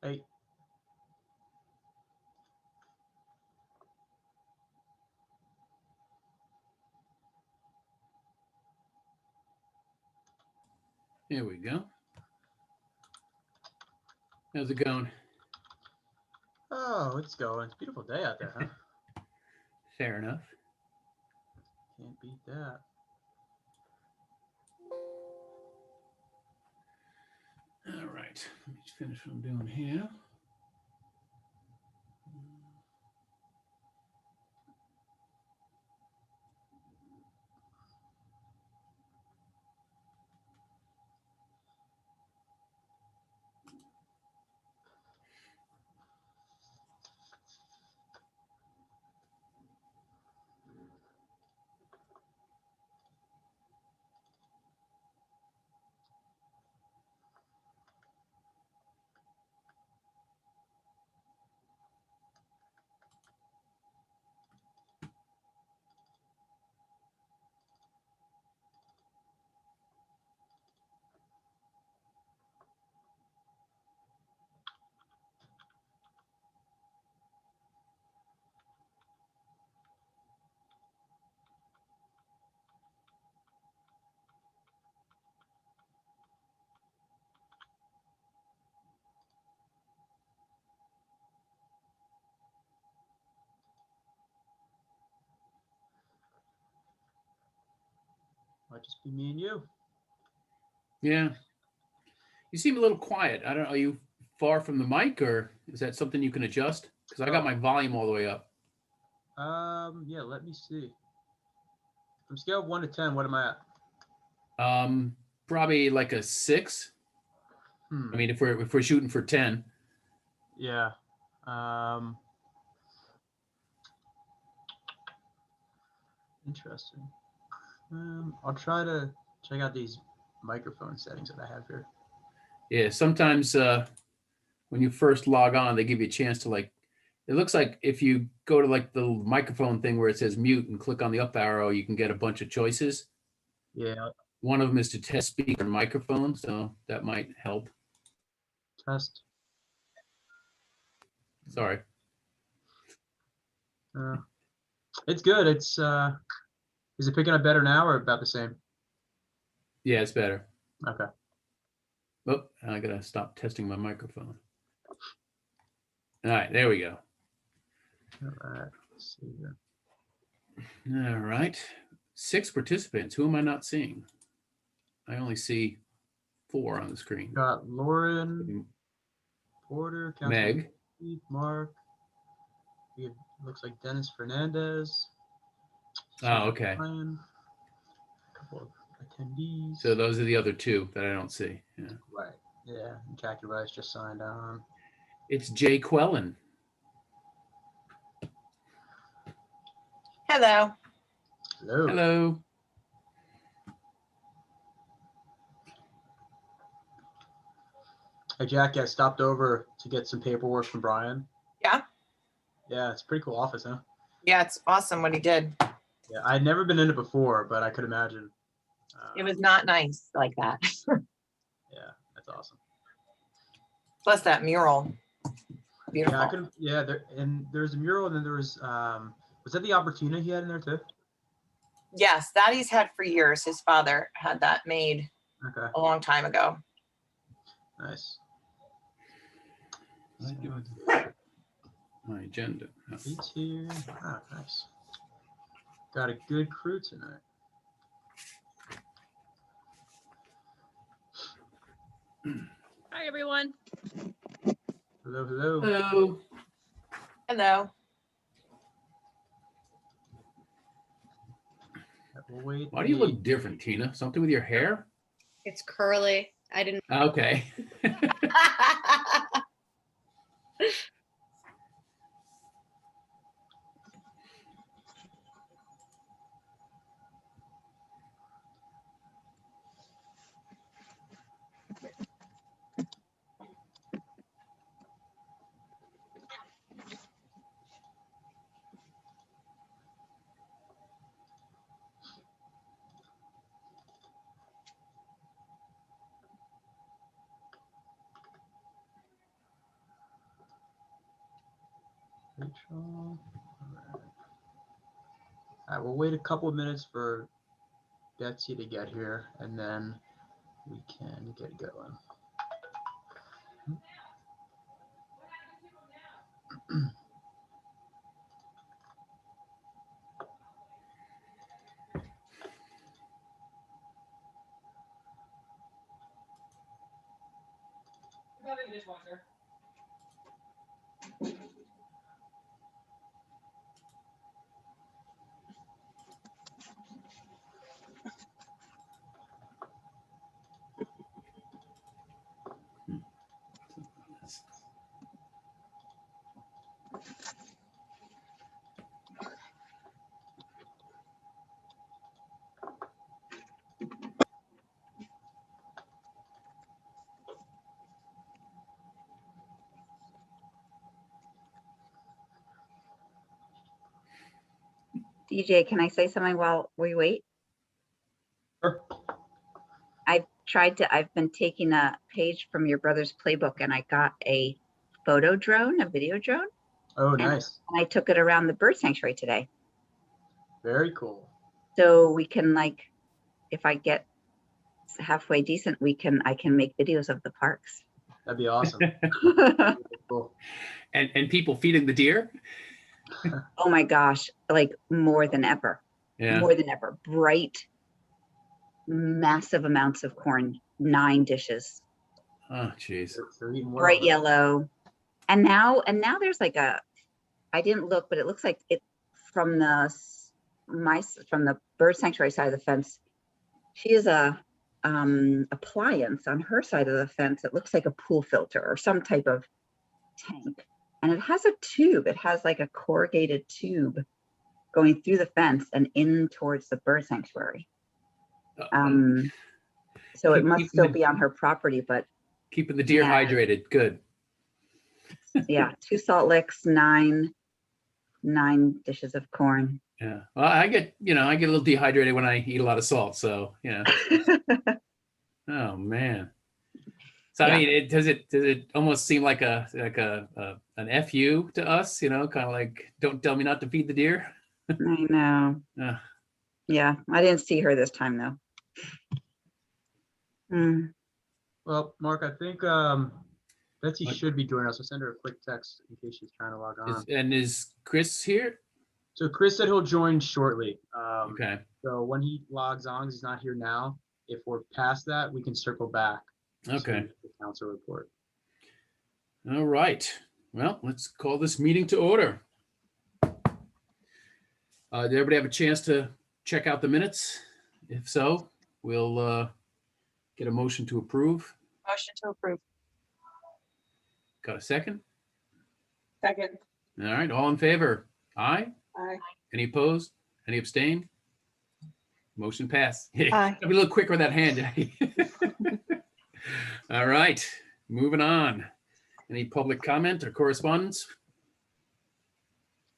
Hey, Here we go. How's it going? oh, it's going. It's a beautiful day out there, huh? Fair enough. Can't beat that. All right. Let me just finish what I'm doing here. Might just be me and you. Yeah. You seem a little quiet. I don't know. Are you far from the mic or is that something you can adjust? Because I got my Oh, volume all the way up. yeah. Let me see. From scale of 1 to 10, what am I at? Um, Probably like a 6. I Hmm. mean, if we're shooting for 10. Yeah. Um. Interesting. I'll try to check out these microphone settings that I have here. Yeah, sometimes when you first log on, they give you a chance to like. It looks like if you go to like the microphone thing where it says mute and click on the up arrow, you can get a bunch of choices. Yeah. One of them is to test speaker and microphone, so that might help. Test. Sorry. Uh, it's good. Is it picking up better now or about the same? Yeah, it's better. Okay. Oh, I gotta stop testing my microphone. All right, there we go. All right. Let's see here. All right, 6 participants. Who am I not seeing? I only see 4 on the screen. Got Lauren Porter, Councilman Meg. Steve, Mark. It looks like Dennis Fernandez. Oh, Sean okay. Ryan. A couple of attendees. So those are the other 2 that I don't see. Yeah. Right. Yeah. And Jackie Rice just signed on. It's Jay Quellen. Hello. Hello. Hello. Hey, Jackie, I stopped over to get some paperwork from Brian. Yeah. Yeah, it's a pretty cool office, huh? Yeah, it's awesome what he did. Yeah, I'd never been in it before, but I could imagine. It was not nice like that. Yeah, that's awesome. Plus that mural. Beautiful. Yeah, I could. Yeah, there's a mural, and then there was that the Opportuna he had in there too? Yes, that he's had for years. His father had that made Okay, a long time ago. nice. I do my agenda. Oh. Pete's here. Ah, nice. Got a good crew tonight. Hi, everyone. Hello, hello. Hello. Hello. We'll wait. Why do you look different, Tina? Something with your hair? It's curly. I didn't. Okay. Rachel. All right, we'll wait a couple of minutes for Betsy to get here, and then we can get going. DJ, can I say something while we wait? Sure. I've been taking a page from your brother's playbook and I got a photo drone, a video drone. Oh, nice. And I took it around the bird sanctuary today. Very cool. So we can, like, if I get halfway decent, I can make videos of the parks. That'd be awesome. Cool. And people feeding the deer. Oh my gosh, like more than ever. Yeah. More than ever. Bright, massive amounts of corn, 9 dishes. Oh, jeez. They're eating well, Bright huh? yellow. And now there's like I didn't look, but it looks like it from the bird sanctuary side of the fence. She has a appliance on her side of the fence. It looks like a pool filter or some type of tank. And it has a tube. It has like a corrugated tube going through the fence and in towards the bird sanctuary. So it must still be on her property, but Keeping the deer hydrated. Good. yeah, 2 salt licks, 9 dishes of corn. Yeah. Well, I get a little dehydrated when I eat a lot of salt. So, Oh man. So Yeah. I mean, does it almost seem like an FU to us? Kind of like, don't tell me not to feed the deer. I know. Yeah, I didn't see her this time though. Well, Mark, I think Betsy should be joining us. I'll send her a quick text in case she's trying to log on. Is Chris here? So Chris said he'll join shortly. Okay. So when he logs on, 'cause he's not here now. If we're past that, we can circle back. Okay. To the council report. All right. Well, let's call this meeting to order. Did everybody have a chance to check out the minutes? If so, we'll get a motion to approve. Motion to approve. Got a second? Second. All right. All in favor? Aye. Aye. Any opposed? Any abstain? Motion passed. Aye. Gotta be a little quicker with that hand. All right. Moving on. Any public comment or correspondence?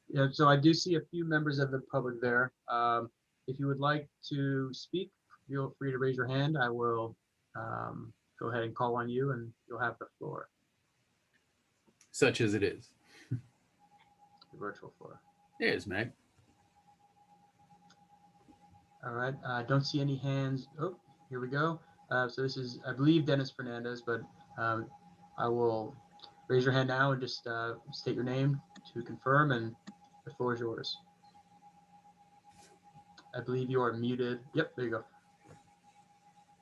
Yeah, so I do see a few members of the public there. If you would like to speak, feel free to raise your hand. I will go ahead and call on you and you'll have the floor, Such as it is. the virtual floor. There's Meg. All right, I don't see any hands. Oh, here we go. So this is, I believe, Dennis Fernandez, but I will raise your hand now and just state your name to confirm, and the floor is yours. I believe you are muted. Yep, there you go.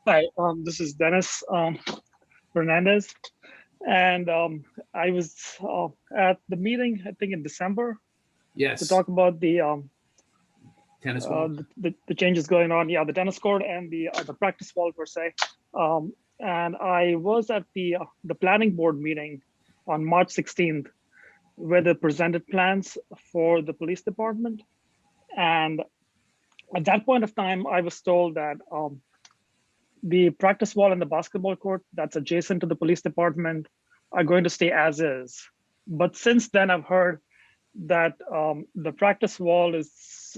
Hi, this is Dennis Fernandez, and I was at the meeting, I think in December, Yes. to talk about the Tennis ball. the changes going on. Yeah, the tennis court and the practice wall per se. And I was at the planning board meeting on March 16th, where they presented plans for the police department. And at that point of time, I was told that the practice wall and the basketball court that's adjacent to the police department are going to stay as is. But since then, I've heard that the practice wall is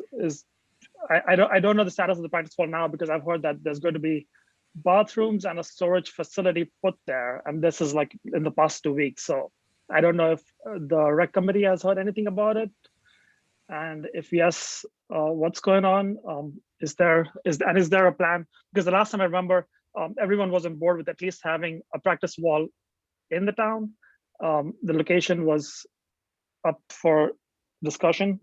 I don't know the status of the practice wall now, because I've heard that there's going to be bathrooms and a storage facility put there, and this is like in the past 2 weeks. So I don't know if the rec committee has heard anything about it. And if yes, what's going on? Is there a plan? Because the last time I remember, everyone was on board with at least having a practice wall in the town. The location was up for discussion.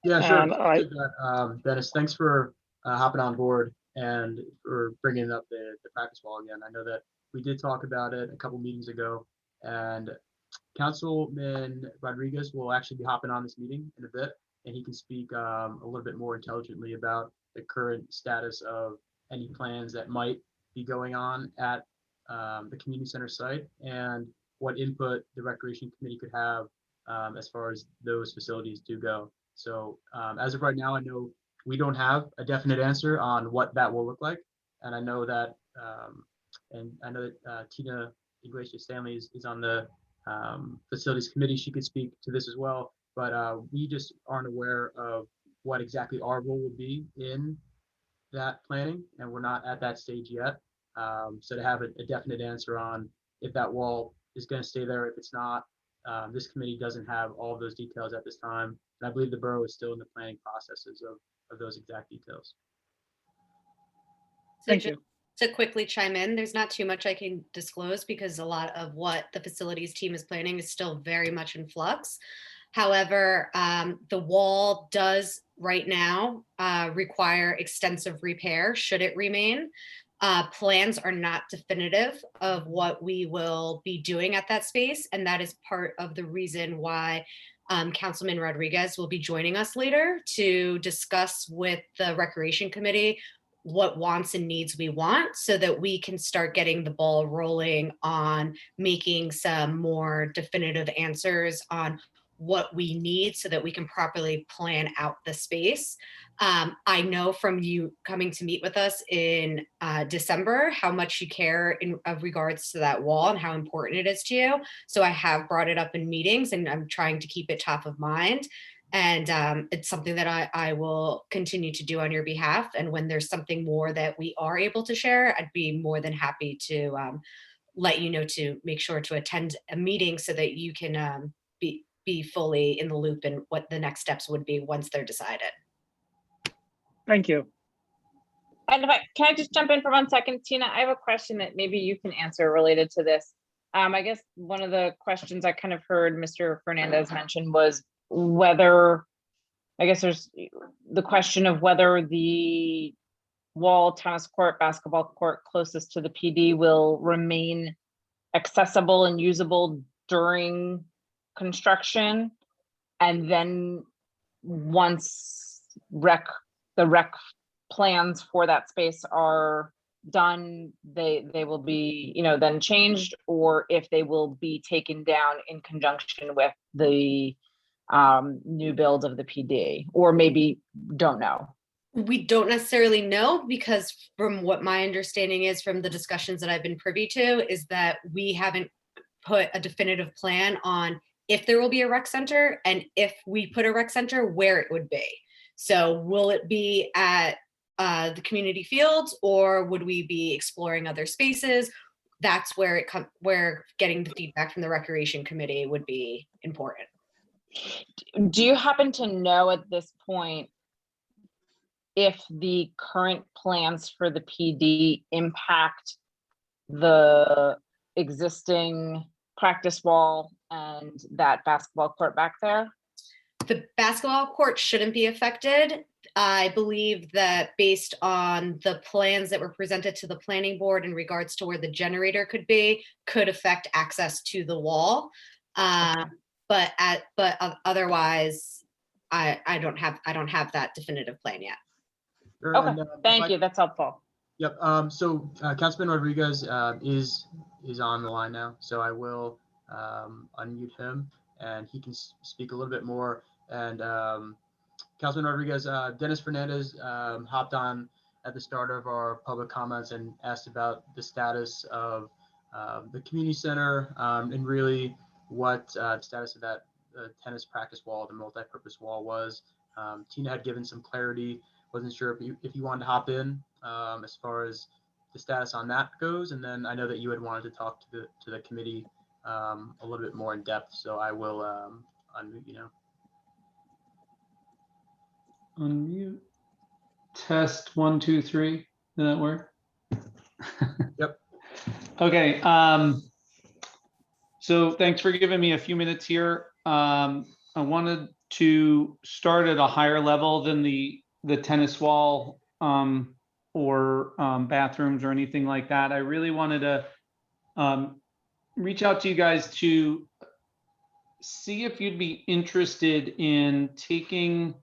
Yeah, sure. And Glad to take that, Dennis, thanks for hopping on board and for bringing up the practice wall again. I know that we did talk about it a couple meetings ago, and Councilman Rodriguez will actually be hopping on this meeting in a bit, and he can speak a little bit more intelligently about the current status of any plans that might be going on at the community center site and what input the recreation committee could have as far as those facilities do go. So as of right now, I know we don't have a definite answer on what that will look like, and I know that Tina Iglesias Stanley is on the facilities committee. She could speak to this as well, but we just aren't aware of what exactly our role will be in that planning, and we're not at that stage yet. So to have a definite answer on if that wall is going to stay there, if it's not, this committee doesn't have all of those details at this time. And I believe the borough is still in the planning processes of those exact details. So thank just you. to quickly chime in, there's not too much I can disclose because a lot of what the facilities team is planning is still very much in flux. However, the wall does right now require extensive repair should it remain. Plans are not definitive of what we will be doing at that space, and that is part of the reason why Councilman Rodriguez will be joining us later to discuss with the Recreation Committee what wants and needs we want so that we can start getting the ball rolling on making some more definitive answers on what we need so that we can properly plan out the space. I know from you coming to meet with us in December how much you care in regards to that wall and how important it is to you. So I have brought it up in meetings and I'm trying to keep it top of mind. And it's something that I will continue to do on your behalf. And when there's something more that we are able to share, I'd be more than happy to let you know to make sure to attend a meeting so that you can be fully in the loop in what the next steps would be once they're decided. Thank you. And can I just jump in for 1 second, Tina? I have a question that maybe you can answer related to this. I guess one of the questions I kind of heard Mr. Fernandez mention was whether, I guess there's the question of whether the wall, tennis court, basketball court closest to the PD will remain accessible and usable during construction. And then once the rec plans for that space are done, they will be, then changed, or if they will be taken down in conjunction with the new build of the PD, or maybe don't know. We don't necessarily know because from what my understanding is from the discussions that I've been privy to is that we haven't put a definitive plan on if there will be a rec center, and if we put a rec center, where it would be. So will it be at the community fields, or would we be exploring other spaces? That's where where getting the feedback from the recreation committee would be important. Do you happen to know at this point if the current plans for the PD impact the existing practice wall and that basketball court back there? The basketball court shouldn't be affected. I believe that based on the plans that were presented to the planning board in regards to where the generator could be, could affect access to the wall. But otherwise, I don't have that definitive plan yet. Sure, Okay, and, thank you. That's helpful. Yep. So Councilman Rodriguez is on the line now, so I will unmute him, and he can speak a little bit more. And Councilman Rodriguez, Dennis Fernandez hopped on at the start of our public comments and asked about the status of the community center and really what the status of that tennis practice wall, the multi-purpose wall was. Tina had given some clarity. Wasn't sure if you wanted to hop in as far as the status on that goes, and then I know that you had wanted to talk to the committee a little bit more in depth. So I will unmute you now. Unmute. Test 1, 2, 3. Did that work? Yep. Okay. So thanks for giving me a few minutes here. I wanted to start at a higher level than the tennis wall or bathrooms or anything like that. I really wanted to reach out to you guys to see if you'd be interested in taking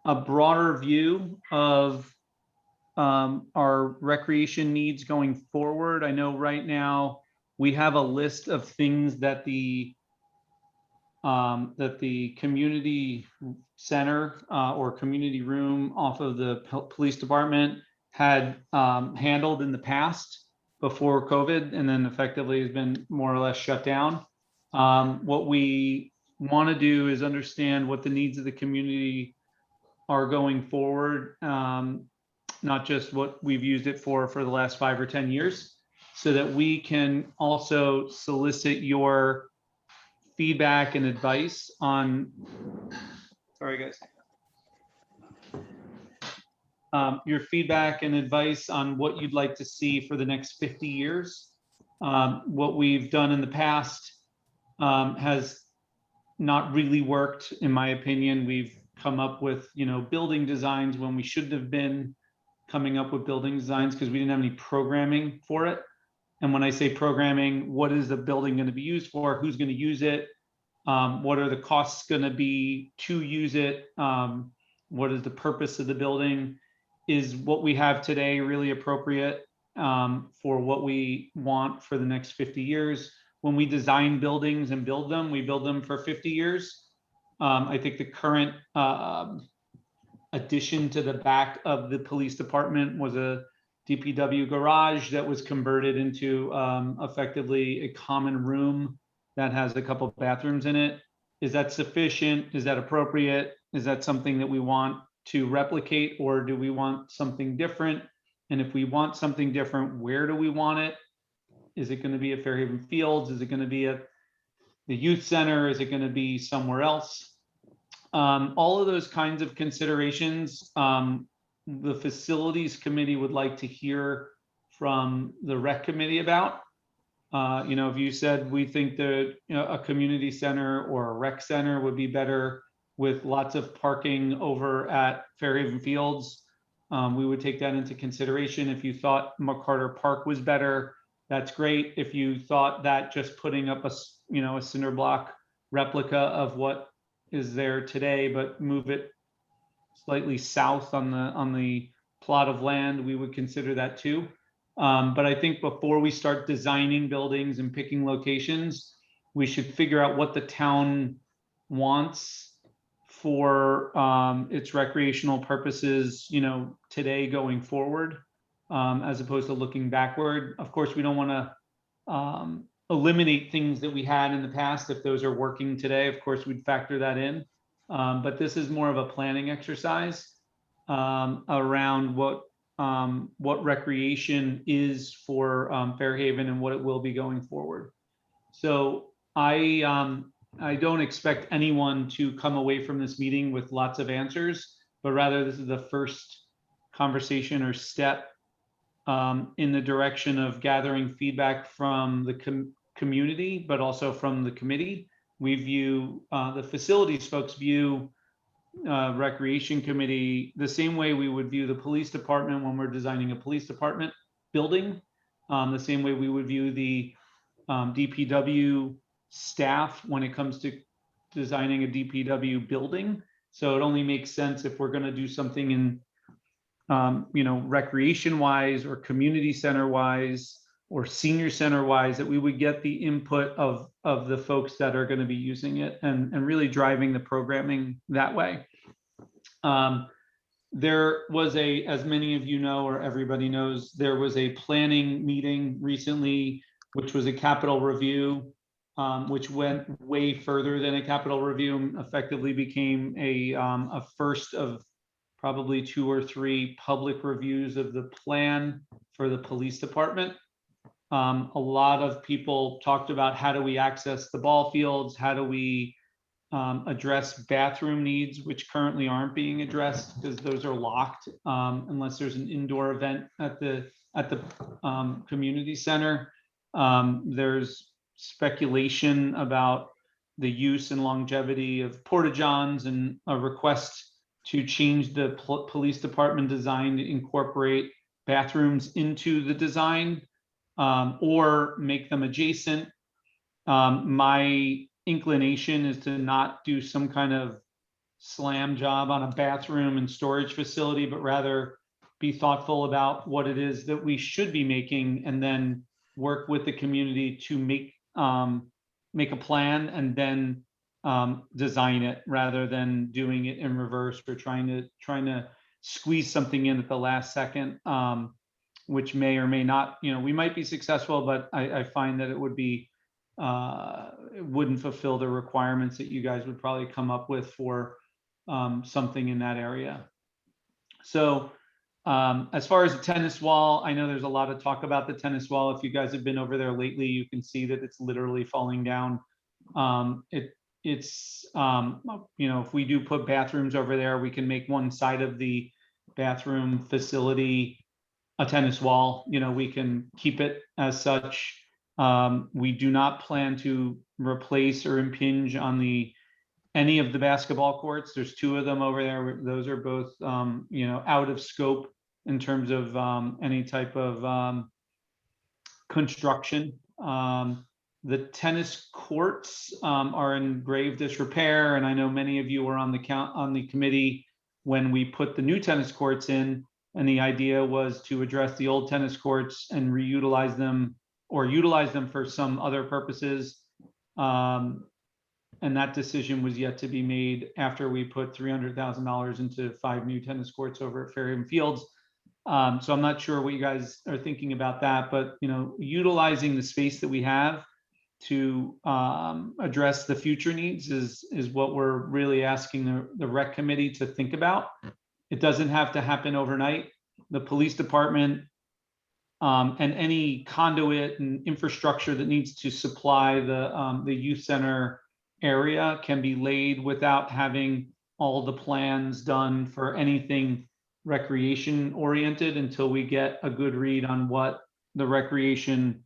a broader view of our recreation needs going forward. I know right now we have a list of things that the community center or community room off of the police department had handled in the past before COVID, and then effectively has been more or less shut down. What we want to do is understand what the needs of the community are going forward, not just what we've used it for the last 5 or 10 years, so that we can also solicit your feedback and advice on, sorry guys, your feedback and advice on what you'd like to see for the next 50 years. What we've done in the past has not really worked, in my opinion. We've come up with, building designs when we shouldn't have been coming up with building designs because we didn't have any programming for it. And when I say programming, what is the building going to be used for? Who's going to use it? What are the costs going to be to use it? What is the purpose of the building? Is what we have today really appropriate for what we want for the next 50 years? When we design buildings and build them, we build them for 50 years. I think the current addition to the back of the police department was a DPW garage that was converted into effectively a common room that has a couple of bathrooms in it. Is that sufficient? Is that appropriate? Is that something that we want to replicate, or do we want something different? And if we want something different, where do we want it? Is it going to be at Fairhaven Fields? Is it going to be at the youth center? Is it going to be somewhere else? All of those kinds of considerations, the facilities committee would like to hear from the rec committee about. If you said we think that a community center or a rec center would be better with lots of parking over at Fairhaven Fields, we would take that into consideration. If you thought McCarter Park was better, that's great. If you thought that just putting up a cinder block replica of what is there today, but move it slightly south on the plot of land, we would consider that too. But I think before we start designing buildings and picking locations, we should figure out what the town wants for its recreational purposes, today going forward, as opposed to looking backward. Of course, we don't want to eliminate things that we had in the past. If those are working today, of course, we'd factor that in. But this is more of a planning exercise around what recreation is for Fairhaven and what it will be going forward. So I don't expect anyone to come away from this meeting with lots of answers, but rather this is the first conversation or step in the direction of gathering feedback from the community, but also from the committee. We view, the facilities folks view recreation committee the same way we would view the police department when we're designing a police department building, the same way we would view the DPW staff when it comes to designing a DPW building. So it only makes sense if we're going to do something in recreation wise or community center wise or senior center wise, that we would get the input of the folks that are going to be using it and really driving the programming that way. There was as many of you know, or everybody knows, there was a planning meeting recently, which was a capital review, which went way further than a capital review and effectively became a first of probably 2 or 3 public reviews of the plan for the police department. A lot of people talked about how do we access the ball fields? How do we address bathroom needs, which currently aren't being addressed because those are locked unless there's an indoor event at the community center. There's speculation about the use and longevity of porta-johns and a request to change the police department design to incorporate bathrooms into the design or make them adjacent. My inclination is to not do some kind of slam job on a bathroom and storage facility, but rather be thoughtful about what it is that we should be making and then work with the community to make a plan and then design it rather than doing it in reverse or trying to squeeze something in at the last second, which may or may not, we might be successful, but I find that it wouldn't fulfill the requirements that you guys would probably come up with for something in that area. So as far as the tennis wall, I know there's a lot of talk about the tennis wall. If you guys have been over there lately, you can see that it's literally falling down. It's if we do put bathrooms over there, we can make one side of the bathroom facility a tennis wall. We can keep it as such. We do not plan to replace or impinge on any of the basketball courts. There's 2 of them over there. Those are both, out of scope in terms of any type of construction. The tennis courts are in grave disrepair, and I know many of you were on the committee when we put the new tennis courts in, and the idea was to address the old tennis courts and reutilize them or utilize them for some other purposes. And that decision was yet to be made after we put $300,000 into 5 new tennis courts over at Fairhaven Fields. So I'm not sure what you guys are thinking about that, but utilizing the space that we have to address the future needs is what we're really asking the rec committee to think about. It doesn't have to happen overnight. The police department and any conduit and infrastructure that needs to supply the youth center area can be laid without having all the plans done for anything recreation oriented until we get a good read on what the recreation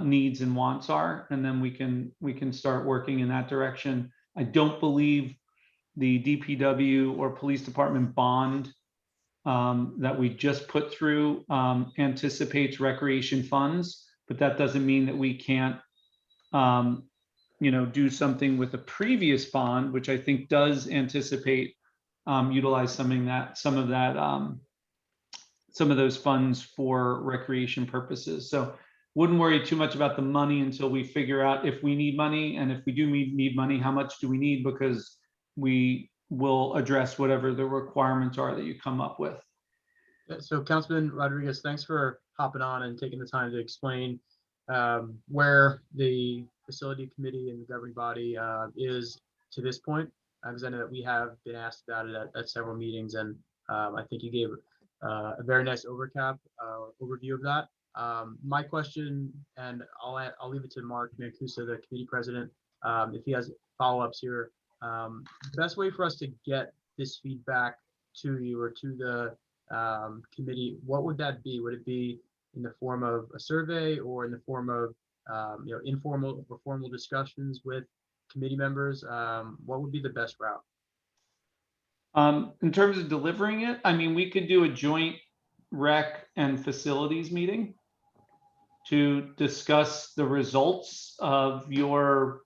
needs and wants are, and then we can start working in that direction. I don't believe the DPW or police department bond that we just put through anticipates recreation funds, but that doesn't mean that we can't do something with a previous bond, which I think does anticipate utilize some of those funds for recreation purposes. So wouldn't worry too much about the money until we figure out if we need money, and if we do need money, how much do we need, because we will address whatever the requirements are that you come up with. So Councilman Rodriguez, thanks for hopping on and taking the time to explain where the facility committee and the governing body is to this point, because I know that we have been asked about it at several meetings, and I think you gave a very nice overview of that. My question, and I'll leave it to Mark Mancuso, the committee president, if he has follow-ups here. The best way for us to get this feedback to you or to the committee, what would that be? Would it be in the form of a survey or in the form of informal or formal discussions with committee members? What would be the best route? In terms of delivering it, I mean, we could do a joint rec and facilities meeting to discuss the results of your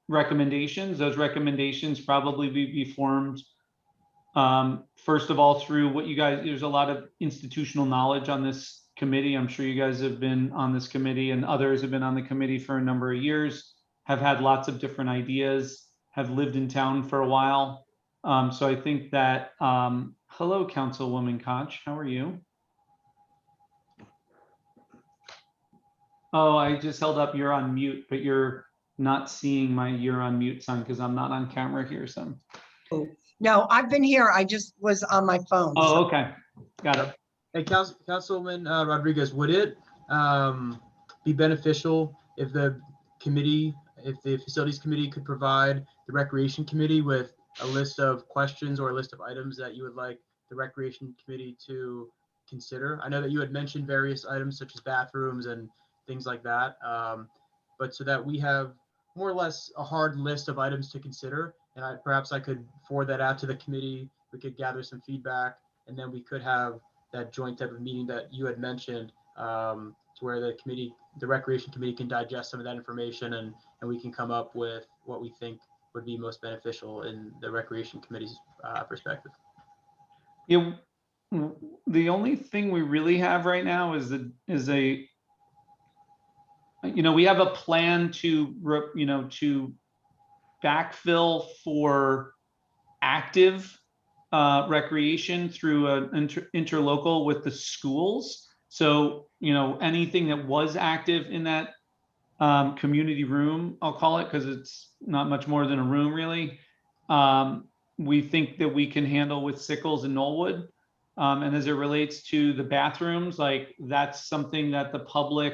recommendations. Those recommendations probably be formed first of all through what you guys, there's a lot of institutional knowledge on this committee. I'm sure you guys have been on this committee, and others have been on the committee for a number of years, have had lots of different ideas, have lived in town for a while. So I think that, hello, Councilwoman Koch, how are you? Oh, I just held up you're on mute, but you're not seeing my you're on mute sign because I'm not on camera here, son. No, I've been here. I just was on my phone. Oh, okay. Got it. Hey, Councilman Rodriguez, would it be beneficial if the facilities committee could provide the recreation committee with a list of questions or a list of items that you would like the recreation committee to consider. I know that you had mentioned various items such as bathrooms and things like that, but so that we have more or less a hard list of items to consider, and perhaps I could forward that out to the committee. We could gather some feedback, and then we could have that joint type of meeting that you had mentioned, to where the recreation committee can digest some of that information, and we can come up with what we think would be most beneficial in the recreation committee's perspective. Yeah, the only thing we really have right now is we have a plan to backfill for active recreation through an interlocal with the schools. So, anything that was active in that community room, I'll call it, because it's not much more than a room really. We think that we can handle with Sickles and Knollwood. And as it relates to the bathrooms, like that's something that the public,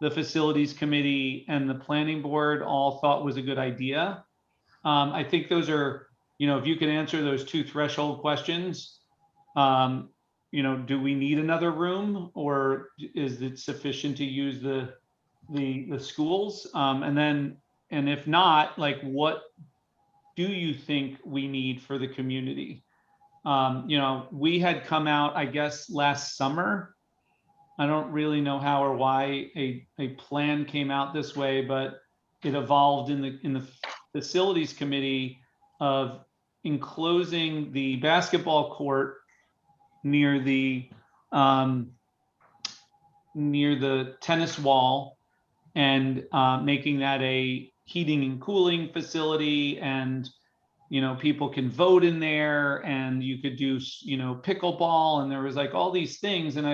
the facilities committee, and the planning board all thought was a good idea. I think those are, if you can answer those two threshold questions, do we need another room, or is it sufficient to use the schools? And if not, like, what do you think we need for the community? We had come out, I guess, last summer. I don't really know how or why a plan came out this way, but it evolved in the facilities committee of enclosing the basketball court near the tennis wall and making that a heating and cooling facility, and people can vote in there, and you could do pickleball, and there was like all these things, and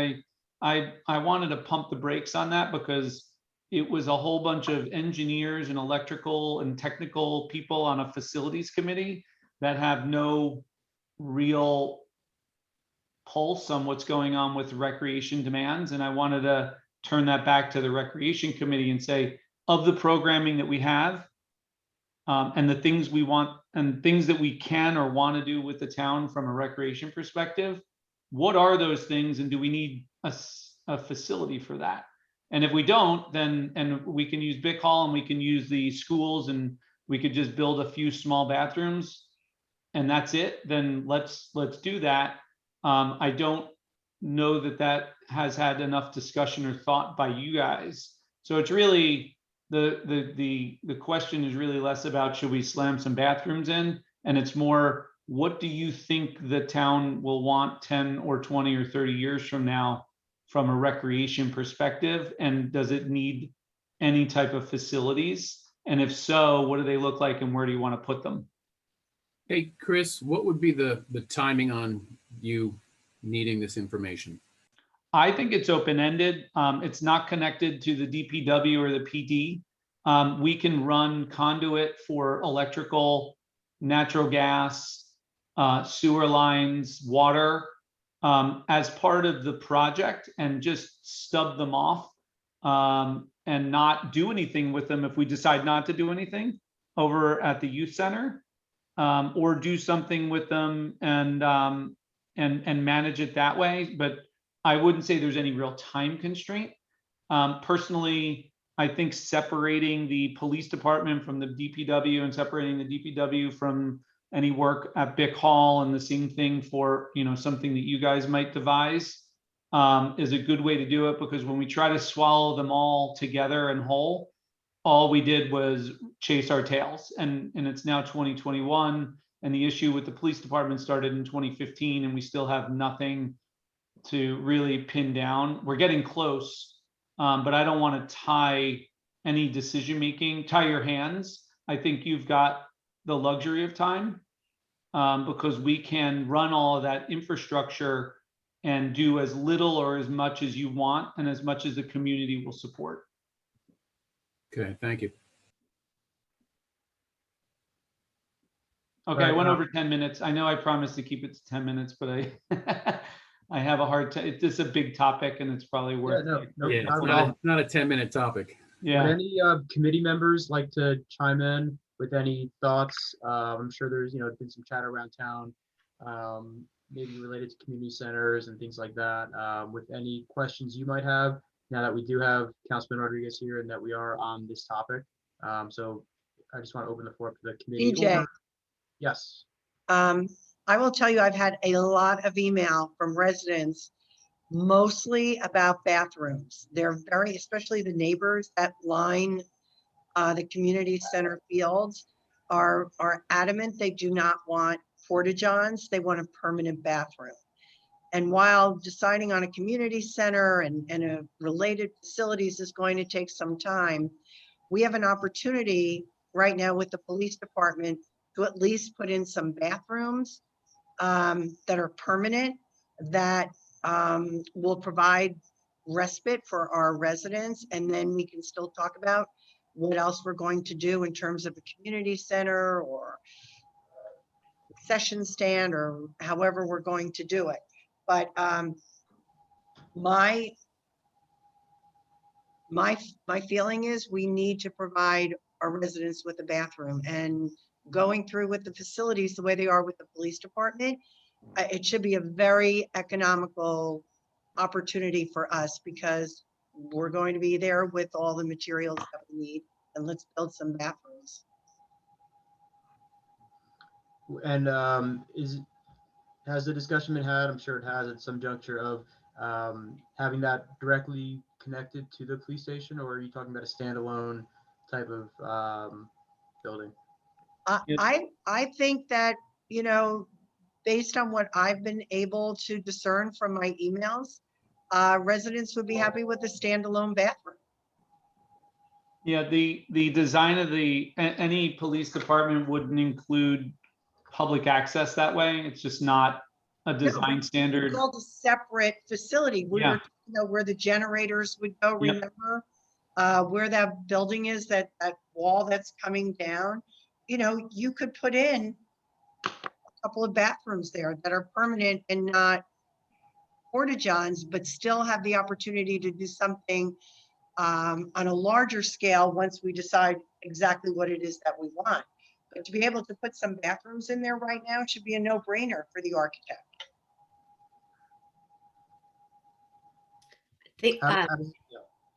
I wanted to pump the brakes on that because it was a whole bunch of engineers and electrical and technical people on a facilities committee that have no real pulse on what's going on with recreation demands. And I wanted to turn that back to the recreation committee and say, of the programming that we have, and the things we want and things that we can or want to do with the town from a recreation perspective, what are those things, and do we need a facility for that? And if we don't, and we can use Bick Hall and we can use the schools and we could just build a few small bathrooms and that's it, then let's do that. I don't know that has had enough discussion or thought by you guys. So it's really, the question is really less about should we slam some bathrooms in, and it's more, what do you think the town will want 10 or 20 or 30 years from now from a recreation perspective, and does it need any type of facilities? And if so, what do they look like, and where do you want to put them? Hey, Chris, what would be the timing on you needing this information? I think it's open-ended. It's not connected to the DPW or the PD. We can run conduit for electrical, natural gas, sewer lines, water, as part of the project, and just stub them off, and not do anything with them if we decide not to do anything over at the youth center, or do something with them and manage it that way. But I wouldn't say there's any real time constraint. Personally, I think separating the police department from the DPW and separating the DPW from any work at Bick Hall, and the same thing for something that you guys might devise, is a good way to do it, because when we try to swallow them all together and whole, all we did was chase our tails. And it's now 2021, and the issue with the police department started in 2015, and we still have nothing to really pin down. We're getting close, but I don't want to tie any decision making, tie your hands. I think you've got the luxury of time, because we can run all of that infrastructure and do as little or as much as you want, and as much as the community will support. Okay, thank you. Okay, I went over 10 minutes. I know I promised to keep it to 10 minutes, but I have a hard time. It's a big topic and it's probably Yeah, worth no, it. no, Yeah, not it's at not, all. not a 10-minute topic. Would Yeah. any committee members like to chime in with any thoughts? I'm sure there's, been some chatter around town, maybe related to community centers and things like that. With any questions you might have, now that we do have Councilman Rodriguez here and that we are on this topic. So I just want to open the floor up to the committee. DJ. Yes. I will tell you, I've had a lot of email from residents, mostly about bathrooms. They're very, especially the neighbors that line the community center fields are adamant they do not want porta-johns. They want a permanent bathroom. And while deciding on a community center and a related facilities is going to take some time, we have an opportunity right now with the police department to at least put in some bathrooms that are permanent, that will provide respite for our residents. And then we can still talk about what else we're going to do in terms of a community center or session stand or however we're going to do it. But my feeling is we need to provide our residents with a bathroom, and going through with the facilities the way they are with the police department, it should be a very economical opportunity for us because we're going to be there with all the materials that we need, and let's build some bathrooms. And has the discussion been had? I'm sure it has at some juncture of having that directly connected to the police station, or are you talking about a standalone type of building? I think that, based on what I've been able to discern from my emails, residents would be happy with a standalone bathroom. Yeah, the design of any police department wouldn't include public access that way. It's just not a design standard. It's called a separate facility. We Yeah. were, where the generators would go, Yep. remember? Where that building is, that wall that's coming down, you could put in a couple of bathrooms there that are permanent and not porta-johns, but still have the opportunity to do something on a larger scale once we decide exactly what it is that we want. But to be able to put some bathrooms in there right now should be a no-brainer for the architect. Yeah.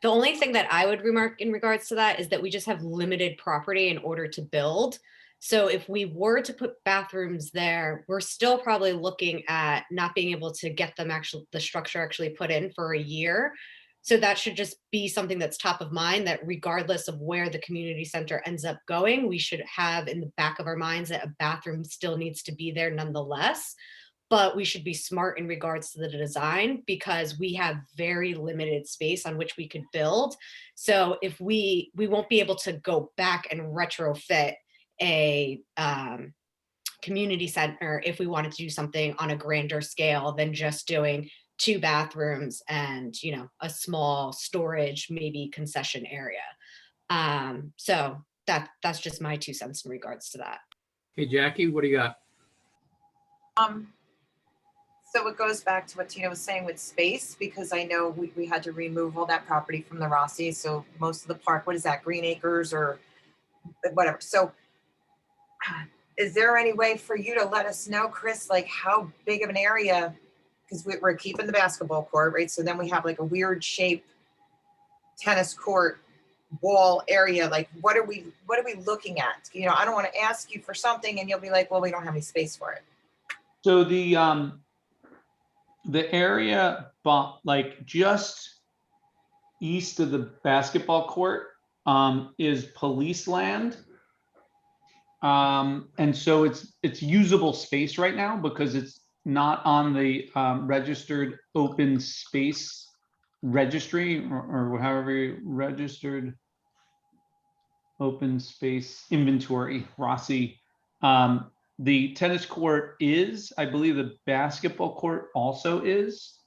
The only thing that I would remark in regards to that is that we just have limited property in order to build. So if we were to put bathrooms there, we're still probably looking at not being able to get them the structure actually put in for a year. So that should just be something that's top of mind, that regardless of where the community center ends up going, we should have in the back of our minds that a bathroom still needs to be there nonetheless. But we should be smart in regards to the design because we have very limited space on which we could build. So if we won't be able to go back and retrofit a community center if we wanted to do something on a grander scale than just doing 2 bathrooms and a small storage, maybe concession area. So that's just my 2 cents in regards to that. Hey, Jackie, what do you got? So it goes back to what Tina was saying with space, because I know we had to remove all that property from the Rossi. So most of the park, what is that, Green Acres or whatever. So is there any way for you to let us know, Chris, like how big of an area, because we're keeping the basketball court, right? So then we have like a weird shaped tennis court wall area. Like what are we looking at? I don't want to ask you for something and you'll be like, well, we don't have any space for it. So the area, like just east of the basketball court, is police land. And so it's usable space right now because it's not on the registered open space registry or however registered open space inventory, Rossi. The tennis court is, I believe the basketball court also is.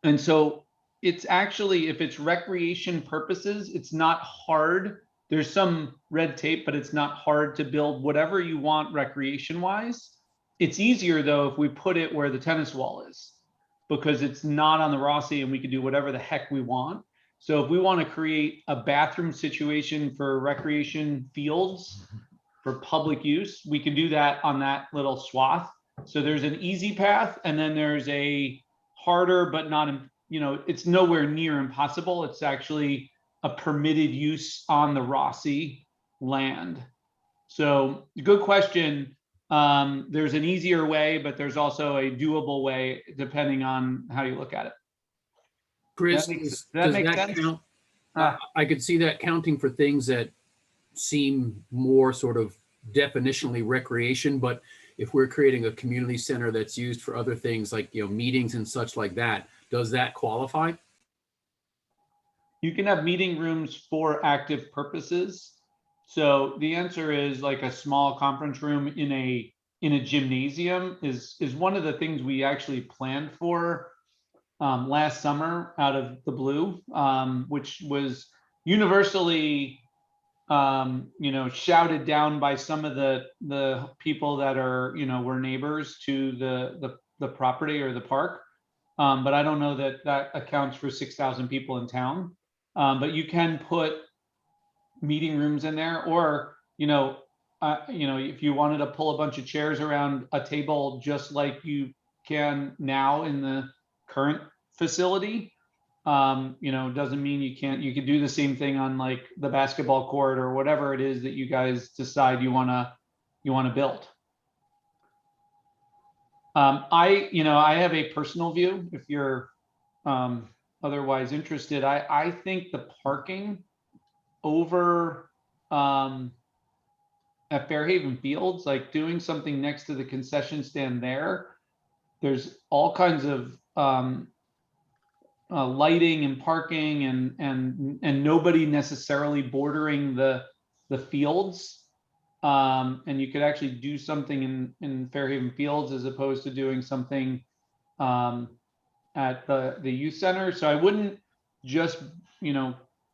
And so it's actually, if it's recreation purposes, it's not hard. There's some red tape, but it's not hard to build whatever you want recreation wise. It's easier though if we put it where the tennis wall is. because it's not on the Rossi and we can do whatever the heck we want. So if we want to create a bathroom situation for recreation fields for public use, we can do that on that little swath. So there's an easy path, and then there's a harder, but not, it's nowhere near impossible. It's actually a permitted use on the Rossi land. So good question. There's an easier way, but there's also a doable way depending on how you look at it. Chris, Does does make that sense? count? Ah. I could see that counting for things that seem more sort of definitionally recreation, but if we're creating a community center that's used for other things like, meetings and such like that, does that qualify? You can have meeting rooms for active purposes. So the answer is like a small conference room in a gymnasium is one of the things we actually planned for last summer out of the blue, which was universally shouted down by some of the people that are, were neighbors to the property or the park. But I don't know that accounts for 6,000 people in town. But you can put meeting rooms in there, or, if you wanted to pull a bunch of chairs around a table, just like you can now in the current facility, doesn't mean you can't. You could do the same thing on like the basketball court or whatever it is that you guys decide you want to build. I have a personal view. If you're otherwise interested, I think the parking over at Fairhaven Fields, like doing something next to the concession stand there's all kinds of lighting and parking and nobody necessarily bordering the fields. And you could actually do something in Fairhaven Fields as opposed to doing something at the youth center. So I wouldn't just,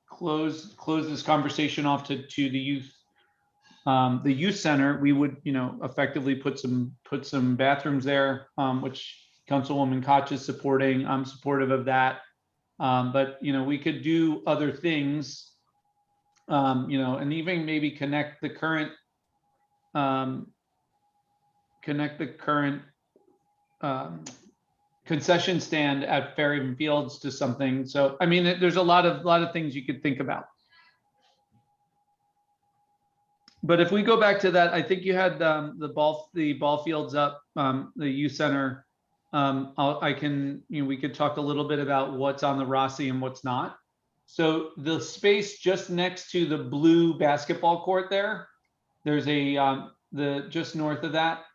close this conversation off to the youth center. We would, effectively put some bathrooms there, which Councilwoman Koch is supporting. I'm supportive of that. But, we could do other things, and even maybe connect the current concession stand at Fairhaven Fields to something. So, I mean, there's a lot of things you could think about. But if we go back to that, I think you had the ball fields up, the youth center. We could talk a little bit about what's on the Rossi and what's not. So the space just next to the blue basketball court there's just north of that,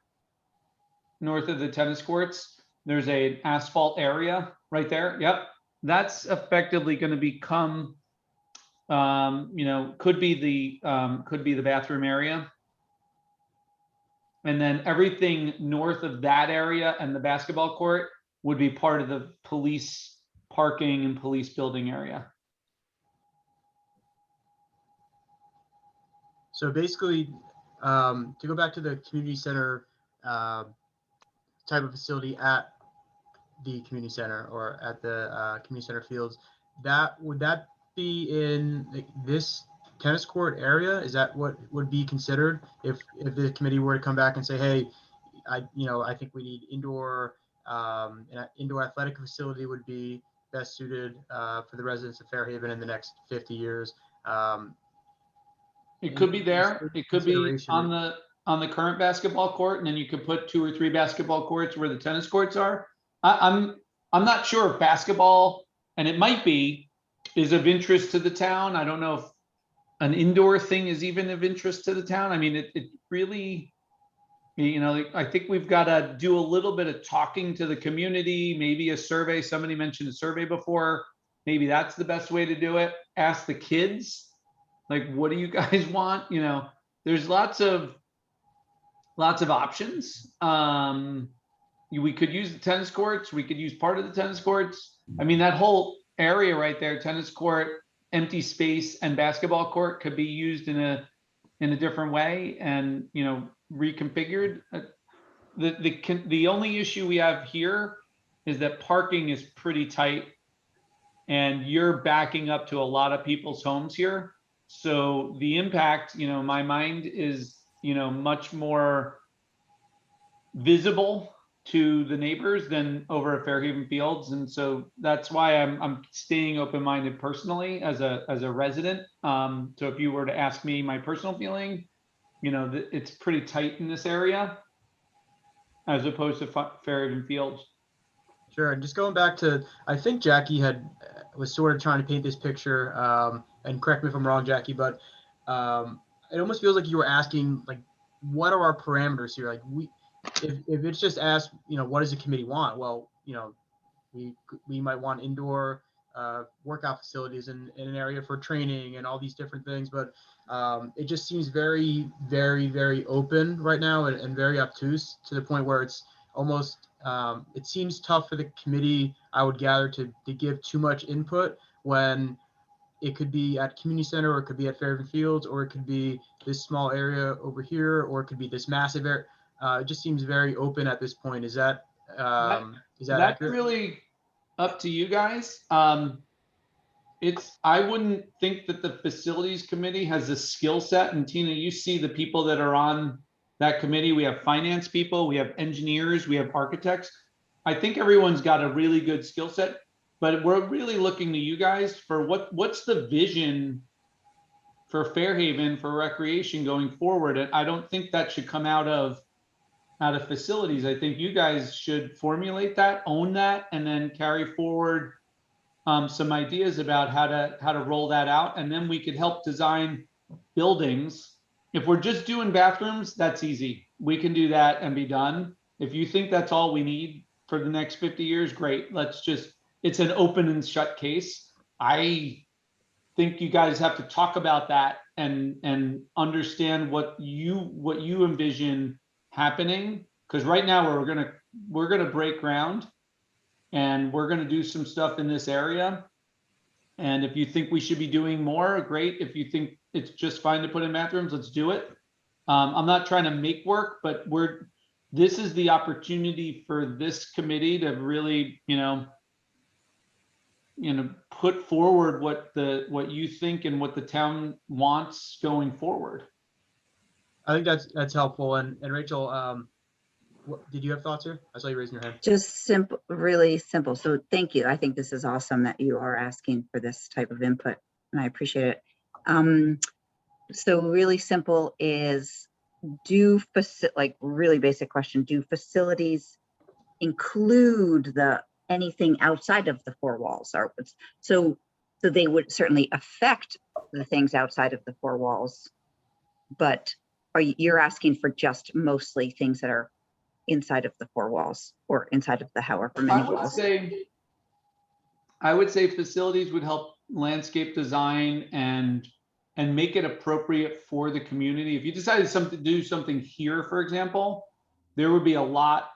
north of the tennis courts, there's an asphalt area right there. Yep. That's effectively going to become, could be the bathroom area. And then everything north of that area and the basketball court would be part of the police parking and police building area. So basically, to go back to the community center type of facility at the community center or at the community center fields, would that be in this tennis court area? Is that what would be considered if the committee were to come back and say, hey, I think we need indoor, an indoor athletic facility would be best suited for the residents of Fairhaven in the next 50 years. It could be there. It could be on the current basketball court, and then you could put 2 or 3 basketball courts where the tennis courts are. I'm not sure if basketball, and it might be, is of interest to the town. I don't know if an indoor thing is even of interest to the town. I mean, it really, I think we've got to do a little bit of talking to the community, maybe a survey. Somebody mentioned a survey before. Maybe that's the best way to do it. Ask the kids, like, what do you guys want? There's lots of options. We could use the tennis courts. We could use part of the tennis courts. I mean, that whole area right there, tennis court, empty space, and basketball court could be used in a different way and, reconfigured. The only issue we have here is that parking is pretty tight and you're backing up to a lot of people's homes here. So the impact, you know, in my mind is, you know, much more visible to the neighbors than over at Fairhaven Fields. And so that's why I'm staying open-minded personally as a resident. So if you were to ask me my personal feeling, you know, it's pretty tight in this area as opposed to Fairhaven Fields. Sure. And just going back to, I think Jackie was sort of trying to paint this picture, and correct me if I'm wrong, Jackie, but it almost feels like you were asking, like, what are our parameters here? Like, if it's just asked, you know, what does the committee want? Well, you know, we might want indoor workout facilities in an area for training and all these different things, but it just seems very, very, very open right now and very obtuse to the point where it's almost it seems tough for the committee, I would gather, to give too much input when it could be at community center, or it could be at Fairhaven Fields, or it could be this small area over here, or it could be this massive area. It just seems very open at this point. Is that That's accurate? really up to you guys. I wouldn't think that the facilities committee has a skill set. And Tina, you see the people that are on that committee. We have finance people, we have engineers, we have architects. I think everyone's got a really good skill set, but we're really looking to you guys for what's the vision for Fairhaven for recreation going forward. And I don't think that should come out of facilities. I think you guys should formulate that, own that, and then carry forward some ideas about how to roll that out. And then we could help design buildings. If we're just doing bathrooms, that's easy. We can do that and be done. If you think that's all we need for the next 50 years, great. It's an open and shut case. I think you guys have to talk about that and understand what you envision happening, because right now we're gonna break ground and we're gonna do some stuff in this area. And if you think we should be doing more, great. If you think it's just fine to put in bathrooms, let's do it. I'm not trying to make work, but this is the opportunity for this committee to really, you know, put forward what you think and what the town wants going forward. I think that's helpful. And Rachel, did you have thoughts here? I saw you raising your hand. Just simple, really simple. So thank you. I think this is awesome that you are asking for this type of input, and I appreciate it. So really simple is, like really basic question, do facilities include anything outside of the four walls? So they would certainly affect the things outside of the four walls, but you're asking for just mostly things that are inside of the four walls, or inside of the however many walls? I would say facilities would help landscape design and make it appropriate for the community. If you decided to do something here, for example, there would be a lot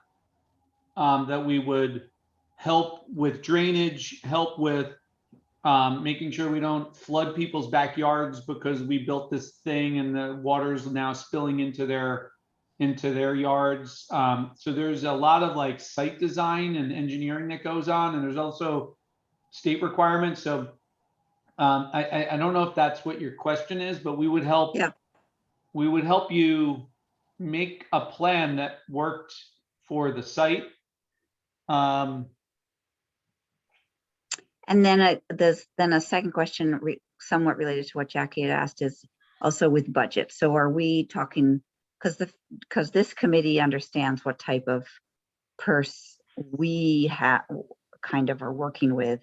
that we would help with drainage, help with making sure we don't flood people's backyards because we built this thing and the water is now spilling into their yards. So there's a lot of like site design and engineering that goes on, and there's also state requirements. So I don't know if that's what your question is, but we would help. Yeah. We would help you make a plan that worked for the site. And then a second question somewhat related to what Jackie had asked is also with budget. So are we talking, because this committee understands what type of purse we kind of are working with.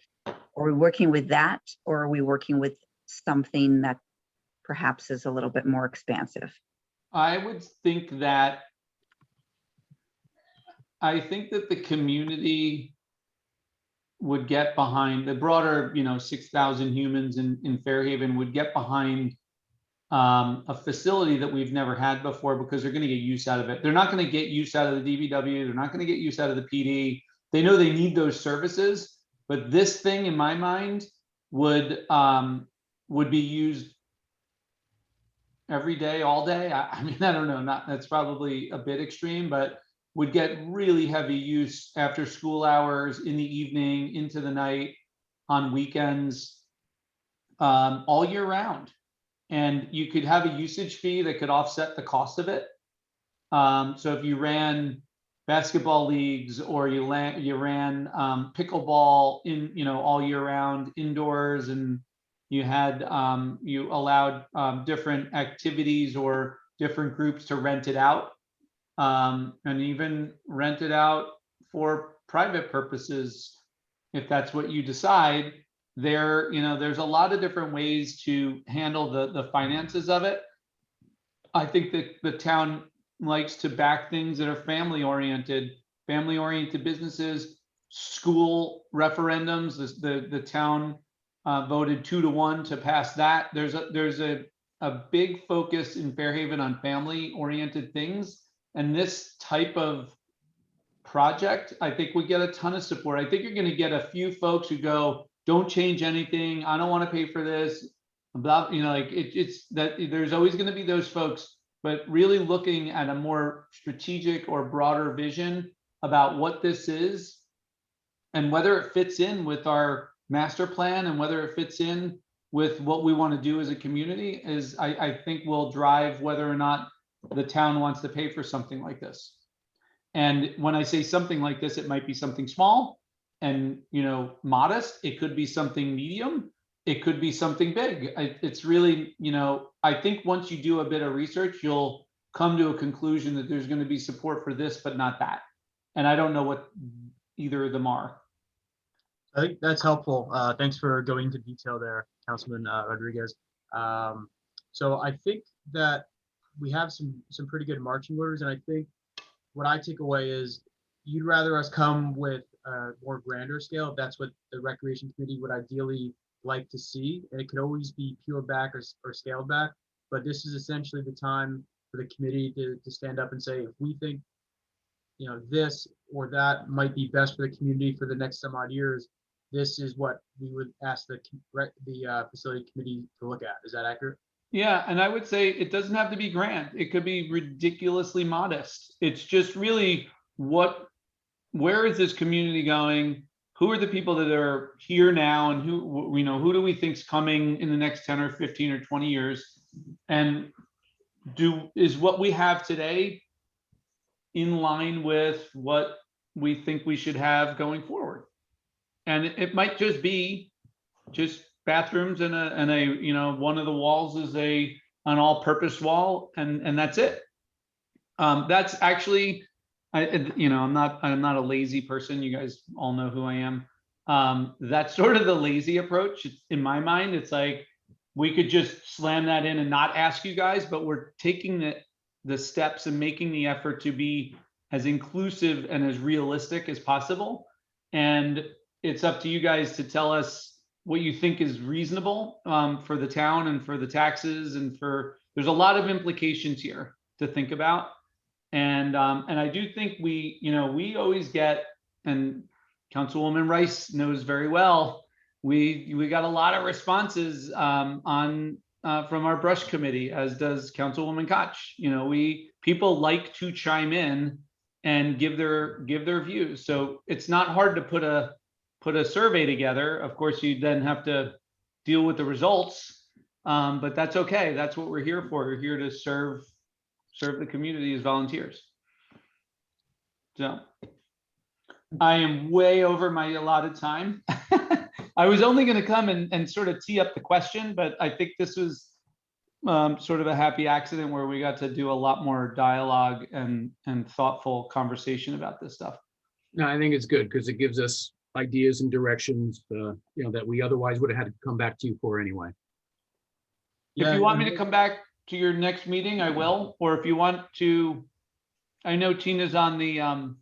Are we working with that, or are we working with something that perhaps is a little bit more expansive? I think that the community would get behind the broader, 6,000 humans in Fairhaven would get behind a facility that we've never had before, because they're going to get use out of it. They're not going to get use out of the DPW. They're not going to get use out of the PD. They know they need those services, but this thing, in my mind, would be used every day, all day. I mean, I don't know. That's probably a bit extreme, but would get really heavy use after school hours, in the evening, into the night, on weekends, all year round. And you could have a usage fee that could offset the cost of it. So if you ran basketball leagues, or you ran pickleball all year round indoors, and you had you allowed different activities or different groups to rent it out, and even rent it out for private purposes if that's what you decide. There's a lot of different ways to handle the finances of it. I think that the town likes to back things that are family oriented businesses. School referendums, the town voted 2-1 to pass that. There's a big focus in Fairhaven on family oriented things, and this type of project, I think, we get a ton of support. I think you're going to get a few folks who go, don't change anything, I don't want to pay for this, blah, it's that there's always going to be those folks. But really looking at a more strategic or broader vision about what this is, and whether it fits in with our master plan, and whether it fits in with what we want to do as a community, is I think will drive whether or not the town wants to pay for something like this. And when I say something like this, it might be something small and modest. It could be something medium. It could be something big. It's really, I think once you do a bit of research, you'll come to a conclusion that there's going to be support for this, but not that. And I don't know what either of them are. I think that's helpful. Thanks for going into detail there, Councilman Rodriguez. So I think that we have some pretty good marching orders, and I think what I take away is you'd rather us come with a more grander scale. If that's what the Recreation Committee would ideally like to see, and it could always be peeled back or scaled back. But this is essentially the time for the committee to stand up and say, if we think this or that might be best for the community for the next some odd years, this is what we would ask the facility committee to look at. Is that accurate? Yeah, and I would say it doesn't have to be grand. It could be ridiculously modest. It's just really where is this community going? Who are the people that are here now, and who do we think's coming in the next 10 or 15 or 20 years? And is what we have today in line with what we think we should have going forward? And it might just be bathrooms and a one of the walls is an all-purpose wall, and that's it. That's actually, I'm not a lazy person. You guys all know who I am. That's sort of the lazy approach. In my mind, it's like we could just slam that in and not ask you guys, but we're taking the steps and making the effort to be as inclusive and as realistic as possible. And it's up to you guys to tell us what you think is reasonable for the town and for the taxes, and there's a lot of implications here to think about. And I do think we always get, and Councilwoman Rice knows very well, we got a lot of responses from our brush committee, as does Councilwoman Koch. People like to chime in and give their views. So it's not hard to put a survey together. Of course, you then have to deal with the results, but that's okay. That's what we're here for. We're here to serve the community as volunteers. So I am way over my allotted time. I was only going to come and sort of tee up the question, but I think this was sort of a happy accident where we got to do a lot more dialogue and thoughtful conversation about this stuff. No, I think it's good because it gives us ideas and directions, that we otherwise would have had to come back to you for anyway. If you want me to come back to your next meeting, I will. Or if you want to, I know Tina's on the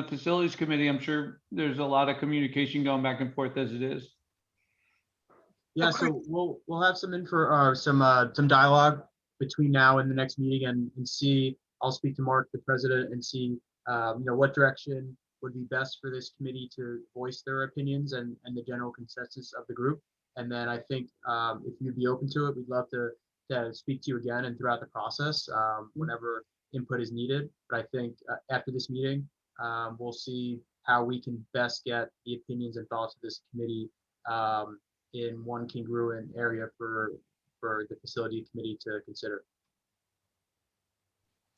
facilities committee. I'm sure there's a lot of communication going back and forth as it is. Yeah, so we'll have some some dialogue between now and the next meeting, and see. I'll speak to Mark, the president, and see what direction would be best for this committee to voice their opinions and the general consensus of the group. And then I think if you'd be open to it, we'd love to speak to you again and throughout the process, whenever input is needed. But I think after this meeting, we'll see how we can best get the opinions and thoughts of this committee in one congruent area for the facility committee to consider.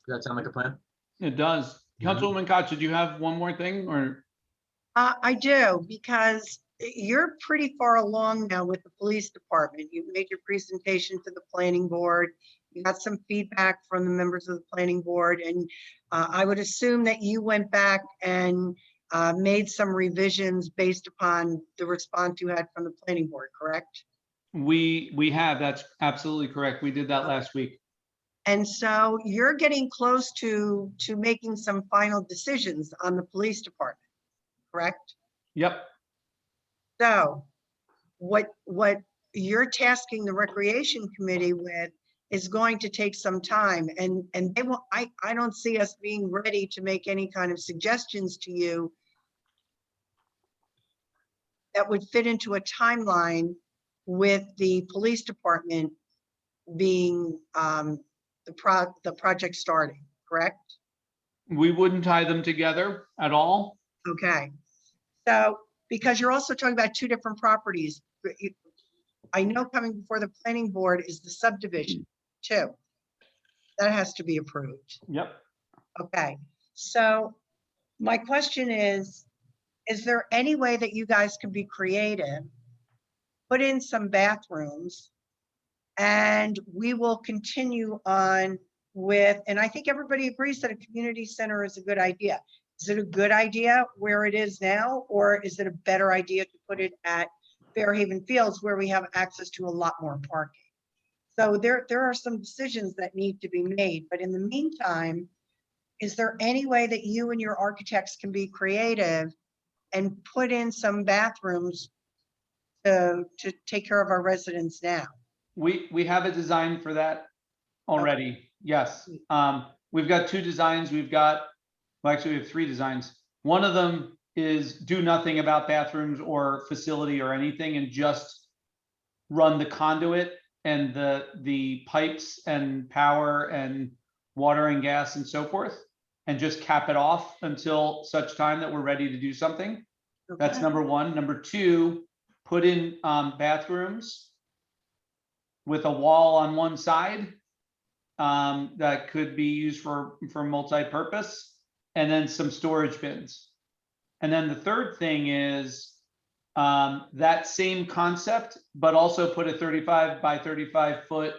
Does that sound like a plan? It does. Councilwoman Koch, did you have one more thing or? I do, because you're pretty far along now with the police department. You made your presentation to the planning board. You got some feedback from the members of the planning board, and I would assume that you went back and made some revisions based upon the response you had from the planning board, correct? We have, that's absolutely correct. We did that last week. And so you're getting close to making some final decisions on the police department, correct? Yep. So what you're tasking the recreation committee with is going to take some time, and they will, I don't see us being ready to make any kind of suggestions to you that would fit into a timeline with the police department being the project starting, correct? We wouldn't tie them together at all. Okay. So, because you're also talking about two different properties. I know coming before the planning board is the subdivision too. That has to be approved. Yep. Okay. So my question is there any way that you guys can be creative, put in some bathrooms, and we will continue on with, and I think everybody agrees that a community center is a good idea. Is it a good idea where it is now, or is it a better idea to put it at Fairhaven Fields where we have access to a lot more parking? So there are some decisions that need to be made, but in the meantime, is there any way that you and your architects can be creative and put in some bathrooms to take care of our residents now? We have a design for that already. Yes. We've got two designs. Well, actually we have three designs. One of them is do nothing about bathrooms or facility or anything and just run the conduit and the pipes and power and water and gas and so forth, and just cap it off until such time that we're ready to do something. That's Okay. number one. Number two, put in bathrooms with a wall on one side that could be used for multi-purpose, and then some storage bins. And then the third thing is that same concept, but also put a 35 by 35 foot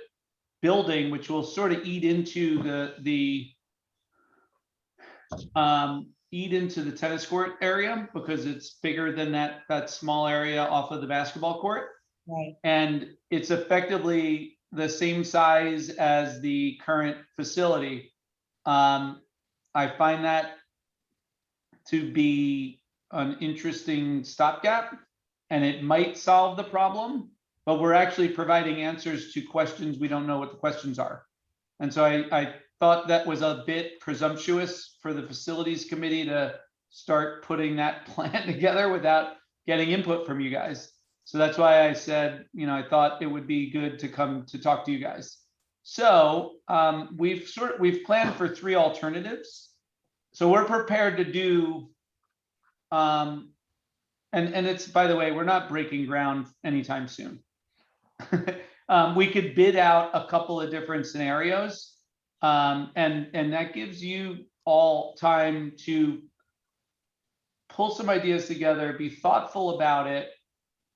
building, which will sort of eat into the tennis court area because it's bigger than that small area off of the basketball court. Right. And it's effectively the same size as the current facility. I find that to be an interesting stopgap, and it might solve the problem, but we're actually providing answers to questions we don't know what the questions are. And so I thought that was a bit presumptuous for the facilities committee to start putting that plan together without getting input from you guys. So that's why I said, I thought it would be good to come to talk to you guys. So we've planned for three alternatives. So we're prepared to do, and it's, by the way, we're not breaking ground anytime soon. We could bid out a couple of different scenarios, and that gives you all time to pull some ideas together, be thoughtful about it.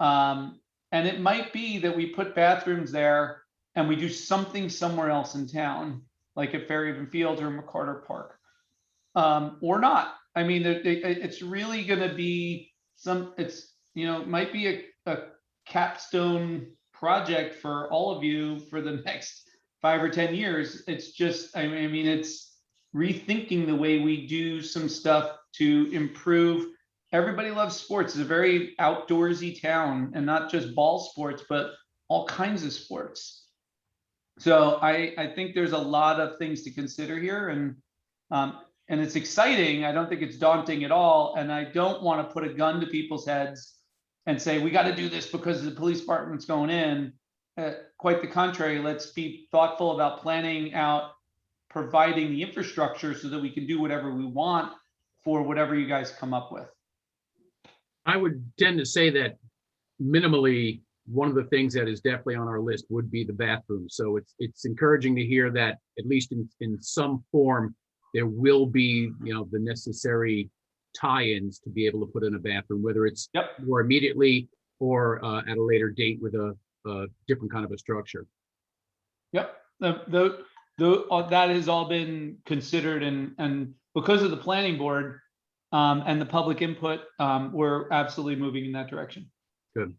And it might be that we put bathrooms there and we do something somewhere else in town, like at Fairhaven Field or McCarter Park, or not. I mean, it's really going to be it might be a capstone project for all of you for the next 5 or 10 years. It's just, I mean, it's rethinking the way we do some stuff to improve. Everybody loves sports. It's a very outdoorsy town, and not just ball sports, but all kinds of sports. So I think there's a lot of things to consider here, and it's exciting. I don't think it's daunting at all. And I don't want to put a gun to people's heads and say, we got to do this because the police department's going in. Quite the contrary, let's be thoughtful about planning out providing the infrastructure so that we can do whatever we want for whatever you guys come up with. I would tend to say that minimally, one of the things that is definitely on our list would be the bathroom. So it's encouraging to hear that at least in some form, there will be, you know, the necessary tie-ins to be able to put in a bathroom, whether it's more immediately or at a later date with a different kind of a structure. Yep, that has all been considered, and because of the planning board and the public input, we're absolutely moving in that direction. Good.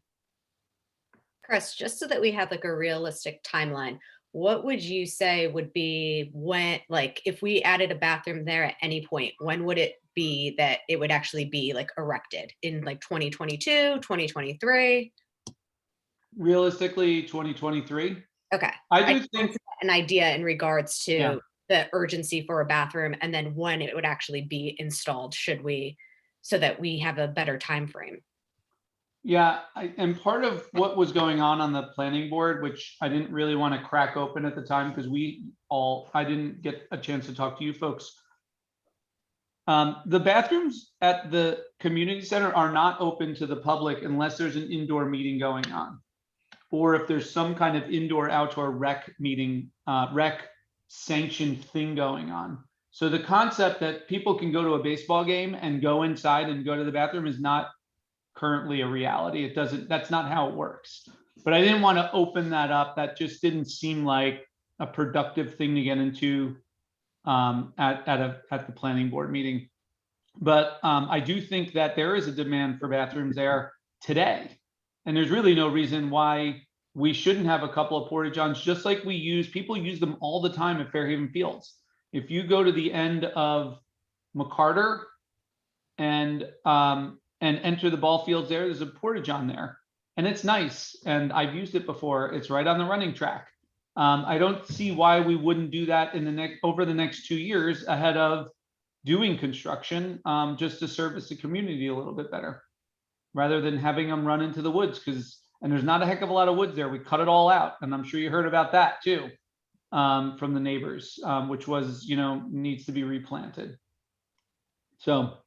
Chris, just so that we have like a realistic timeline, what would you say would be when, like, if we added a bathroom there at any point, when would it be that it would actually be like erected? In like 2022, 2023? Realistically, 2023. Okay. I do think an idea in regards to Yeah. the urgency for a bathroom and then when it would actually be installed, should we, so that we have a better time frame. Yeah, and part of what was going on the planning board, which I didn't really want to crack open at the time because I didn't get a chance to talk to you folks. The bathrooms at the community center are not open to the public unless there's an indoor meeting going on, or if there's some kind of indoor-outdoor rec meeting, rec sanctioned thing going on. So the concept that people can go to a baseball game and go inside and go to the bathroom is not currently a reality. That's not how it works. But I didn't want to open that up. That just didn't seem like a productive thing to get into at the planning board meeting. But I do think that there is a demand for bathrooms there today. And there's really no reason why we shouldn't have a couple of porta johns, just like people use them all the time at Fairhaven Fields. If you go to the end of McCarter and enter the ball fields there's a porta john there, and it's nice, and I've used it before. It's right on the running track. I don't see why we wouldn't do that over the next 2 years ahead of doing construction, just to service the community a little bit better, rather than having them run into the woods. And there's not a heck of a lot of woods there. We cut it all out, and I'm sure you heard about that too, from the neighbors, which was, needs to be replanted. So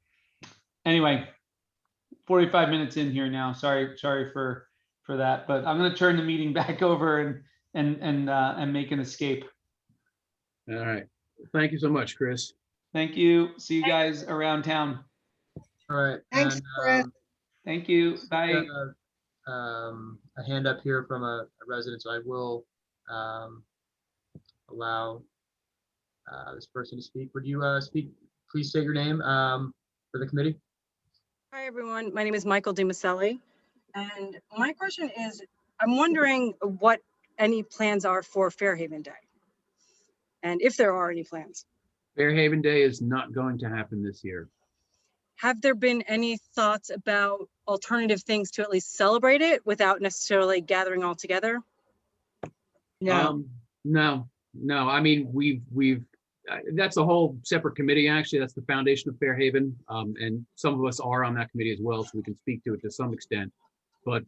anyway, 45 minutes in here now. Sorry for that, but I'm going to turn the meeting back over and make an escape. All right. Thank you so much, Chris. Thank you. See you guys around town. All right. Thanks, Chris. Thank you. Bye. A hand up here from a resident, so I will allow this person to speak. Would you speak? Please state your name for the committee. Hi, everyone. My name is Michael DiMaselli. And my question is, I'm wondering what any plans are for Fairhaven Day, and if there are any plans. Fairhaven Day is not going to happen this year. Have there been any thoughts about alternative things to at least celebrate it without necessarily gathering all together? No. No. I mean, we've that's a whole separate committee. Actually, that's the foundation of Fairhaven, and some of us are on that committee as well, so we can speak to it to some extent. But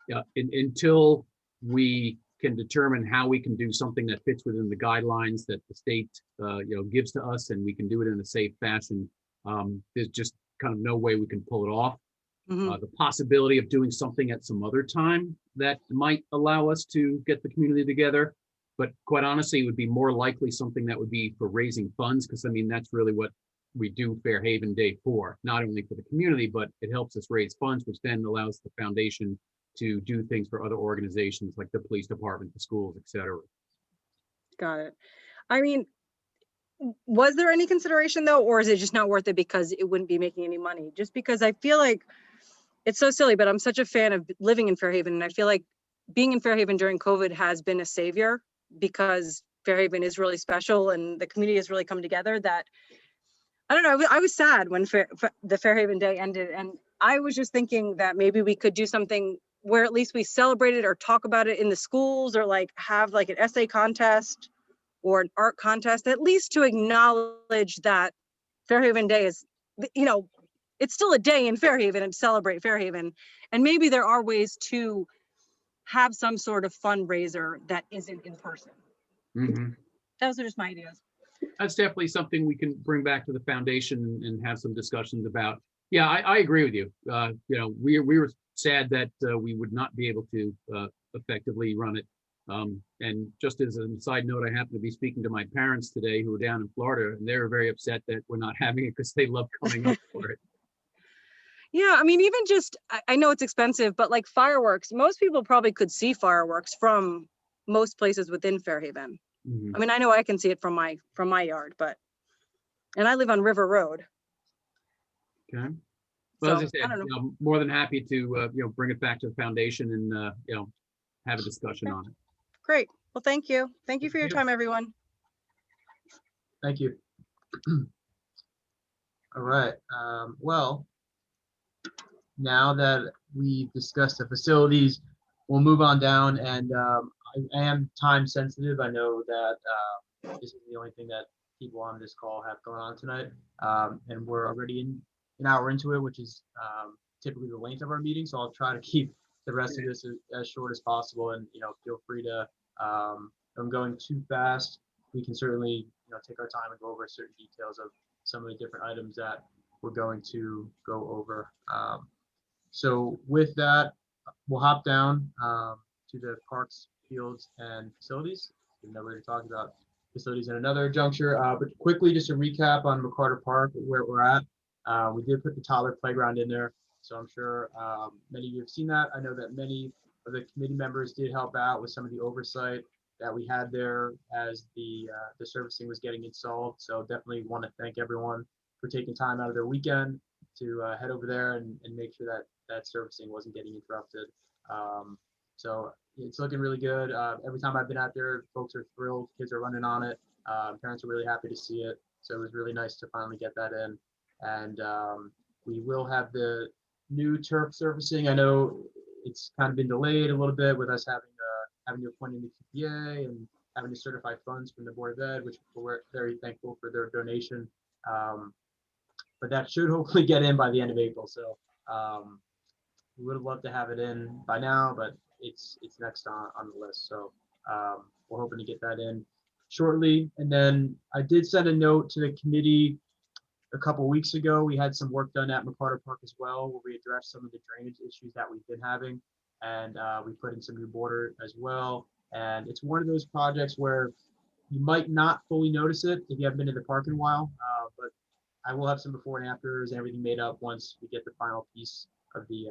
yeah, until we can determine how we can do something that fits within the guidelines that the state gives to us, and we can do it in a safe fashion, there's just kind of no way we can pull it off. The possibility of doing something at some other time that might allow us to get the community together, but quite honestly, it would be more likely something that would be for raising funds, because I mean, that's really what we do Fairhaven Day for, not only for the community, but it helps us raise funds, which then allows the foundation to do things for other organizations like the police department, the schools, etc. Got it. I mean, was there any consideration though, or is it just not worth it because it wouldn't be making any money? Just because I feel like it's so silly, but I'm such a fan of living in Fairhaven, and I feel like being in Fairhaven during COVID has been a savior, because Fairhaven is really special and the community has really come together. That I don't know, I was sad when the Fairhaven Day ended, and I was just thinking that maybe we could do something where at least we celebrate it or talk about it in the schools, or like have like an essay contest or an art contest, at least to acknowledge that Fairhaven Day is, it's still a day in Fairhaven and celebrate Fairhaven. And maybe there are ways to have some sort of fundraiser that isn't in person. those are just my ideas. That's definitely something we can bring back to the foundation and have some discussions about. Yeah, I agree with you. You know, we were sad that we would not be able to effectively run it. And just as a side note, I happen to be speaking to my parents today who are down in Florida, and they're very upset that we're not having it because they love coming up for it. Yeah, I mean, even just, I know it's expensive, but like fireworks, most people probably could see fireworks from most places within Fairhaven. Mhm. I mean, I know I can see it from my yard, but, and I live on River Road. Okay. Well, So as I I said, don't know. you know, more than happy to you know, bring it back to the foundation and you know, have a discussion Okay. on it. Great. Well, thank you. Thank you for your you. time, everyone. Thank you. All right. Well, now that we've discussed the facilities, we'll move on down. And I am time sensitive. I know that this is the only thing that people on this call have going on tonight. And we're already an hour into it, which is typically the length of our meeting. So I'll try to keep the rest of this as short as possible. And, you know, feel free to, if I'm going too fast, we can certainly, you know, take our time and go over certain details of some of the different items that we're going to go over. So with that, we'll hop down to the parks, fields, and facilities. Even though we're talking about facilities in another juncture, but quickly, just a recap on McCarter Park, where we're at. We did put the toddler playground in there, so I'm sure many of you have seen that. I know that many of the committee members did help out with some of the oversight that we had there as the servicing was getting installed. So definitely want to thank everyone for taking time out of their weekend to head over there and make sure that that servicing wasn't getting interrupted. So it's looking really good. Every time I've been out there, folks are thrilled. Kids are running on it. Parents are really happy to see it. So it was really nice to finally get that in. And we will have the new turf surfacing. I know it's kind of been delayed a little bit with us having to appoint a new TPA and having to certify funds from the Board of Ed, which we're very thankful for their donation. But that should hopefully get in by the end of April. So we would have loved to have it in by now, but it's next on the list. So we're hoping to get that in shortly. And then I did send a note to the committee a couple weeks ago. We had some work done at McCarter Park as well, where we addressed some of the drainage issues that we've been having. And we put in some new border as well. And it's one of those projects where you might not fully notice it if you haven't been to the park in a while, but I will have some before and afters and everything made up once we get the final piece of the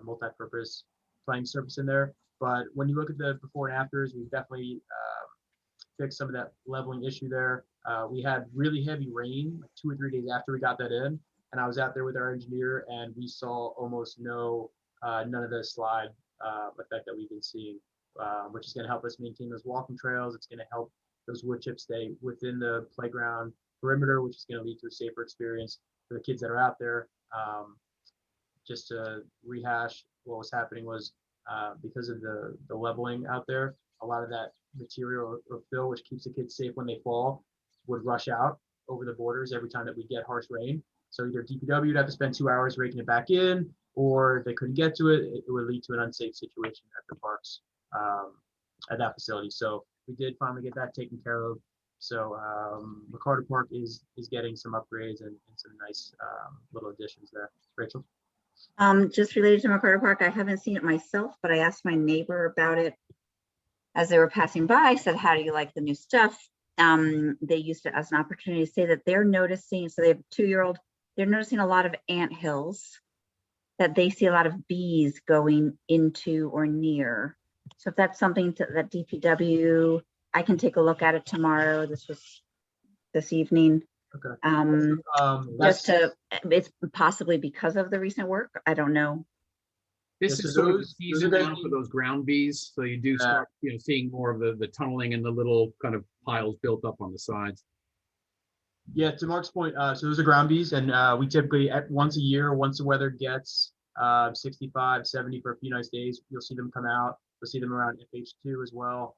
multi-purpose playing surface in there. But when you look at the before and afters, we've definitely fixed some of that leveling issue there. We had really heavy rain like 2 or 3 days after we got that in, and I was out there with our engineer, and we saw almost none of the slide effect that we've been seeing, which is going to help us maintain those walking trails. It's going to help those wood chips stay within the playground perimeter, which is going to lead to a safer experience for the kids that are out there. Just to rehash, what was happening was because of the leveling out there, a lot of that material or fill, which keeps the kids safe when they fall, would rush out over the borders every time that we get harsh rain. So either DPW would have to spend 2 hours raking it back in, or if they couldn't get to it, it would lead to an unsafe situation at the parks at that facility. So we did finally get that taken care of. So McCarter Park is getting some upgrades and some nice little additions there. Rachel? Just related to McCarter Park, I haven't seen it myself, but I asked my neighbor about it as they were passing by. I said, how do you like the new stuff? They used it as an opportunity to say that they're noticing, so they have a 2-year-old, they're noticing a lot of ant hills, that they see a lot of bees going into or near. So if that's something that DPW, I can take a look at it tomorrow. This was this evening. Okay. Just to, it's possibly because of the recent work. I don't know. This Yeah, is so sort of the those season are now for those ground bees. So you do start, you know, seeing more of the tunneling and the little kind of piles built up on the sides. Yeah, to Mark's point, so those are ground bees, and we typically once a year, once the weather gets 65, 70 for a few nice days, you'll see them come out. You'll see them around FH2 as well.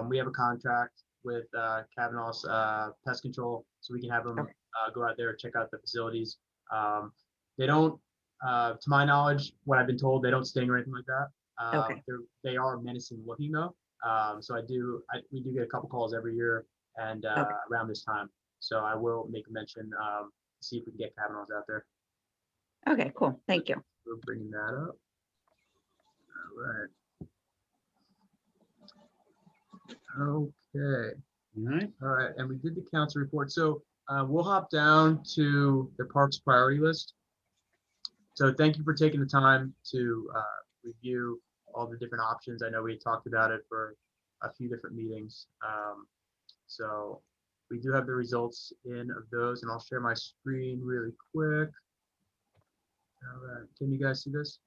We have a contract with Kavanaugh's Pest Control, so we can have them go out there and check out the facilities. They don't, to my knowledge, what I've been told, they don't sting or anything like that. They are menacing looking though. So we do get a couple calls every year and Okay. around this time. So I will make a mention, see if we can get Kavanaugh's out there. Okay, cool. Thank you. We're bringing that up. All right. Okay. All right. All right. And we did the council report. So we'll hop down to the parks priority list. So thank you for taking the time to review all the different options. I know we talked about it for a few different meetings. So we do have the results in of those, and I'll share my screen really quick. All right. Can you guys see this?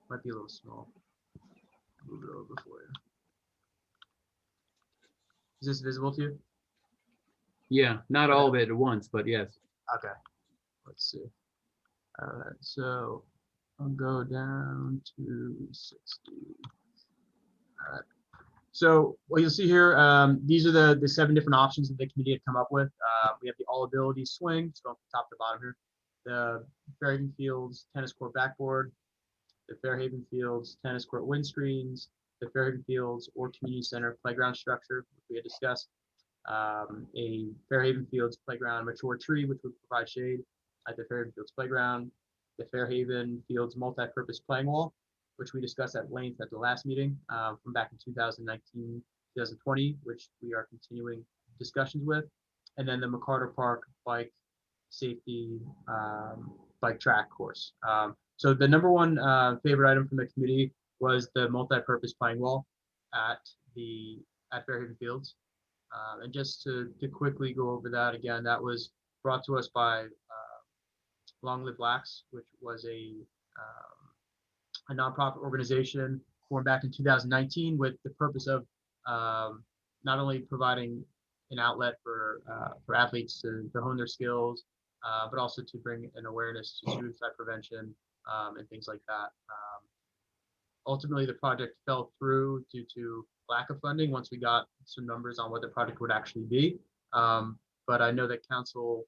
Might be a little small. Move it over for you. Is this visible to you? Yeah, not all of it at once, but yes. Okay. Let's see. All right. So I'll go down to 60. All right. So what you'll see here, these are the 7 different options that the committee had come up with. We have the all ability swing, so from top to bottom here. The Fairhaven Fields tennis court backboard, the Fairhaven Fields tennis court windscreens, the Fairhaven Fields or community center playground structure, which we had discussed. A Fairhaven Fields playground mature tree, which would provide shade at the Fairhaven Fields playground, the Fairhaven Fields multi-purpose playing wall, which we discussed at length at the last meeting from back in 2019, 2020, which we are continuing discussions with, and then the McCarter Park bike safety bike track course. So the number one favorite item from the committee was the multi-purpose playing wall at Fairhaven Fields. And just to quickly go over that again, that was brought to us by Long Live Blacks, which was a nonprofit organization formed back in 2019 with the purpose of not only providing an outlet for athletes to hone their skills, but also to bring an awareness to suicide prevention and things like that. Ultimately, the project fell through due to lack of funding once we got some numbers on what the project would actually be. But I know that Councilwoman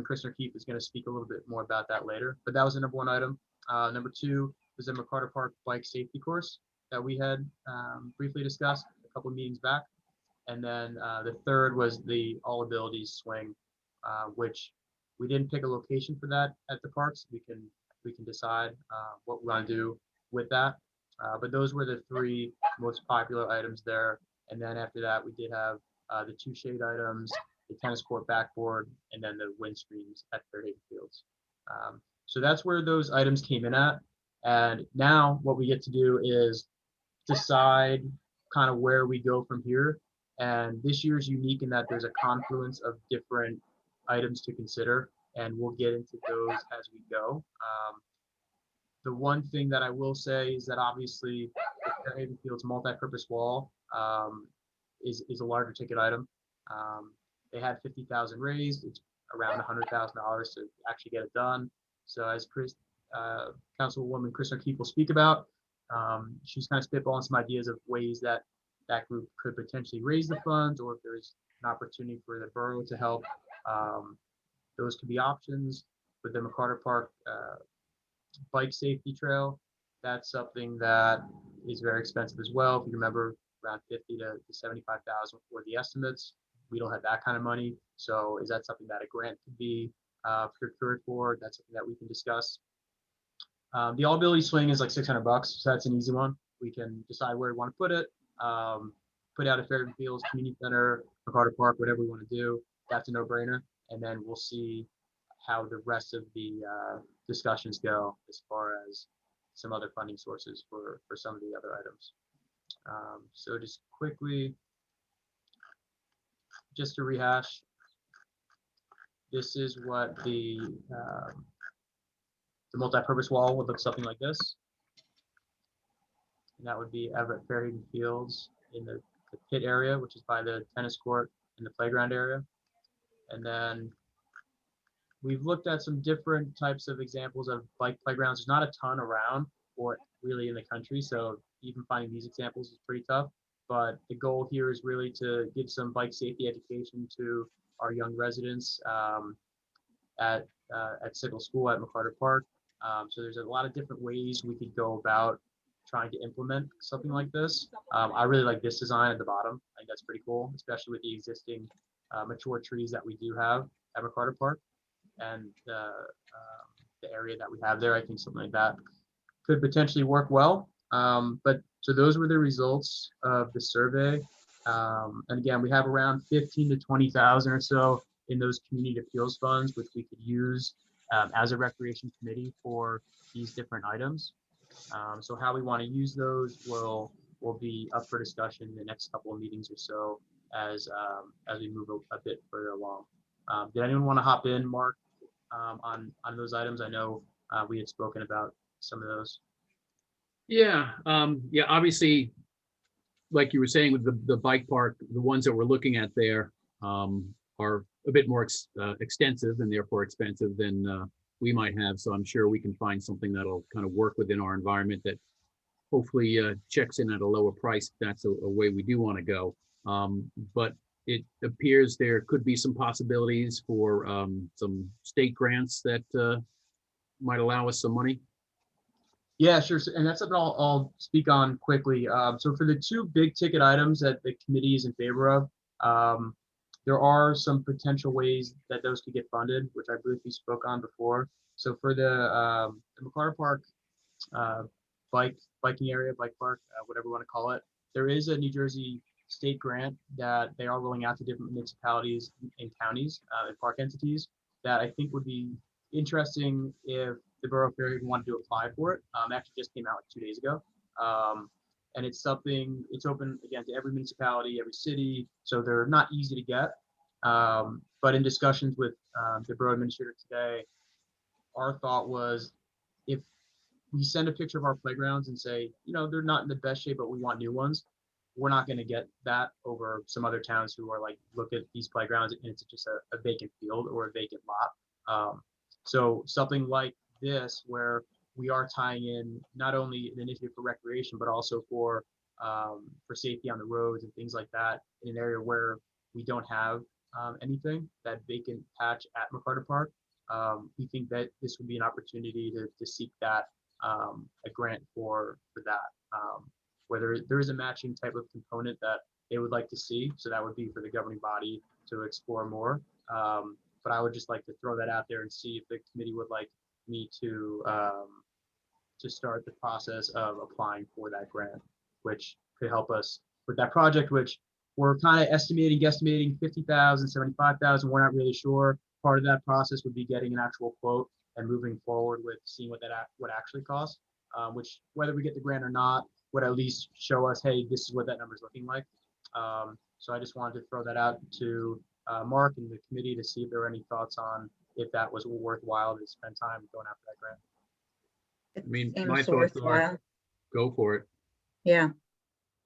Christner Keefe is going to speak a little bit more about that later. But that was the number one item. Number two was the McCarter Park bike safety course that we had briefly discussed a couple of meetings back. And then the third was the all abilities swing, which we didn't pick a location for that at the parks. We can decide what we want to do with that. But those were the 3 most popular items there. And then after that, we did have the 2 shade items, the tennis court backboard, and then the windscreens at Fairhaven Fields. So that's where those items came in at. And now what we get to do is decide kind of where we go from here. And this year is unique in that there's a confluence of different items to consider, and we'll get into those as we go. The one thing that I will say is that obviously the Fairhaven Fields multi-purpose wall is a larger ticket item. They had 50,000 raised. It's around $100,000 to actually get it done. So as Councilwoman Christner Keefe will speak about, she's kind of spitballing some ideas of ways that that group could potentially raise the funds, or if there's an opportunity for the borough to help. Those could be options. With the McCarter Park bike safety trail, that's something that is very expensive as well. If you remember, around 50 to 75,000 for the estimates. We don't have that kind of money. So is that something that a grant could be procured for? That's something that we can discuss. The all ability swing is like $600, so that's an easy one. We can decide where we want to put it. Put out at Fairhaven Fields, Community Center, McCarter Park, whatever we want to do. That's a no-brainer. And then we'll see how the rest of the discussions go as far as some other funding sources for some of the other items. So just quickly, just to rehash, this is what the multi-purpose wall would look something like this. And that would be Everett Fairhaven Fields in the pit area, which is by the tennis court and the playground area. And then we've looked at some different types of examples of bike playgrounds. There's not a ton around or really in the country, so even finding these examples is pretty tough. But the goal here is really to give some bike safety education to our young residents at Sickle School at McCarter Park. So there's a lot of different ways we could go about trying to implement something like this. I really like this design at the bottom. I think that's pretty cool, especially with the existing mature trees that we do have at McCarter Park and the area that we have there. I think something like that could potentially work well. But so those were the results of the survey. And again, we have around 15 to 20,000 or so in those community appeals funds, which we could use as a recreation committee for these different items. So how we want to use those will be up for discussion in the next couple of meetings or so as we move a bit further along. Did anyone want to hop in, Mark, on those items? I know we had spoken about some of those. Yeah, yeah, obviously, like you were saying with the bike park, the ones that we're looking at there are a bit more extensive and therefore expensive than we might have. So I'm sure we can find something that'll kind of work within our environment that hopefully checks in at a lower price. If that's a way we do want to go. But it appears there could be some possibilities for some state grants that might allow us some money. Yeah, sure. And that's something I'll speak on quickly. So for the two big ticket items that the committee is in favor of, there are some potential ways that those could get funded, which I believe we spoke on before. So for the McCarter Park biking area, bike park, whatever you want to call it, there is a New Jersey state grant that they are rolling out to different municipalities and counties and park entities that I think would be interesting if the Borough of Fairhaven wanted to apply for it. Actually just came out like 2 days ago. And it's open again to every municipality, every city. So they're not easy to get. But in discussions with the borough administrator today, our thought was if we send a picture of our playgrounds and say, they're not in the best shape, but we want new ones, we're not going to get that over some other towns who are like, look at these playgrounds and it's just a vacant field or a vacant lot. So something like this, where we are tying in not only an initiative for recreation, but also for safety on the roads and things like that in an area where we don't have anything, that vacant patch at McCarter Park. We think that this would be an opportunity to seek that a grant for that, whether there is a matching type of component that they would like to see. So that would be for the governing body to explore more. But I would just like to throw that out there and see if the committee would like me to start the process of applying for that grant, which could help us with that project, which we're kind of guesstimating 50,000, 75,000. We're not really sure. Part of that process would be getting an actual quote and moving forward with seeing what would actually cost, which whether we get the grant or not would at least show us, hey, this is what that number is looking like. So I just wanted to throw that out to Mark and the committee to see if there were any thoughts on if that was worthwhile to spend time going after that grant. I mean, Seems my thoughts are, worthwhile. go for it. Yeah,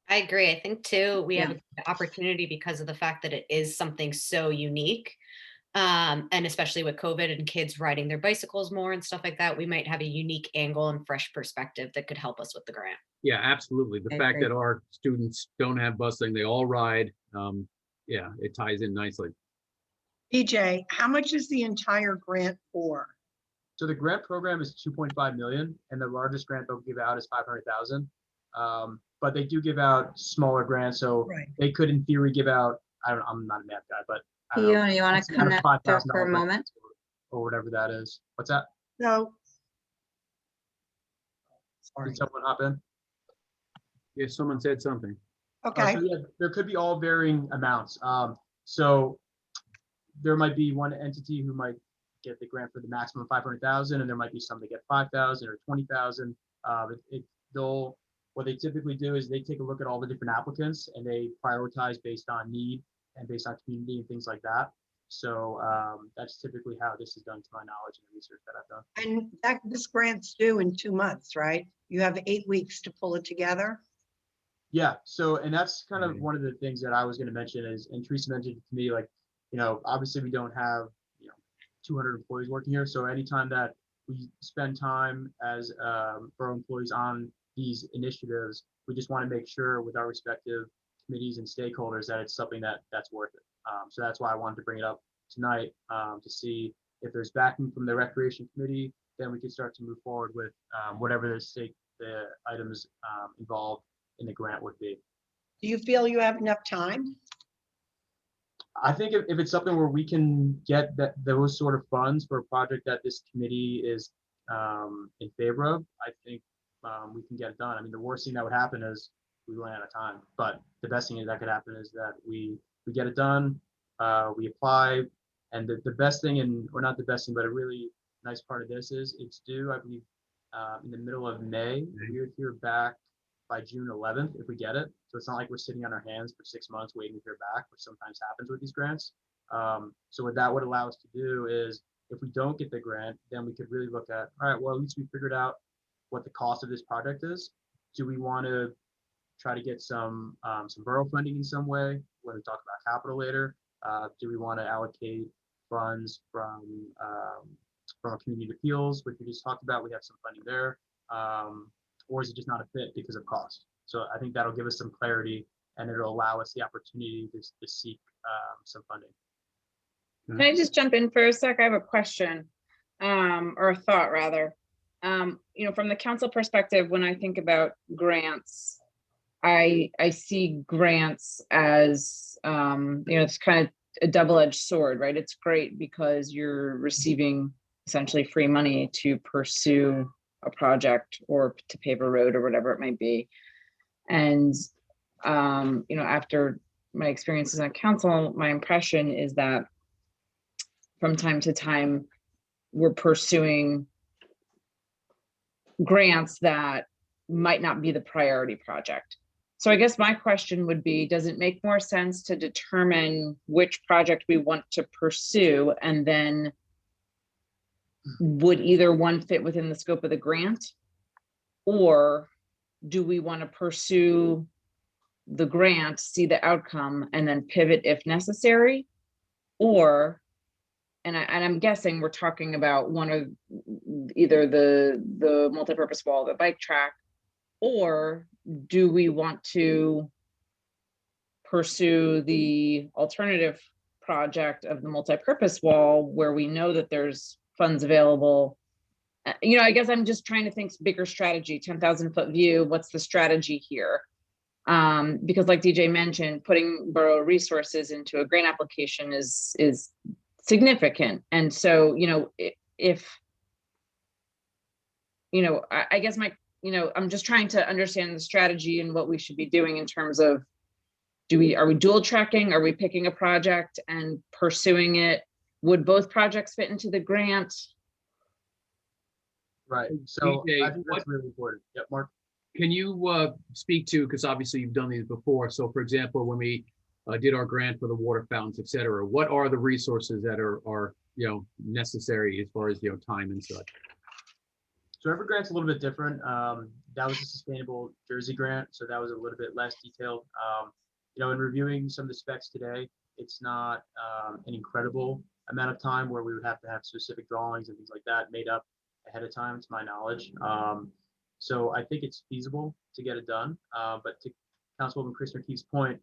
I agree. I think too, we have Yeah. an opportunity because of the fact that it is something so unique. And especially with COVID and kids riding their bicycles more and stuff like that, we might have a unique angle and fresh perspective that could help us with the grant. Yeah, absolutely. The I fact agree. that our students don't have busing, they all ride. Yeah, it ties in nicely. PJ, how much is the entire grant for? So the grant program is 2.5 million, and the largest grant they'll give out is 500,000. But they do give out smaller grants, so Right. they could, in theory, give out. I'm not a math guy, but I don't know, you want it's to kind of connect there $5,000 for a moment? grant or whatever that is. What's that? So. Sorry. Did someone hop in? Yeah, someone said something. Okay. So yeah, there could be all varying amounts. So there might be one entity who might get the grant for the maximum 500,000, and there might be some that get 5,000 or 20,000. What they typically do is they take a look at all the different applicants and they prioritize based on need and based on community and things like that. So that's typically how this is done, to my knowledge and the research that I've done. And this grant's due in 2 months, right? You have 8 weeks to pull it together. Yeah. So, and that's kind of Right. one of the things that I was going to mention is, and Teresa mentioned to me, like, obviously we don't have, 200 employees working here. So anytime that we spend time as borough employees on these initiatives, we just want to make sure with our respective committees and stakeholders that it's something that's worth it. So that's why I wanted to bring it up tonight to see if there's backing from the recreation committee, then we can start to move forward with whatever the state the items involved in the grant would be. Do you feel you have enough time? I think if it's something where we can get those sort of funds for a project that this committee is in favor of, I think we can get it done. I mean, the worst thing that would happen is we run out of time, but the best thing that could happen is that we get it done, we apply, and the best thing, or not the best thing, but a really nice part of this is it's due, I believe, in the middle of May. We would hear back by June 11th if we get it. So it's not like we're sitting on our hands for 6 months waiting to hear back, which sometimes happens with these grants. So what that would allow us to do is, if we don't get the grant, then we could really look at, all right, well, at least we figured out what the cost of this project is. Do we want to try to get some borough funding in some way? When we talk about capital later, do we want to allocate funds from a community appeals, which we just talked about? We have some funding there. Or is it just not a fit because of cost? So I think that'll give us some clarity, and it'll allow us the opportunity to seek some funding. Can I just jump in for a sec? I have a question, or a thought rather. From the council perspective, when I think about grants, I see grants as, it's kind of a double-edged sword, right? It's great because you're receiving essentially free money to pursue a project or to pave a road or whatever it might be. And, after my experiences on council, my impression is that from time to time, we're pursuing grants that might not be the priority project. So I guess my question would be, does it make more sense to determine which project we want to pursue, and then would either one fit within the scope of the grant, or do we want to pursue the grant, see the outcome, and then pivot if necessary? Or, and I'm guessing we're talking about one of either the multi-purpose wall, the bike track, or do we want to pursue the alternative project of the multi-purpose wall where we know that there's funds available? I guess I'm just trying to think bigger strategy, 10,000 foot view. What's the strategy here? Because like DJ mentioned, putting borough resources into a grant application is significant. And so, I guess I'm just trying to understand the strategy and what we should be doing in terms of, are we dual tracking? Are we picking a project and pursuing it? Would both projects fit into the grant? Right. So DJ, I think that's really important. Yep, Mark. Can you speak to, because obviously you've done these before. So for example, when we did our grant for the water fountains, et cetera, what are the resources that are necessary as far as, time and such? So every grant's a little bit different. That was a sustainable Jersey grant, so that was a little bit less detailed. In reviewing some of the specs today, it's not an incredible amount of time where we would have to have specific drawings and things like that made up ahead of time, to my knowledge. So I think it's feasible to get it done. But to Councilwoman Chris McKee's point,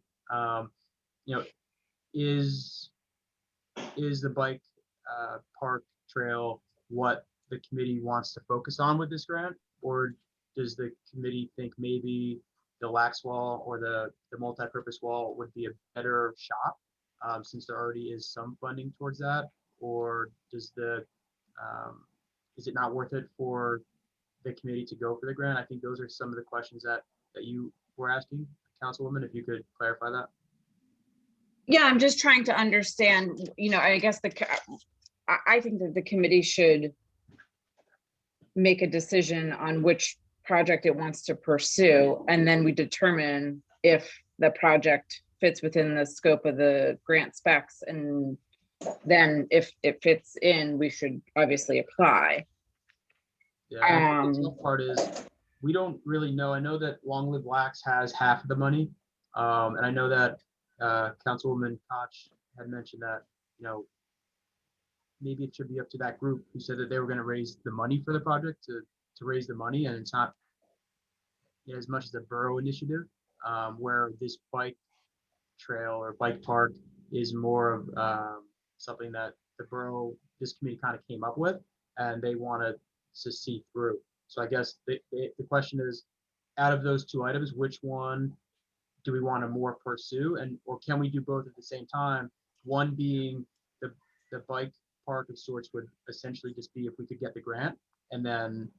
is the bike park trail what the committee wants to focus on with this grant, or does the committee think maybe the lax wall or the multi-purpose wall would be a better shot, since there already is some funding towards that? Or does is it not worth it for the committee to go for the grant? I think those are some of the questions that you were asking, Councilwoman, if you could clarify that. Yeah, I'm just trying to understand, I guess I think that the committee should make a decision on which project it wants to pursue, and then we determine if the project fits within the scope of the grant specs, and then if it fits in, we should obviously apply. Yeah, the tough part is we don't really know. I know that Long Live Lax has half of the money, and I know that Councilwoman Koch had mentioned that maybe it should be up to that group who said that they were going to raise the money for the project to raise the money, and it's not as much as a borough initiative, where this bike trail or bike park is more of something that this committee kind of came up with, and they wanted to see through. So I guess the question is, out of those two items, which one do we want to more pursue, and or can we do both at the same time? One being the bike park of sorts would essentially just be if we could get the grant, and then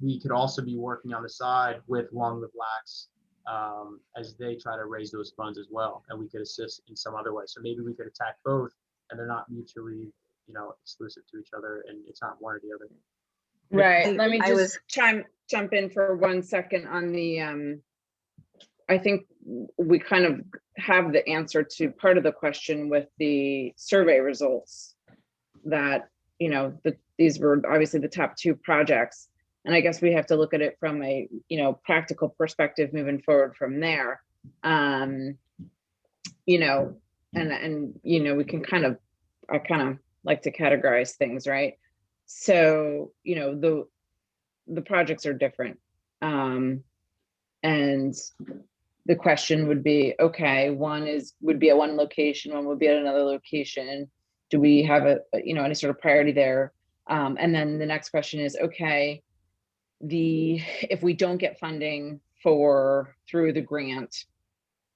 we could also be working on the side with Long Live Lax as they try to raise those funds as well, and we could assist in some other way. So maybe we could attack both, and they're not mutually, exclusive to each other, and it's not one or the other. Right, let me I just jump in for 1 second on the, I think we kind of have the answer to part of the question with the survey results that, these were obviously the top 2 projects. And I guess we have to look at it from a, practical perspective moving forward from there. And we can I kind of like to categorize things, right? So, the projects are different. And the question would be, okay, one would be at one location, one would be at another location. Do we have any sort of priority there? And then the next question is, okay, if we don't get funding through the grant,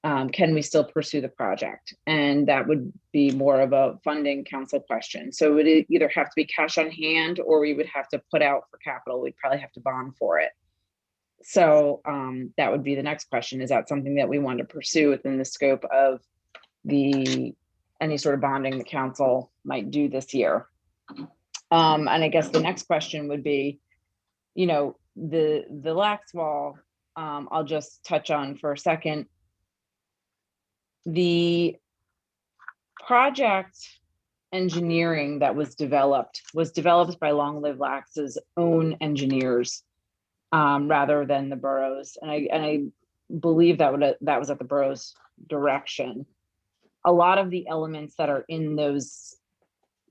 can we still pursue the project? And that would be more of a funding council question. So it would either have to be cash on hand, or we would have to put out for capital. We'd probably have to bond for it. So that would be the next question. Is that something that we want to pursue within the scope of any sort of bonding the council might do this year? And I guess the next question would be, the lax wall, I'll just touch on for a second. The project engineering that was developed by Long Live Lax's own engineers, rather than the borough's, and I believe that was at the borough's direction. A lot of the elements that are in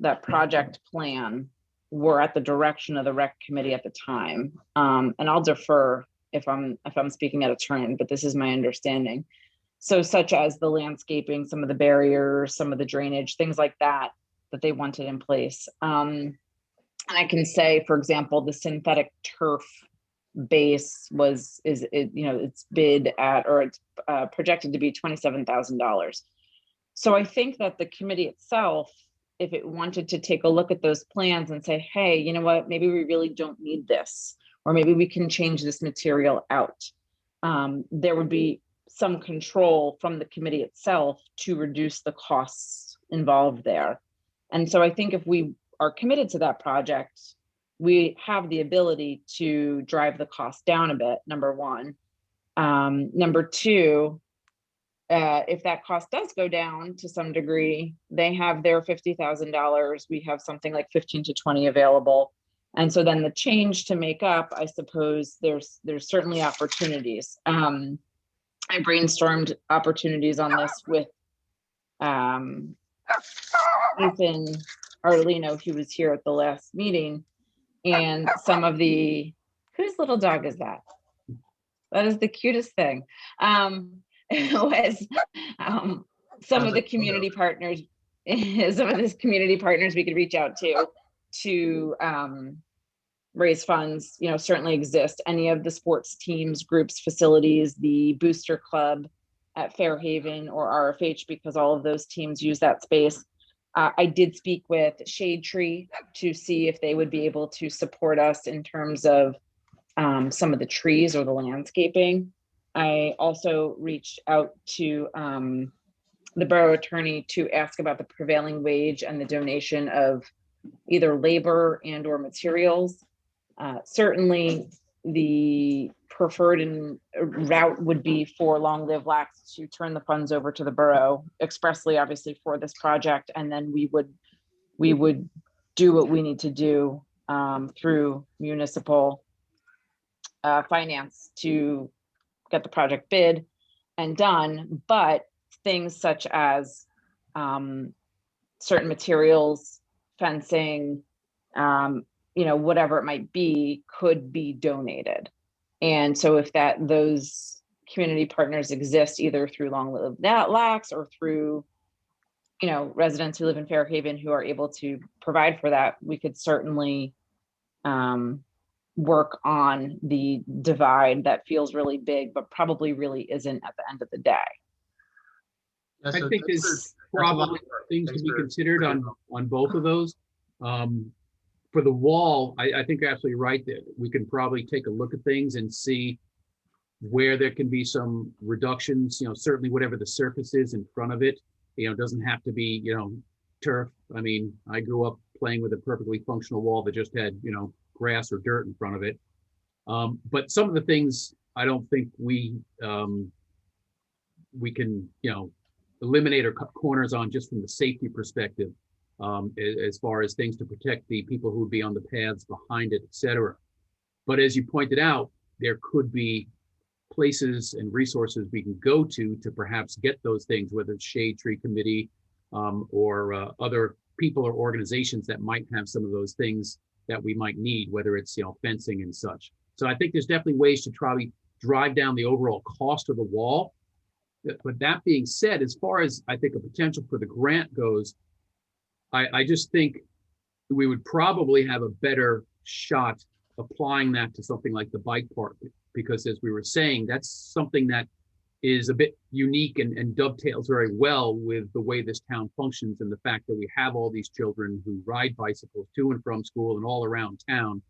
that project plan were at the direction of the rec committee at the time. And I'll defer if I'm speaking out of turn, but this is my understanding. So such as the landscaping, some of the barriers, some of the drainage, things like that they wanted in place. And I can say, for example, the synthetic turf base it's bid at, or it's projected to be $27,000. So I think that the committee itself, if it wanted to take a look at those plans and say, hey, you know what, maybe we really don't need this, or maybe we can change this material out. There would be some control from the committee itself to reduce the costs involved there. And so I think if we are committed to that project, we have the ability to drive the cost down a bit, number one. Number two, if that cost does go down to some degree, they have their $50,000. We have something like 15 to 20 available. And so then the change to make up, I suppose there's certainly opportunities. I brainstormed opportunities on this with Ethan Arlino, who was here at the last meeting, and some of whose little dog is that? That is the cutest thing. Was some of the community partners, we could reach out to raise funds, certainly exist. Any of the sports teams, groups, facilities, the booster club at Fairhaven or RFH, because all of those teams use that space. I did speak with Shade Tree to see if they would be able to support us in terms of some of the trees or the landscaping. I also reached out to the borough attorney to ask about the prevailing wage and the donation of either labor and or materials. Certainly the preferred route would be for Long Live Lax to turn the funds over to the borough expressly, obviously, for this project, and then we would do what we need to do through municipal finance to get the project bid and done. But things such as certain materials, fencing, whatever it might be, could be donated. And so if those community partners exist either through Long Live Lax or through, residents who live in Fairhaven who are able to provide for that, we could certainly work on the divide that feels really big, but probably really isn't at the end of the day. Yeah, I so think thanks there's for- that's a lot probably of work. things to Thanks be for- considered on both of those. For the wall, I think you're absolutely right that we can probably take a look at things and see where there can be some reductions, certainly whatever the surface is in front of it, doesn't have to be, turf. I mean, I grew up playing with a perfectly functional wall that just had, grass or dirt in front of it. But some of the things I don't think we can, eliminate or cut corners on just from the safety perspective, as far as things to protect the people who would be on the paths behind it, et cetera. But as you pointed out, there could be places and resources we can go to perhaps get those things, whether it's Shade Tree Committee or other people or organizations that might have some of those things that we might need, whether it's fencing and such. So I think there's definitely ways to try to drive down the overall cost of the wall. But that being said, as far as I think a potential for the grant goes, I just think we would probably have a better shot applying that to something like the bike park, because as we were saying, that's something that is a bit unique and dovetails very well with the way this town functions and the fact that we have all these children who ride bicycles to and from school and all around town.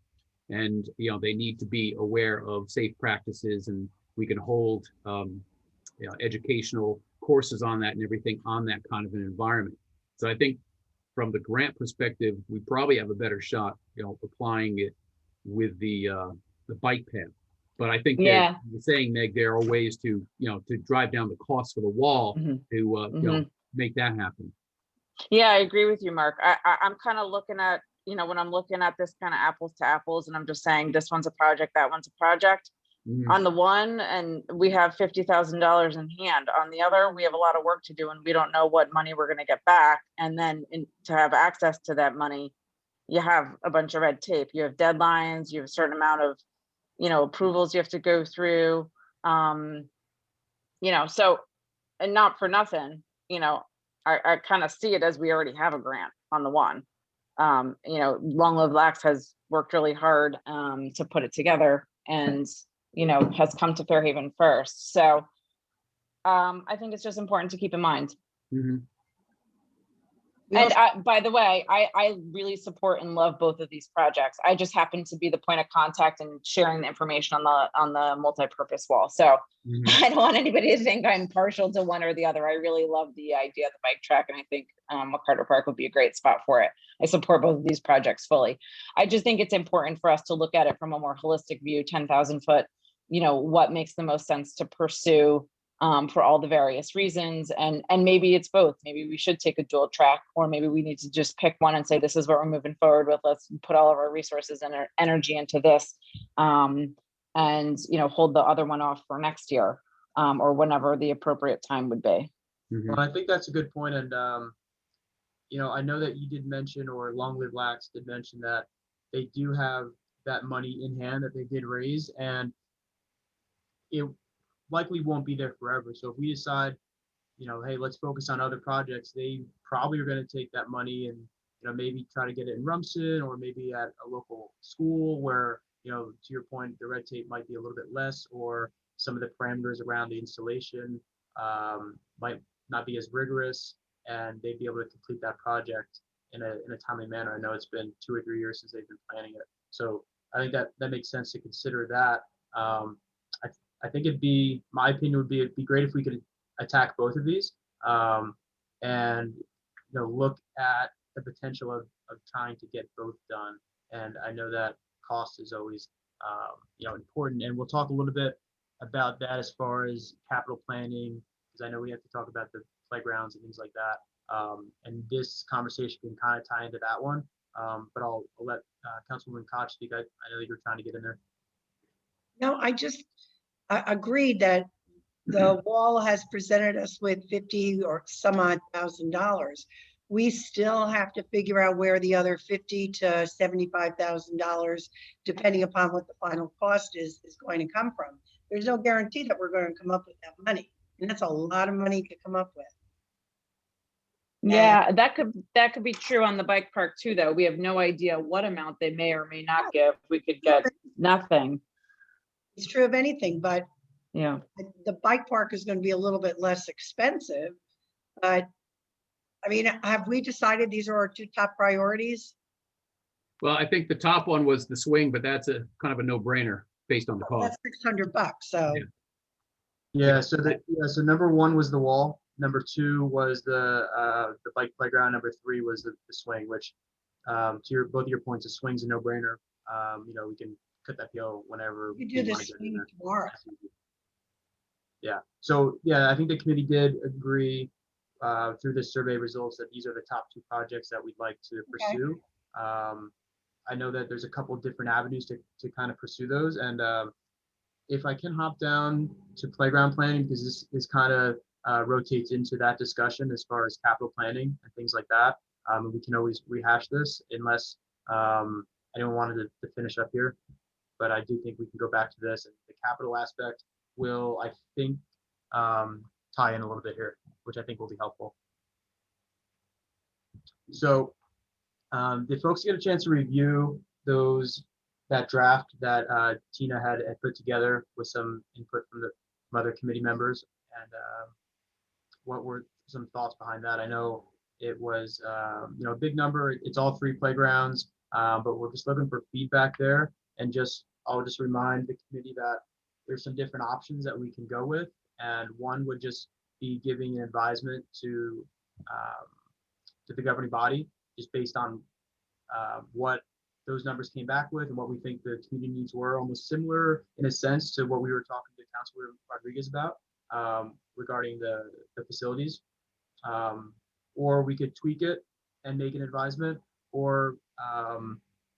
And, they need to be aware of safe practices, and we can hold educational courses on that and everything on that kind of an environment. So I think from the grant perspective, we probably have a better shot, applying it with the bike path. But I think Yeah. you're saying, Meg, there are ways to, to drive down the cost for the wall to, make that happen. Yeah, I agree with you, Mark. I'm kind of looking at, when I'm looking at this kind of apples to apples, and I'm just saying this one's a project, that one's a project. On the one, and we have $50,000 in hand. On the other, we have a lot of work to do, and we don't know what money we're going to get back. And then to have access to that money, you have a bunch of red tape. You have deadlines. You have a certain amount of, approvals you have to go through. So, and not for nothing, I kind of see it as we already have a grant on the one. Long Live Lax has worked really hard to put it together, and has come to Fairhaven first. So I think it's just important to keep in mind. And by the way, I really support and love both of these projects. I just happen to be the point of contact and sharing the information on the multi-purpose wall. So I don't want anybody to think I'm partial to one or the other. I really love the idea of the bike track, and I think McCarter Park would be a great spot for it. I support both of these projects fully. I just think it's important for us to look at it from a more holistic view, 10,000 foot, what makes the most sense to pursue for all the various reasons. And maybe it's both. Maybe we should take a dual track, or maybe we need to just pick one and say, this is what we're moving forward with. Let's put all of our resources and our energy into this, and hold the other one off for next year, or whenever the appropriate time would be. Well, I think that's a good point. And, I know that you did mention, or Long Live Lax did mention, that they do have that money in hand that they did raise, and it likely won't be there forever. So if we decide, hey, let's focus on other projects, they probably are going to take that money and, maybe try to get it in Rumson, or maybe at a local school where, to your point, the red tape might be a little bit less, or some of the parameters around the installation might not be as rigorous, and they'd be able to complete that project in a timely manner. I know it's been 2 or 3 years since they've been planning it. So I think that makes sense to consider that. I think my opinion would be, it'd be great if we could attack both of these, and look at the potential of trying to get both done. And I know that cost is always important, and we'll talk a little bit about that as far as capital planning, because I know we have to talk about the playgrounds and things like that. And this conversation can kind of tie into that one. But I'll let Councilwoman Koch speak. I know that you're trying to get in there. No, I agreed that the wall has presented us with $50,000 or some odd $1,000. We still have to figure out where the other $50,000 to $75,000, depending upon what the final cost is going to come from. There's no guarantee that we're going to come up with that money, and that's a lot of money to come up with. Yeah, that could be true on the bike park too, though. We have no idea what amount they may or may not give. We could get nothing. It's true of anything, but Yeah. the bike park is going to be a little bit less expensive. But I mean, have we decided these are our two top priorities? Well, I think the top one was the swing, but that's a kind of a no-brainer based on the cost. That's $600. So Yeah. Yeah, so number one was the wall. Number two was the bike playground. Number three was the swing, which to both of your points, the swing's a no-brainer. We can cut that deal whenever. we we do wanna this get in there. tomorrow. Yeah. So yeah, I think the committee did agree through the survey results that these are the top two projects that we'd like to pursue. I know that there's a couple of different avenues to kind of pursue those, and if I can hop down to playground planning, because this kind of rotates into that discussion as far as capital planning and things like that. We can always rehash this unless anyone wanted to finish up here. But I do think we can go back to this, and the capital aspect will, I think, tie in a little bit here, which I think will be helpful. So did folks get a chance to review that draft that Tina had put together with some input from other committee members, and what were some thoughts behind that? I know it was a big number. It's all three playgrounds, but we're just looking for feedback there. And I'll just remind the committee that there's some different options that we can go with, and one would just be giving an advisement to the governing body, just based on what those numbers came back with and what we think the community needs were, almost similar in a sense to what we were talking to Councilor Rodriguez about regarding the facilities. Or we could tweak it and make an advisement, or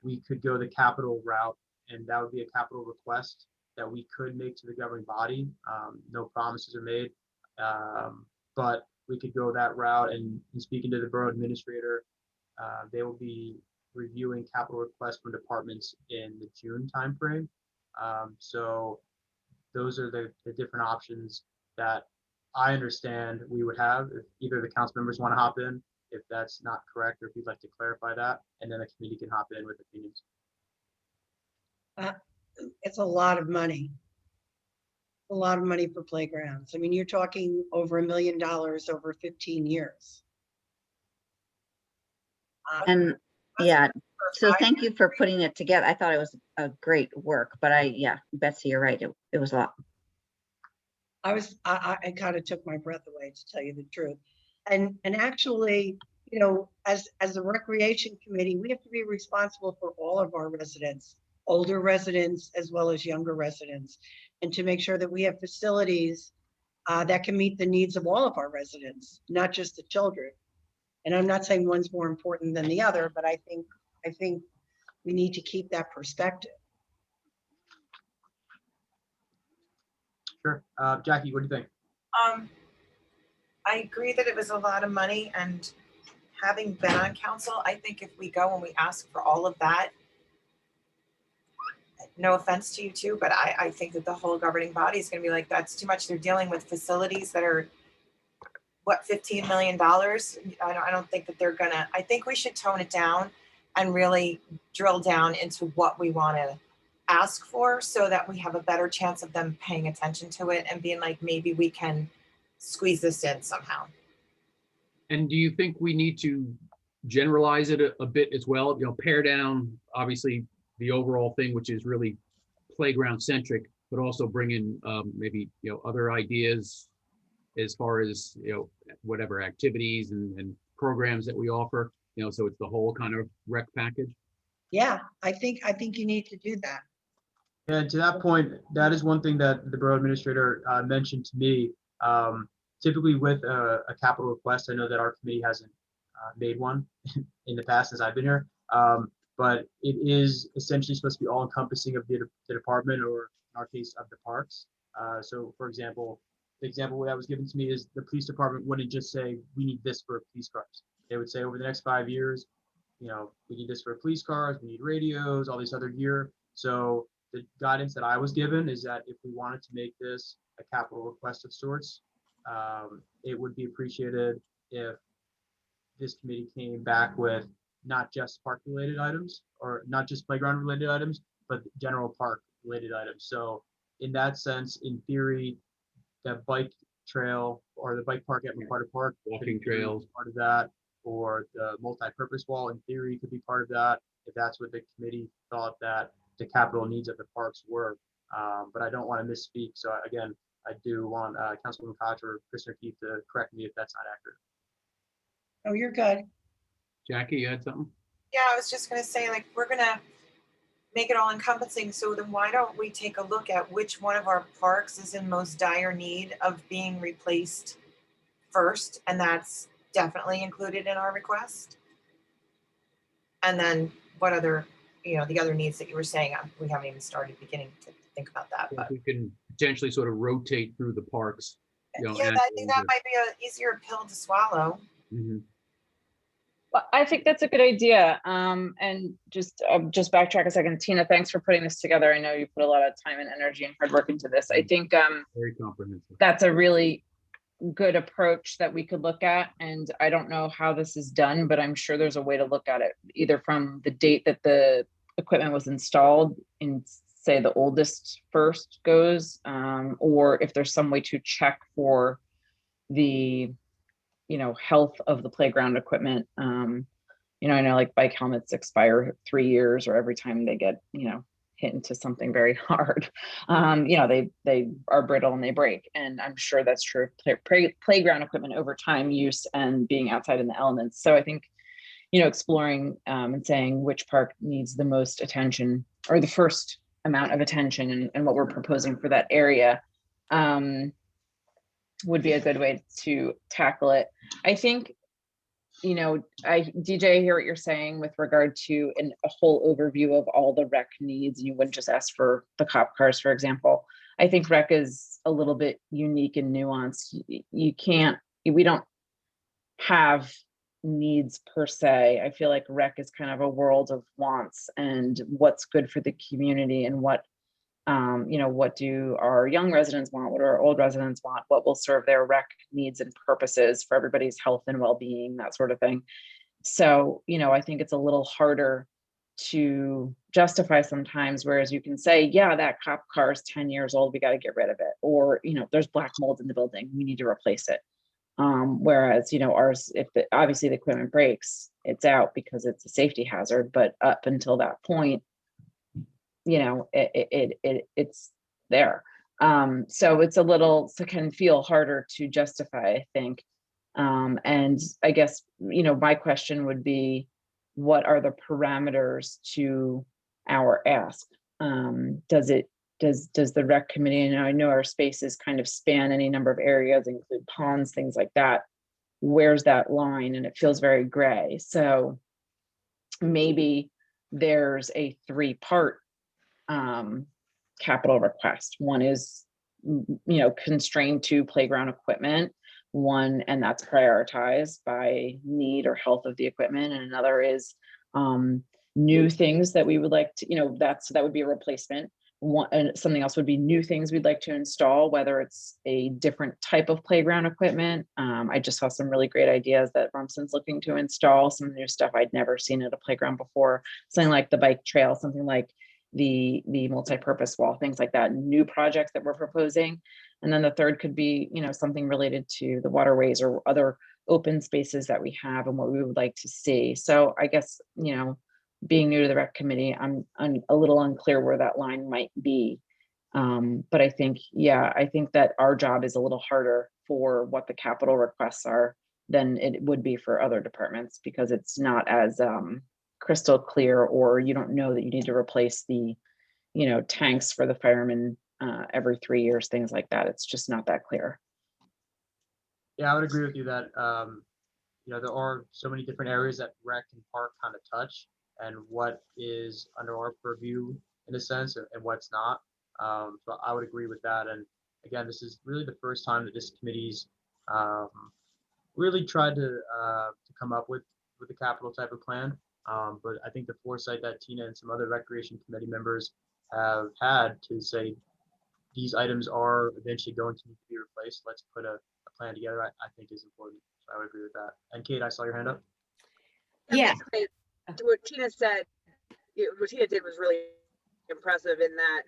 we could go the capital route, and that would be a capital request that we could make to the governing body. No promises are made, but we could go that route, and speaking to the borough administrator, they will be reviewing capital requests from departments in the June timeframe. So those are the different options that I understand we would have. If either the council members want to hop in, if that's not correct, or if you'd like to clarify that, and then the committee can hop in with opinions. It's a lot of money. A lot of money for playgrounds. I mean, you're talking over $1 million over 15 years. And yeah, so thank you for putting it together. I thought it was a great work, but Betsy, you're right. It was a lot. I kind of took my breath away, to tell you the truth. And actually, as a recreation committee, we have to be responsible for all of our residents, older residents as well as younger residents, and to make sure that we have facilities that can meet the needs of all of our residents, not just the children. And I'm not saying one's more important than the other, but I think we need to keep that perspective. Sure. Jackie, what do you think? I agree that it was a lot of money, and having been on council, I think if we go and we ask for all of that, no offense to you too, but I think that the whole governing body is going to be like, that's too much. They're dealing with facilities that are, what, $15 million? I don't think that they're gonna. I think we should tone it down and really drill down into what we want to ask for, so that we have a better chance of them paying attention to it and being like, maybe we can squeeze this in somehow. And do you think we need to generalize it a bit as well? Pare down, obviously, the overall thing, which is really playground centric, but also bring in maybe, other ideas as far as, whatever activities and programs that we offer, so it's the whole kind of rec package. Yeah, I think you need to do that. And to that point, that is one thing that the borough administrator mentioned to me. Typically with a capital request, I know that our committee hasn't made one in the past since I've been here, but it is essentially supposed to be all encompassing of the department, or in our case of the parks. So for example, the example that was given to me is the police department wouldn't just say, we need this for police cars. They would say, over the next 5 years, we need this for police cars, we need radios, all this other gear. So the guidance that I was given is that if we wanted to make this a capital request of sorts, it would be appreciated if this committee came back with not just park related items or not just playground related items, but general park related items. So in that sense, in theory, the bike trail or the bike park at McCarter Park, Walking could be trails. part of that, or the multi-purpose wall in theory could be part of that, if that's what the committee thought that the capital needs of the parks were. But I don't want to misspeak. So again, I do want Councilwoman Koch or Commissioner Keith to correct me if that's not accurate. Oh, you're good. Jackie, you had something? Yeah, I was just gonna say, like, we're gonna make it all encompassing, so then why don't we take a look at which one of our parks is in most dire need of being replaced first, and that's definitely included in our request. And then what other, the other needs that you were saying, we haven't even started beginning to think about that, If but we can potentially sort of rotate through the parks. yeah, I think that might be an easier pill to swallow. Mm-hmm. Well, I think that's a good idea. And just backtrack a second. Tina, thanks for putting this together. I know you put a lot of time and energy and hard work into this. I think Very comprehensive. that's a really good approach that we could look at. And I don't know how this is done, but I'm sure there's a way to look at it, either from the date that the equipment was installed in, say, the oldest first goes, or if there's some way to check for the health of the playground equipment. I know like bike helmets expire 3 years or every time they get, hit into something very hard. They are brittle and they break. And I'm sure that's true of playground equipment over time use and being outside in the elements. So I think, exploring and saying which park needs the most attention or the first amount of attention and what we're proposing for that area would be a good way to tackle it. I think, DJ, I hear what you're saying with regard to a whole overview of all the rec needs. You wouldn't just ask for the cop cars, for example. I think rec is a little bit unique and nuanced. We don't have needs per se. I feel like rec is kind of a world of wants and what's good for the community and what do our young residents want? What do our old residents want? What will serve their rec needs and purposes for everybody's health and well-being, that sort of thing. So, I think it's a little harder to justify sometimes, whereas you can say, yeah, that cop car is 10 years old, we got to get rid of it. Or, there's black mold in the building, we need to replace it. Whereas, ours, obviously the equipment breaks, it's out because it's a safety hazard, but up until that point, it's there. So it's can feel harder to justify, I think. And I guess, my question would be, what are the parameters to our ask? Does the rec committee, and I know our spaces kind of span any number of areas, include ponds, things like that. Where's that line? And it feels very gray. So maybe there's a 3-part capital request. One is, constrained to playground equipment, and that's prioritized by need or health of the equipment. And another is new things that we would like to, that would be a replacement. And something else would be new things we'd like to install, whether it's a different type of playground equipment. I just saw some really great ideas that Rumson's looking to install, some new stuff I'd never seen at a playground before, something like the bike trail, something like the multi-purpose wall, things like that, new projects that we're proposing. And then the third could be, something related to the waterways or other open spaces that we have and what we would like to see. So I guess, being new to the rec committee, I'm a little unclear where that line might be. But I think that our job is a little harder for what the capital requests are than it would be for other departments, because it's not as crystal clear, or you don't know that you need to replace the, tanks for the firemen every 3 years, things like that. It's just not that clear. Yeah, I would agree with you that, there are so many different areas that rec and park kind of touch, and what is under our purview in a sense and what's not. So I would agree with that. And again, this is really the first time that this committee's really tried to come up with the capital type of plan. But I think the foresight that Tina and some other recreation committee members have had to say these items are eventually going to need to be replaced. Let's put a plan together, I think is important. So I would agree with that. And Kate, I saw your hand up. Yeah. Basically, what Tina said, what Tina did was really impressive in that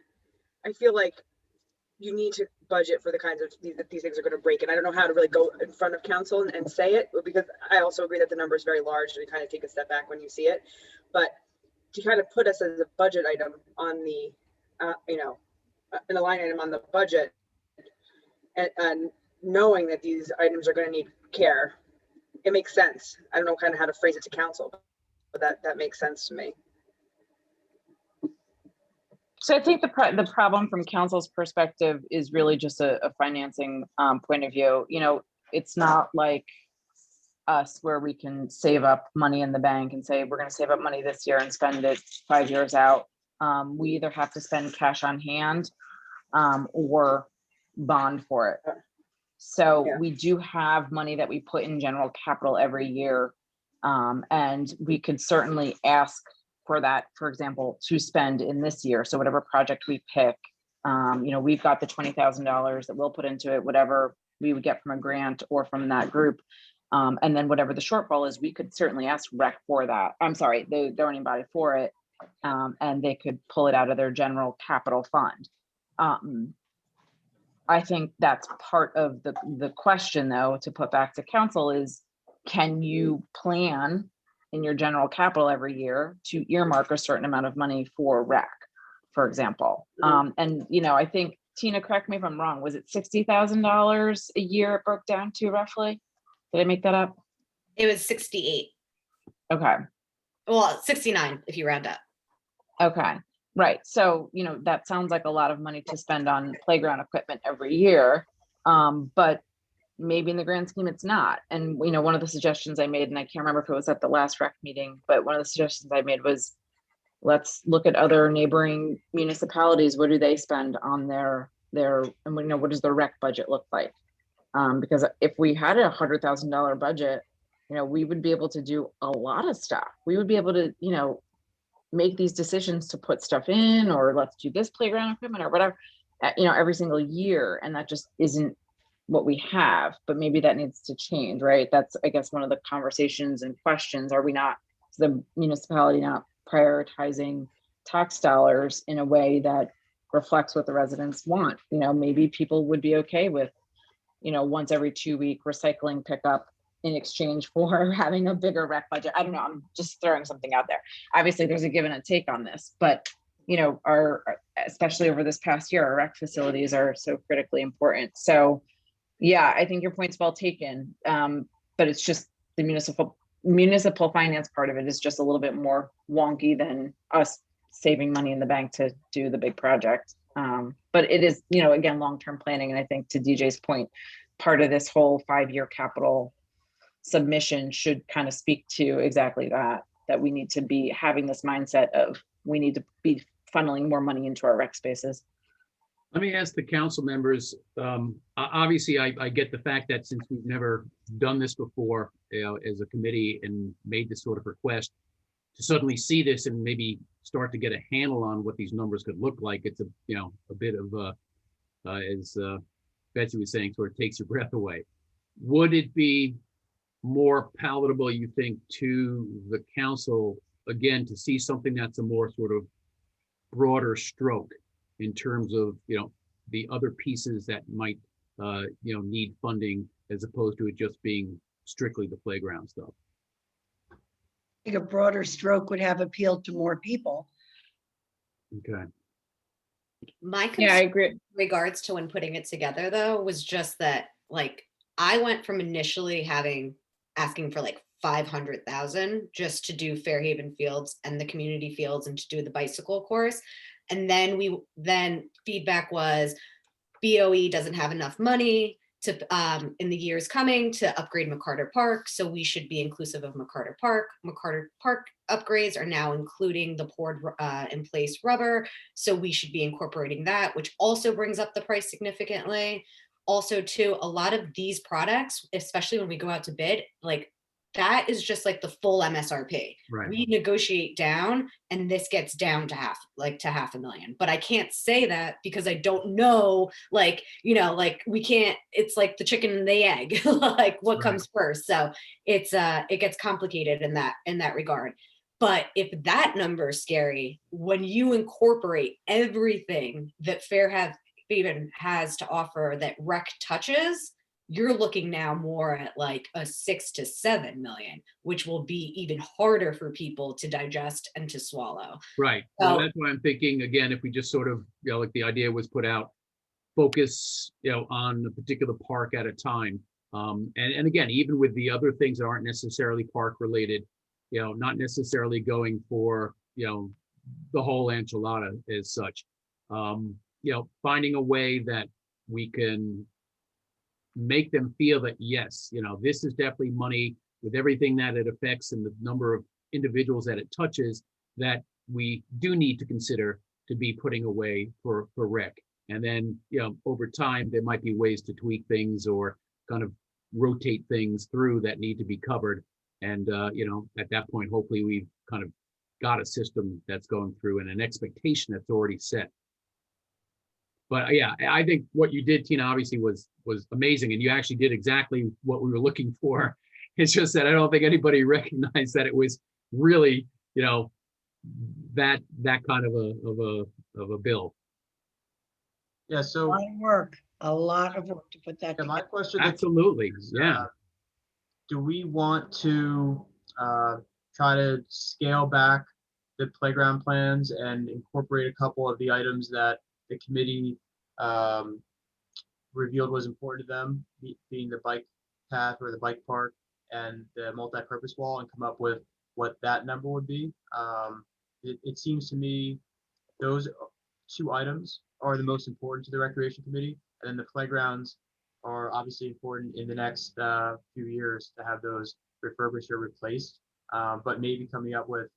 I feel like you need to budget for the kinds of these things are going to break. And I don't know how to really go in front of council and say it, because I also agree that the number is very large and you kind of take a step back when you see it. But to kind of put us as a budget item on the, in a line item on the budget, and knowing that these items are going to need care, it makes sense. I don't know kind of how to phrase it to council, but that makes sense to me. So I think the problem from council's perspective is really just a financing point of view. It's not like us where we can save up money in the bank and say, we're going to save up money this year and spend it 5 years out. We either have to spend cash on hand or bond for it. So Yeah. we do have money that we put in general capital every year. And we could certainly ask for that, for example, to spend in this year. So whatever project we pick, we've got the $20,000 that we'll put into it, whatever we would get from a grant or from that group. And then whatever the shortfall is, we could certainly ask rec for that. I'm sorry, the governing body for it. And they could pull it out of their general capital fund. I think that's part of the question, though, to put back to council is, can you plan in your general capital every year to earmark a certain amount of money for rec, for example? And, I think, Tina, correct me if I'm wrong, was it $60,000 a year it broke down to roughly? Did I make that up? It was 68. Okay. Well, 69 if you round up. Okay. Right. So, that sounds like a lot of money to spend on playground equipment every year. But maybe in the grand scheme, it's not. And, one of the suggestions I made, and I can't remember if it was at the last rec meeting, but one of the suggestions I made was, let's look at other neighboring municipalities. What do they spend on their, and what does their rec budget look like? Because if we had a $100,000 budget, we would be able to do a lot of stuff. We would be able to, make these decisions to put stuff in, or let's do this playground equipment or whatever, every single year. And that just isn't what we have, but maybe that needs to change, right? That's, I guess, one of the conversations and questions. Are we not, is the municipality not prioritizing tax dollars in a way that reflects what the residents want? Maybe people would be okay with, once every 2 week recycling pickup in exchange for having a bigger rec budget. I don't know. I'm just throwing something out there. Obviously, there's a give and a take on this, but especially over this past year, our rec facilities are so critically important. So, yeah, I think your point's well taken. But it's just the municipal finance part of it is just a little bit more wonky than us saving money in the bank to do the big project. But it is, again, long-term planning. And I think to DJ's point, part of this whole 5-year capital submission should kind of speak to exactly that we need to be having this mindset of we need to be funneling more money into our rec spaces. Let me ask the council members, obviously I get the fact that since we've never done this before, as a committee and made this sort of request, to suddenly see this and maybe start to get a handle on what these numbers could look like, it's a bit of as Betsy was saying, sort of takes your breath away. Would it be more palatable, you think, to the council, again, to see something that's a more sort of broader stroke in terms of, the other pieces that might, need funding, as opposed to it just being strictly the playground stuff? I think a broader stroke would have appealed to more people. Okay. My Yeah, I concern agree. in regards to when putting it together, though, was just that, I went from initially asking for 500,000 just to do Fairhaven Fields and the community fields and to do the bicycle course. And then feedback was BOE doesn't have enough money to in the years coming to upgrade McCarter Park. So we should be inclusive of McCarter Park. McCarter Park upgrades are now including the poured in place rubber. So we should be incorporating that, which also brings up the price significantly. Also, too, a lot of these products, especially when we go out to bid, that is just like the full MSRP. Right. We negotiate down and this gets down to half a million. But I can't say that because I don't know, like, like we can't, it's like the chicken and the egg, like what comes first. So it gets complicated in that regard. But if that number is scary, when you incorporate everything that Fairhaven has to offer that rec touches, you're looking now more at like a 6 to 7 million, which will be even harder for people to digest and to swallow. Right. Well, that's why I'm thinking, again, if we just sort of, like the idea was put out, focus, on a particular park at a time. And again, even with the other things that aren't necessarily park related, not necessarily going for, the whole enchilada as such. Finding a way that we can make them feel that, yes, this is definitely money with everything that it affects and the number of individuals that it touches, that we do need to consider to be putting away for rec. And then, over time, there might be ways to tweak things or kind of rotate things through that need to be covered. And, at that point, hopefully we've kind of got a system that's going through and an expectation that's already set. But yeah, I think what you did, Tina, obviously was amazing. And you actually did exactly what we were looking for. It's just that I don't think anybody recognized that it was really, that kind of a bill. Yeah, so A lot of work to put that my together. question Absolutely, is, yeah. Do we want to try to scale back the playground plans and incorporate a couple of the items that the committee revealed was important to them, being the bike path or the bike park and the multi-purpose wall, and come up with what that number would be? It seems to me those two items are the most important to the recreation committee, and then the playgrounds are obviously important in the next few years to have those refurbished or replaced. But maybe coming up with,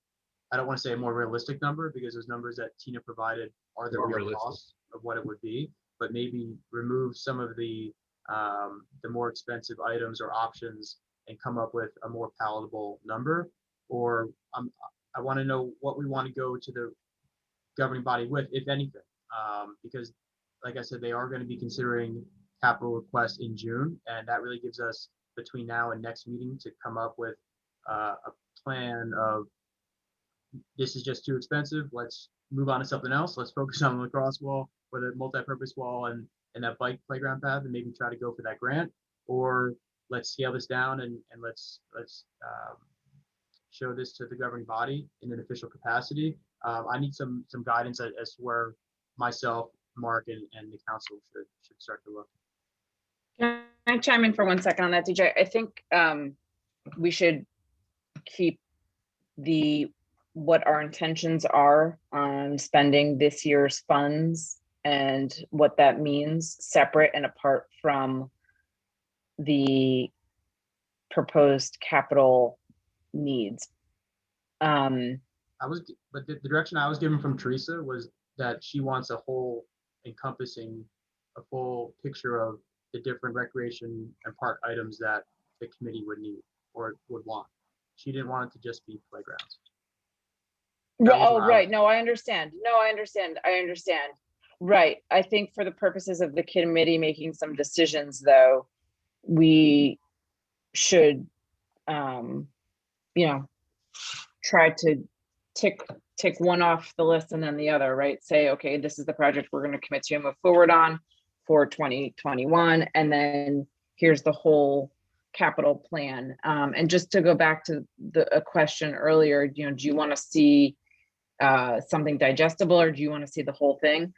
I don't want to say a more realistic number, because those numbers that Tina provided are the real cost of what it would be, but maybe remove some of the more expensive items or options and come up with a more palatable number. Or I want to know what we want to go to the governing body with, if anything, because like I said, they are going to be considering capital requests in June, and that really gives us between now and next meeting to come up with a plan of, this is just too expensive, let's move on to something else, let's focus on the lacrosse wall or the multi-purpose wall and that bike playground path, and maybe try to go for that grant, or let's scale this down and let's show this to the governing body in an official capacity. I need some guidance as to where myself, Mark, and the council should start to look. Can I chime in for 1 second on that, DJ? I think we should keep what our intentions are on spending this year's funds and what that means separate and apart from the proposed capital needs. But the direction I was given from Teresa was that she wants a whole encompassing, a full picture of the different recreation and park items that the committee would need or would want. She didn't want it to just be playgrounds. Oh, right. No, I understand. Right. I think for the purposes of the committee making some decisions, though, we should, try to tick one off the list and then the other, right? Say, okay, this is the project we're going to commit to and move forward on for 2021. And then here's the whole capital plan. And just to go back to a question earlier, do you want to see something digestible, or do you want to see the whole thing?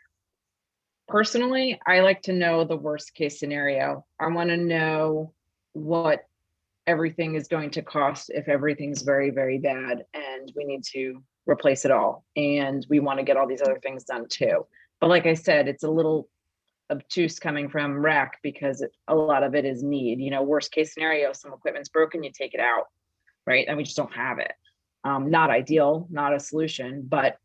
Personally, I like to know the worst case scenario. I want to know what everything is going to cost if everything's very, very bad and we need to replace it all. And we want to get all these other things done too. But like I said, it's a little obtuse coming from rec because a lot of it is need. Worst case scenario, some equipment's broken, you take it out, right? And we just don't have it. Not ideal, not a solution, but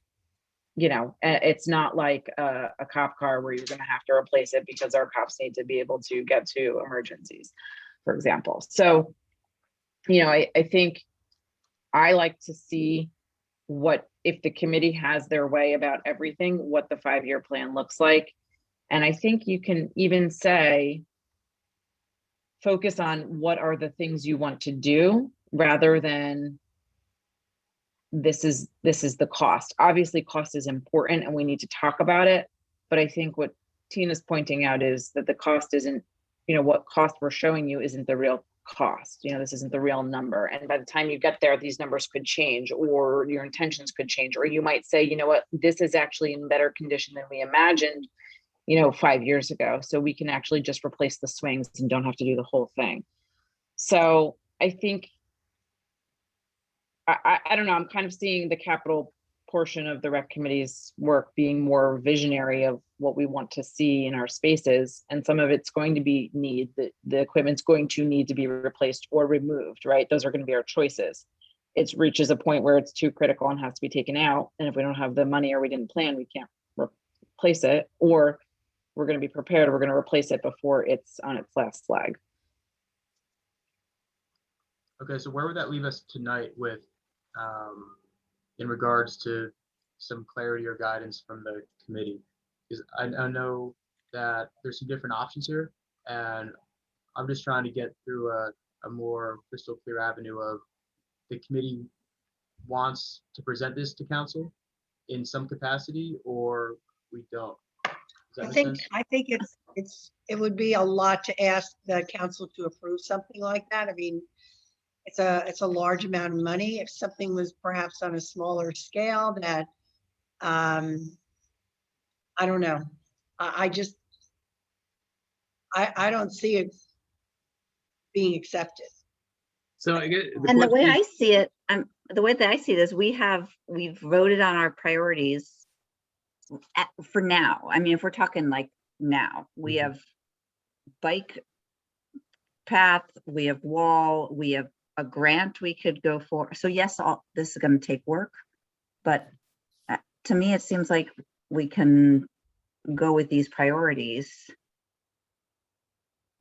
it's not like a cop car where you're going to have to replace it because our cops need to be able to get to emergencies, for example. So I think I like to see what, if the committee has their way about everything, what the 5-year plan looks like. And I think you can even say, focus on what are the things you want to do rather than this is the cost. Obviously, cost is important and we need to talk about it. But I think what Tina's pointing out is that the cost isn't, what cost we're showing you isn't the real cost. This isn't the real number. And by the time you get there, these numbers could change, or your intentions could change, or you might say, you know what, this is actually in better condition than we imagined, 5 years ago. So we can actually just replace the swings and don't have to do the whole thing. So I think, I don't know, I'm kind of seeing the capital portion of the rec committee's work being more visionary of what we want to see in our spaces. And some of it's going to be the equipment's going to need to be replaced or removed, right? Those are going to be our choices. It reaches a point where it's too critical and has to be taken out. And if we don't have the money or we didn't plan, we can't replace it, or we're going to be prepared, we're going to replace it before it's on its last leg. Okay, so where would that leave us tonight with, in regards to some clarity or guidance from the committee? Because I know that there's some different options here, and I'm just trying to get through a more crystal clear avenue of the committee wants to present this to council in some capacity, or we don't. Does that make sense? I think it would be a lot to ask the council to approve something like that. I mean, it's a large amount of money. If something was perhaps on a smaller scale that, I don't know. I don't see it being accepted. So I get And the way I see it, the way that I see this, we've voted on our priorities for now. I mean, if we're talking like now, we have bike path, we have wall, we have a grant we could go for. So yes, all this is going to take work, but to me, it seems like we can go with these priorities.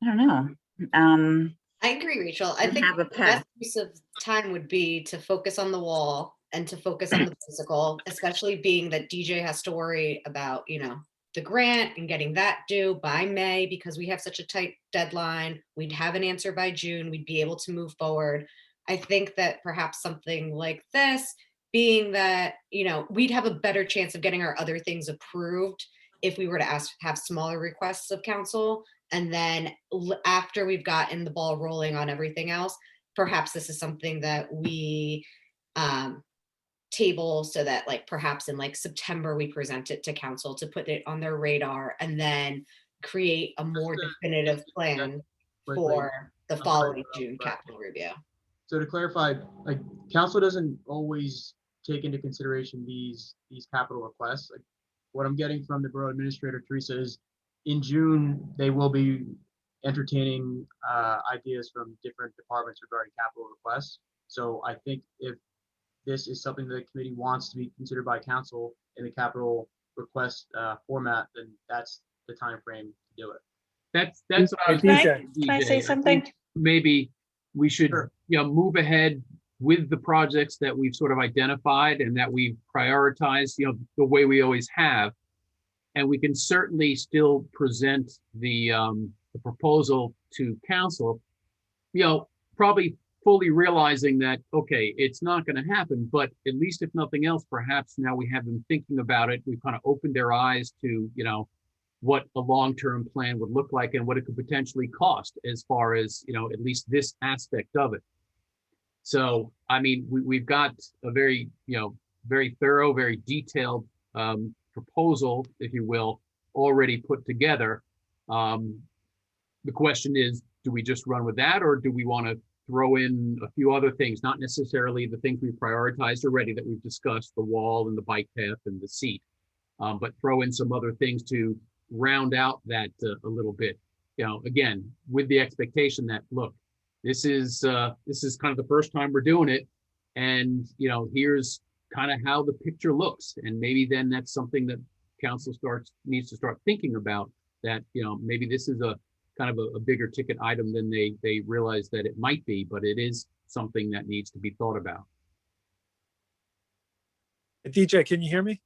I don't know. I agree, Rachel. I think have a the path. best use of time would be to focus on the wall and to focus on the physical, especially being that DJ has to worry about, the grant and getting that due by May, because we have such a tight deadline. We'd have an answer by June. We'd be able to move forward. I think that perhaps something like this, being that, we'd have a better chance of getting our other things approved if we were to have smaller requests of council. And then after we've gotten the ball rolling on everything else, perhaps this is something that we table so that perhaps in September, we present it to council to put it on their radar and then create a more definitive plan for the following June capital review. So to clarify, council doesn't always take into consideration these capital requests. What I'm getting from the borough administrator, Teresa, is in June, they will be entertaining ideas from different departments regarding capital requests. So I think if this is something that the committee wants to be considered by council in the capital request format, then that's the time frame to do it. That's what I was Can I say DJ. something? Think maybe we should move ahead with the projects that we've sort of identified and that we've prioritized, the way we always have. And we can certainly still present the proposal to council, probably fully realizing that, okay, it's not going to happen, but at least if nothing else, perhaps now we have them thinking about it. We've kind of opened their eyes to, what a long-term plan would look like and what it could potentially cost as far as, at least this aspect of it. So, I mean, we've got a very, very thorough, very detailed proposal, if you will, already put together. The question is, do we just run with that, or do we want to throw in a few other things, not necessarily the things we've prioritized already that we've discussed, the wall and the bike path and the seat, but throw in some other things to round out that a little bit, again, with the expectation that, look, this is kind of the first time we're doing it. And, here's kind of how the picture looks. And maybe then that's something that council needs to start thinking about, that, maybe this is kind of a bigger ticket item than they realize that it might be, but it is something that needs to be thought about. DJ, can you hear me?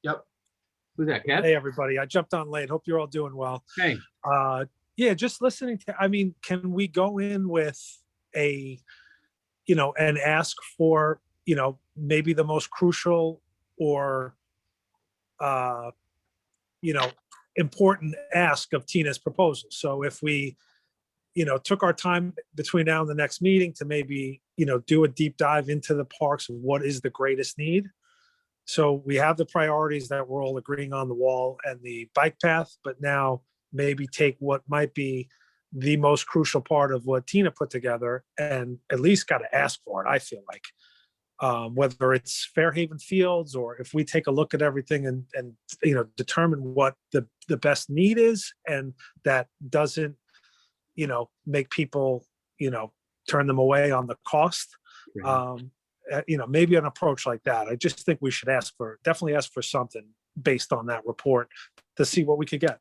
Yep. Who's that, Kev? Hey, everybody. I jumped on late. Hope you're all doing well. Hey. Yeah, just listening to, I mean, can we go in with a, you know, and ask for, you know, maybe the most crucial or, you know, important ask of Tina's proposal. So if we, you know, took our time between now and the next meeting to maybe, you know, do a deep dive into the parks of what is the greatest need. So we have the priorities that we're all agreeing on, the wall and the bike path, but now maybe take what might be the most crucial part of what Tina put together and at least got to ask for it, I feel like. Whether it's Fairhaven Fields or if we take a look at everything and you know, determine what the best need is, and that doesn't, you know, make people, you know, turn them away on the cost. Right. You know, maybe an approach like that. I just think we should definitely ask for something based on that report to see what we could get.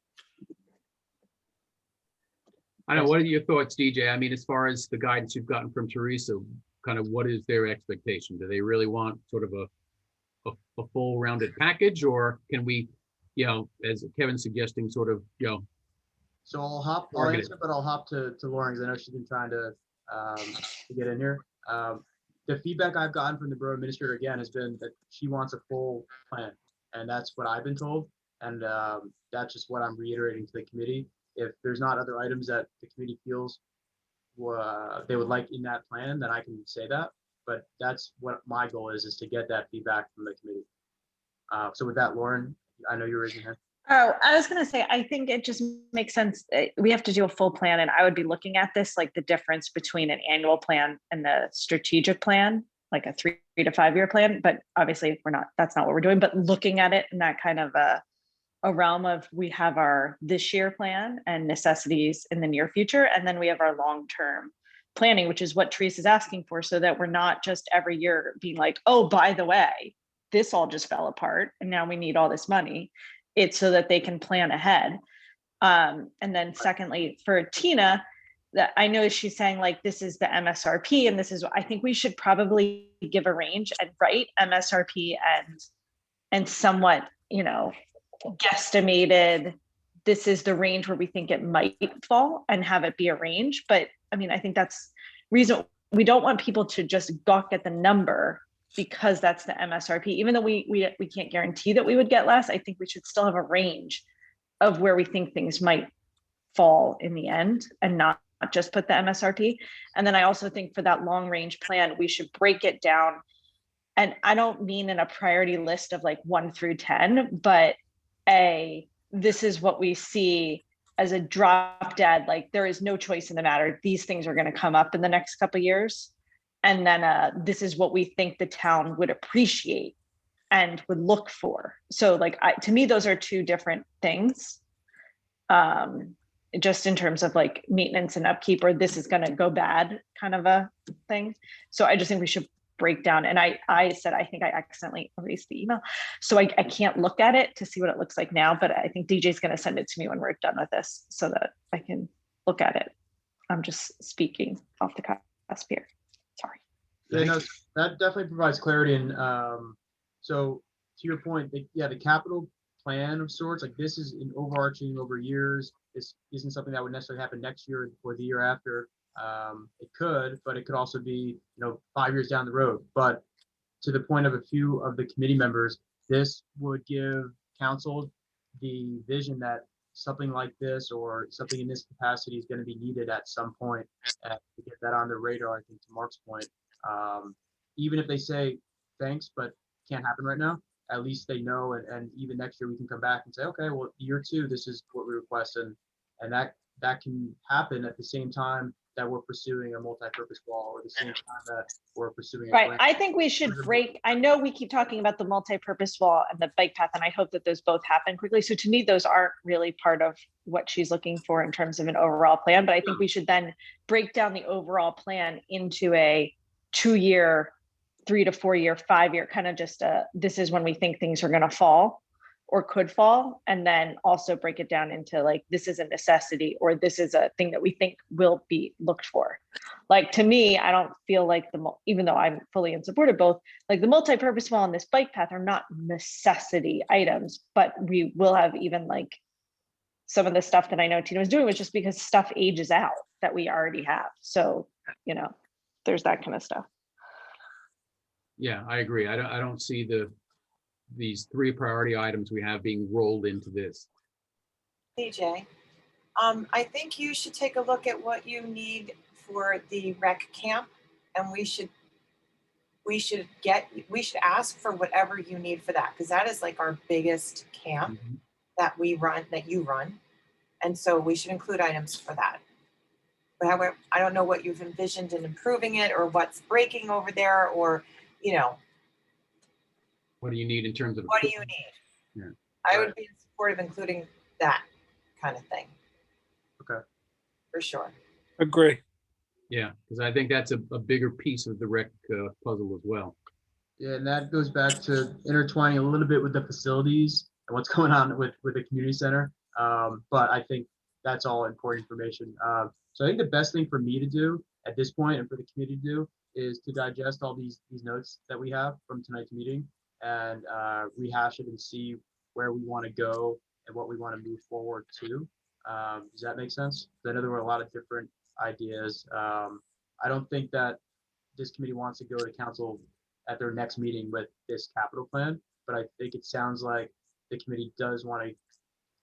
I know. What are your thoughts, DJ? I mean, as far as the guidance you've gotten from Teresa, kind of what is their expectation? Do they really want sort of a full rounded package, or can we, you know, as Kevin's suggesting, sort of, you know? So I'll Targeted. answer, but I'll hop to Lauren because I know she's been trying to get in here. The feedback I've gotten from the borough administrator again has been that she wants a full plan, and that's what I've been told, and that's just what I'm reiterating to the committee. If there's not other items that the committee feels they would like in that plan, then I can say that. But that's what my goal is to get that feedback from the committee. So with that, Lauren, I know you're raising your hand. Oh, I was going to say, I think it just makes sense. We have to do a full plan, and I would be looking at this like the difference between an annual plan and the strategic plan, like a 3 to 5 year plan. But obviously that's not what we're doing, but looking at it in that kind of a realm of, we have our this year plan and necessities in the near future. And then we have our long-term planning, which is what Teresa's asking for, so that we're not just every year being like, oh, by the way, this all just fell apart and now we need all this money. It's so that they can plan ahead. And then secondly, for Tina, that I know she's saying like, this is the MSRP, and this is, I think we should probably give a range and write MSRP and somewhat, you know, guesstimated, this is the range where we think it might fall, and have it be a range. But I mean, I think that's reason we don't want people to just gawk at the number because that's the MSRP. Even though we can't guarantee that we would get less, I think we should still have a range of where we think things might fall in the end, and not just put the MSRP. And then I also think for that long range plan, we should break it down. And I don't mean in a priority list of like 1 through 10, but this is what we see as a drop dead, like there is no choice in the matter. These things are going to come up in the next couple of years. And then this is what we think the town would appreciate and would look for. So like, to me, those are two different things. Just in terms of like maintenance and upkeep, or this is going to go bad kind of a thing. So I just think we should break down. And I said, I think I accidentally erased the email. So I can't look at it to see what it looks like now, but I think DJ's going to send it to me when we're done with this so that I can look at it. I'm just speaking off the cusp here. Sorry. Yeah, no, that definitely provides clarity. And so to your point, the capital plan of sorts, like this is an overarching over years. This isn't something that would necessarily happen next year or the year after. It could, but it could also be, 5 years down the road. But to the point of a few of the committee members, this would give council the vision that something like this or something in this capacity is going to be needed at some point, and to get that on their radar. I think to Mark's point, even if they say thanks, but can't happen right now, at least they know, and even next year we can come back and say, okay, well, year 2, this is what we request, and that can happen at the same time that we're pursuing a multi-purpose wall, or the same time that we're pursuing Right. I think we should break. I know we keep talking about the multi-purpose wall and the bike path, and I hope that those both happen quickly. So to me, those aren't really part of what she's looking for in terms of an overall plan, but I think we should then break down the overall plan into a 2-year, 3 to 4 year, 5 year, kind of just this is when we think things are going to fall. or could fall, and then also break it down into like, this is a necessity, or this is a thing that we think will be looked for. Like, to me, I don't feel like even though I'm fully in support of both, like the multi-purpose wall and this bike path are not necessity items, but we will have even like some of the stuff that I know Tina was doing was just because stuff ages out that we already have. So, you know, there's that kind of stuff. Yeah, I agree. I don't see these 3 priority items we have being rolled into this. DJ, I think you should take a look at what you need for the rec camp, and we should ask for whatever you need for that, because that is like our biggest camp that you run. And so we should include items for that. But however, I don't know what you've envisioned in improving it, or what's breaking over there, or, you know. What do you need in terms of? What do you need? Yeah. I would be in support of including that kind of thing. Okay. For sure. Agree. Yeah, because I think that's a bigger piece of the rec puzzle as well. Yeah, and that goes back to intertwining a little bit with the facilities and what's going on with the community center. But I think that's all important information. So I think the best thing for me to do at this point, and for the committee to do, is to digest all these notes that we have from tonight's meeting and rehash it and see where we want to go and what we want to move forward to. Does that make sense? I know there were a lot of different ideas. I don't think that this committee wants to go to council at their next meeting with this capital plan, but I think it sounds like the committee does want to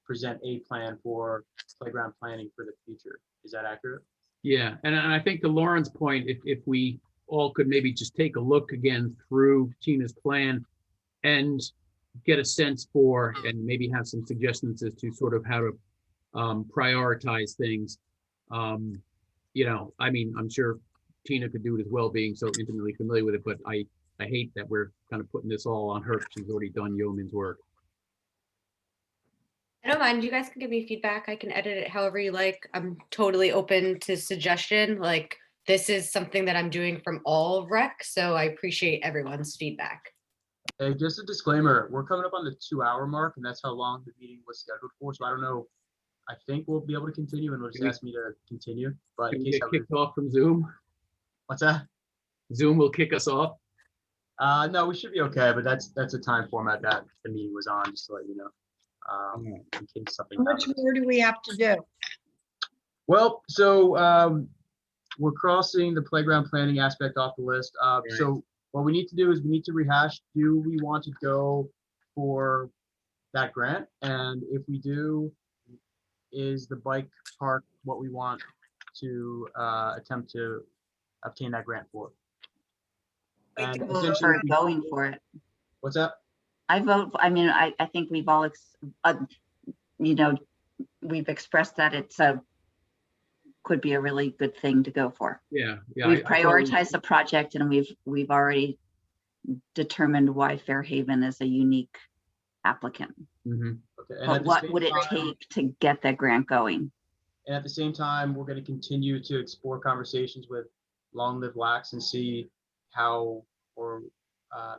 present a plan for playground planning for the future. Is that accurate? Yeah, and I think to Lauren's point, if we all could maybe just take a look again through Tina's plan and get a sense for, and maybe have some suggestions as to sort of how to prioritize things. You know, I mean, I'm sure Tina could do it as well, being so intimately familiar with it, but I hate that we're kind of putting this all on her. She's already done yeoman's work. I don't mind. You guys can give me feedback. I can edit it however you like. I'm totally open to suggestion. Like, this is something that I'm doing from all rec, so I appreciate everyone's feedback. Hey, just a disclaimer, we're coming up on the 2-hour mark, and that's how long the meeting was scheduled for. So I don't know. I think we'll be able to continue, and we'll just ask me to continue. But Can in we case get kicked off from Zoom? What's that? Zoom will kick us off. No, we should be okay, but that's a time format that the meeting was on, just to let you know. In case something How much happens. more do we have to do? Well, so we're crossing the playground planning aspect off the list. So what we need to do is we need to rehash, do we want to go for that grant? And if we do, is the bike park what we want to attempt to obtain that grant for? And Vote essentially, for going for it. what's that? I vote, I mean, I think we've all, you know, we've expressed that it's could be a really good thing to go for. Yeah, yeah. We've prioritized the project, and we've already determined why Fairhaven is a unique applicant. Mhm. Okay. And But at the what same would it time- take to get that grant going? And at the same time, we're going to continue to explore conversations with Long Live Wax and see how or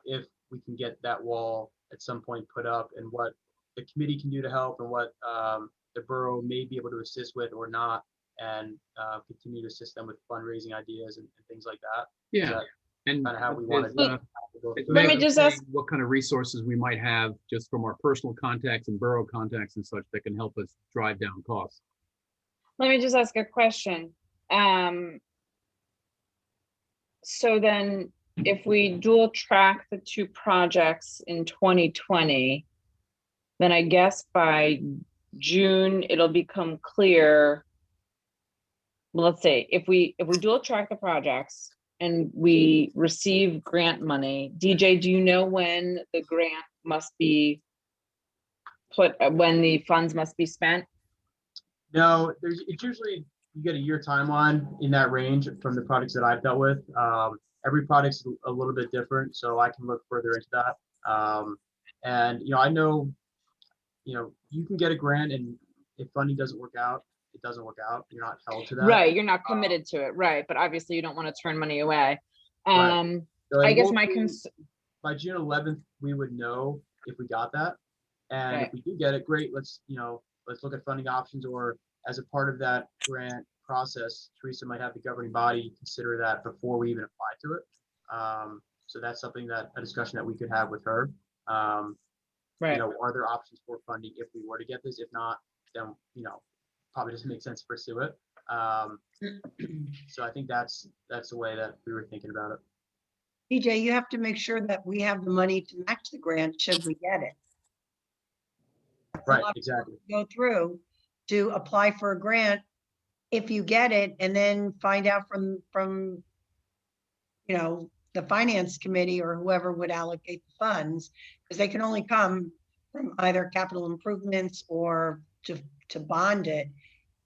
if we can get that wall at some point put up, and what the committee can do to help, and what the borough may be able to assist with or not, and continue to assist them with fundraising ideas and things like that. Yeah, and kind of how we want it's, to it's Let me making just clear ask- what kind of resources we might have just from our personal contacts and borough contacts and such that can help us drive down costs. Let me just ask a question. So then if we dual track the 2 projects in 2020, then I guess by June, it'll become clear. Well, let's say if we dual track the projects and we receive grant money, DJ, do you know when the grant must be put, when the funds must be spent? No, it's usually you get a year timeline in that range from the projects that I've dealt with. Every project's a little bit different, so I can look further into that. And I know, you can get a grant, and if funding doesn't work out, it doesn't work out. You're not held to that. Right, you're not committed to it, right? But obviously you don't want to turn money away. Right. So I it guess won't my be- by June 11th, we would know if we got that. And Right. if we do get it, great. Let's look at funding options, or as a part of that grant process, Teresa might have the governing body consider that before we even apply to it. So that's something a discussion that we could have with her. Right. Are there options for funding if we were to get this? If not, then, probably doesn't make sense to pursue it. So I think that's the way that we were thinking about it. PJ, you have to make sure that we have the money to match the grant should we get it. That's a Right, lot of work exactly. to go through to apply for a grant if you get it, and then find out from the finance committee or whoever would allocate the funds, because they can only come from either capital improvements or to bond it.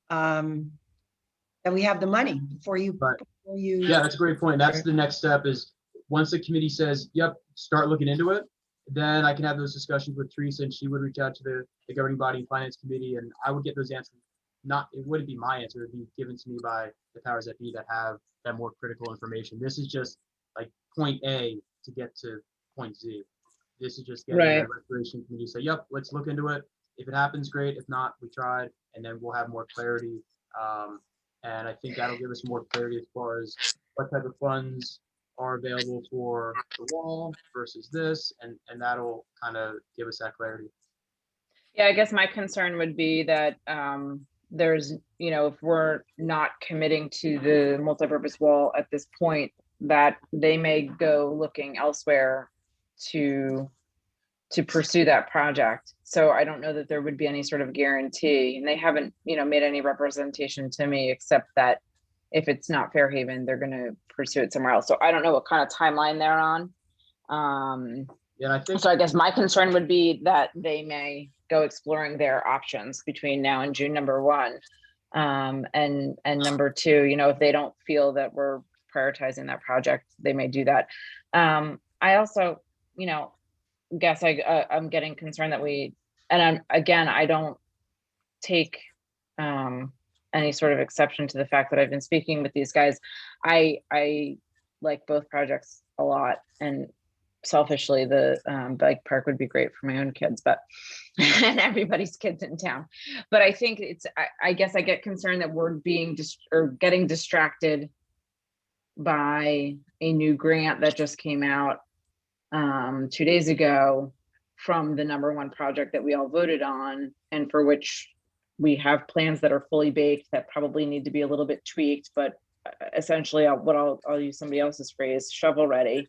That we have the money before you. Right. Before you. Yeah, that's a great point. That's the next step, is once the committee says, yep, start looking into it, then I can have those discussions with Teresa, and she would reach out to the governing body and finance committee, and I would get those answers. It wouldn't be my answer, it would be given to me by the powers that be that have that more critical information. This is just like point A to get to point Z. This is just getting Right. the restoration committee to say, yep, let's look into it. If it happens, great. If not, we tried, and then we'll have more clarity. And I think that'll give us more clarity as far as what type of funds are available for the wall versus this, and that'll kind of give us that clarity. Yeah, I guess my concern would be that there's, if we're not committing to the multipurpose wall at this point, that they may go looking elsewhere to pursue that project. So I don't know that there would be any sort of guarantee, and they haven't, made any representation to me, except that if it's not Fairhaven, they're going to pursue it somewhere else. So I don't know what kind of timeline they're on. Yeah, I think So I guess my concern would be that they may go exploring their options between now and June, number one. And number two, if they don't feel that we're prioritizing that project, they may do that. I also, guess I'm getting concerned that I don't take any sort of exception to the fact that I've been speaking with these guys. I like both projects a lot, and selfishly the bike park would be great for my own kids, but and everybody's kids in town. But I think I guess I get concerned that we're getting distracted by a new grant that just came out 2 days ago from the number one project that we all voted on, and for which we have plans that are fully baked that probably need to be a little bit tweaked, but essentially I'll use somebody else's phrase, shovel ready,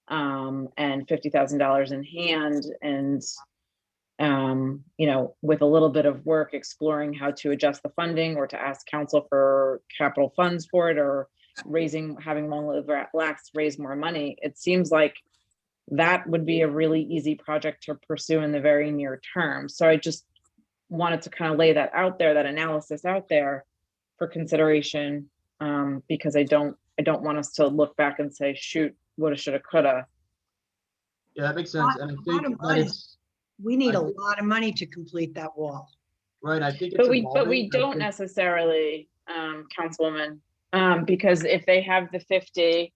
and $50,000 in hand, and with a little bit of work exploring how to adjust the funding, or to ask council for capital funds for it, or having Long Live Lax raise more money. It seems like that would be a really easy project to pursue in the very near term. So I just wanted to kind of lay that out there, that analysis out there for consideration, because I don't want us to look back and say, shoot, woulda, shoulda, coulda. Yeah, that makes sense. And I think that we need a lot of money to complete that wall. Right, I think it's But we evolving. don't necessarily, Councilwoman, because if they have the 50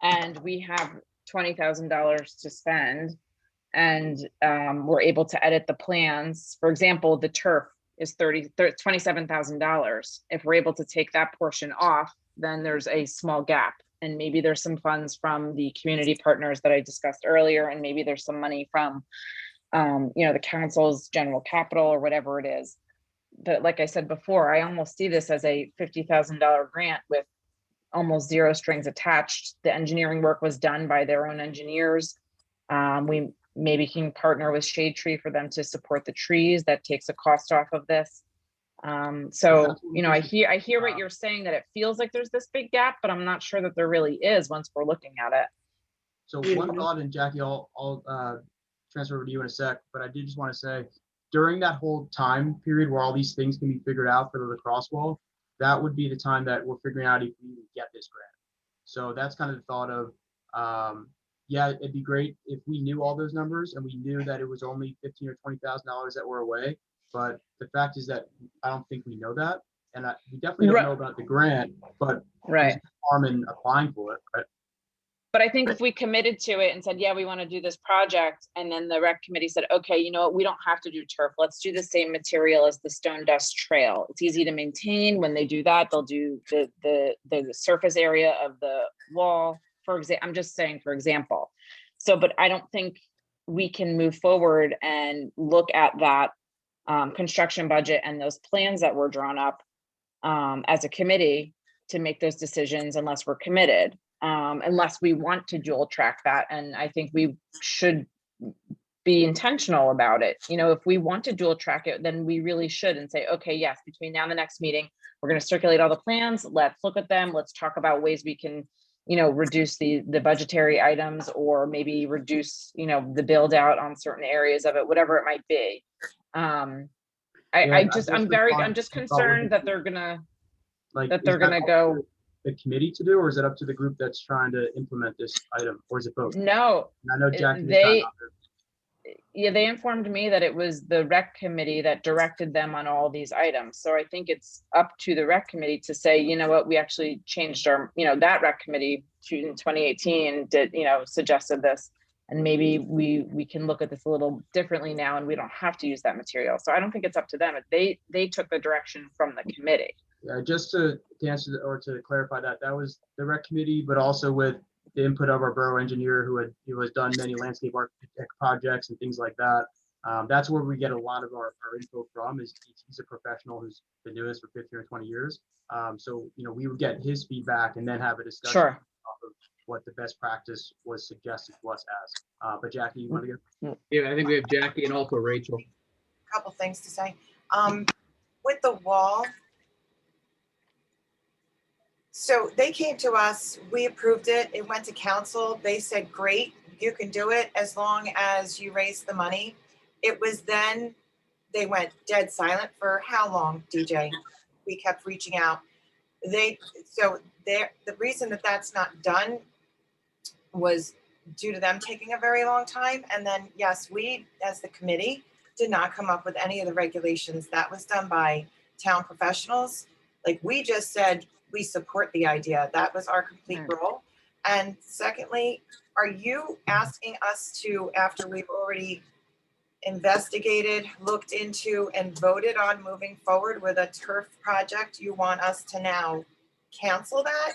and we have $20,000 to spend, and we're able to edit the plans, for example, the turf is $27,000. If we're able to take that portion off, then there's a small gap, and maybe there's some funds from the community partners that I discussed earlier, and maybe there's some money from the council's general capital or whatever it is. But like I said before, I almost see this as a $50,000 grant with almost zero strings attached. The engineering work was done by their own engineers. We maybe can partner with Shade Tree for them to support the trees. That takes a cost off of this. So, I hear what you're saying, that it feels like there's this big gap, but I'm not sure that there really is once we're looking at it. So one thought, and Jackie, I'll transfer over to you in a sec, but I did just want to say, during that whole time period where all these things can be figured out for the lacrosse wall, that would be the time that we're figuring out if we get this grant. So that's kind of the thought of, yeah, it'd be great if we knew all those numbers and we knew that it was only $15,000 or $20,000 that were away. But the fact is that I don't think we know that, and we definitely don't know about the grant. But right, there's no harm in applying for it, right? But I think if we committed to it and said, yeah, we want to do this project, and then the rec committee said, okay, you know what, we don't have to do turf. Let's do the same material as the stone dust trail. It's easy to maintain. When they do that, they'll do the surface area of the wall. For example, I'm just saying, for example. So, but I don't think we can move forward and look at that construction budget and those plans that were drawn up as a committee to make those decisions unless we're committed. Unless we want to dual track that. And I think we should be intentional about it. You know, if we want to dual track it, then we really should and say, okay, yes, between now and the next meeting, we're going to circulate all the plans. Let's look at them. Let's talk about ways we can, you know, reduce the budgetary items, or maybe reduce, you know, the build out on certain areas of it, whatever it might be. I'm just concerned that they're gonna, Like, that is they're gonna up go. to the committee to do, or is it up to the group that's trying to implement this item, or is it both? No, And I know Jackie was they, trying to- yeah, they informed me that it was the rec committee that directed them on all these items. So I think it's up to the rec committee to say, you know what, we actually changed our, you know, that rec committee in 2018 did, you know, suggested this. And maybe we can look at this a little differently now, and we don't have to use that material. So I don't think it's up to them. They took the direction from the committee. Yeah, just to answer or to clarify that was the rec committee, but also with the input of our borough engineer who has done many landscape architect projects and things like that. That's where we get a lot of our info from. He's a professional who's been doing this for 15 or 20 years. So, you know, we would get his feedback and then have a discussion Sure. off of what the best practice was suggested to us as. But Jackie, you want to go? Yeah, I think we have Jackie and also Rachel. Couple things to say. With the wall, so they came to us, we approved it, it went to council, they said, great, you can do it as long as you raise the money. It was then, they went dead silent for how long, DJ? We kept reaching out. The reason that that's not done was due to them taking a very long time. And then, yes, we, as the committee, did not come up with any of the regulations. That was done by town professionals. Like, we just said, we support the idea. That was our complete role. And secondly, are you asking us to, after we've already investigated, looked into, and voted on moving forward with a turf project, you want us to now cancel that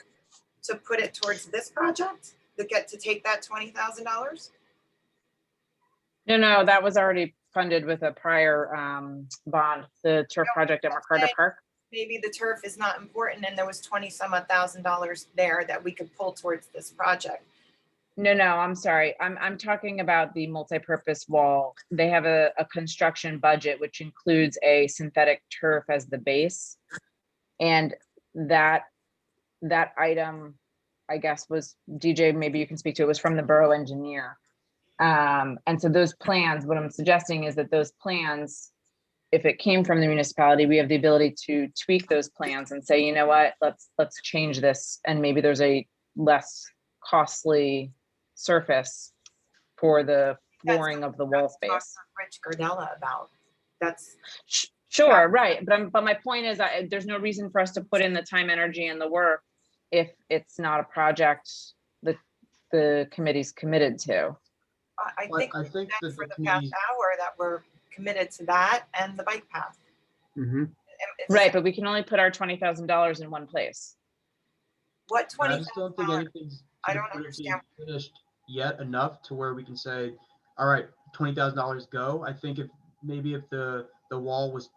to put it towards this project to take that $20,000? No, that was already funded with a prior bond, the turf project at McCarter Park. Maybe the turf is not important and there was $20,000 there that we could pull towards this project. No, I'm sorry. I'm talking about the multi-purpose wall. They have a construction budget, which includes a synthetic turf as the base. And that item, I guess, was, DJ, maybe you can speak to it, was from the borough engineer. And so those plans, what I'm suggesting is that those plans, if it came from the municipality, we have the ability to tweak those plans and say, you know what, let's change this. And maybe there's a less costly surface for the flooring of the wall space. Rich Gardella about. That's sure, right. But my point is, there's no reason for us to put in the time, energy, and the work if it's not a project that the committee's committed to. I think that for the past hour that we're committed to that and the bike path. Mm-hmm. Right, but we can only put our $20,000 in one place. What $20,000? I just don't think anything's I don't understand. Finished yet enough to where we can say, all right, $20,000 go. I think if the wall was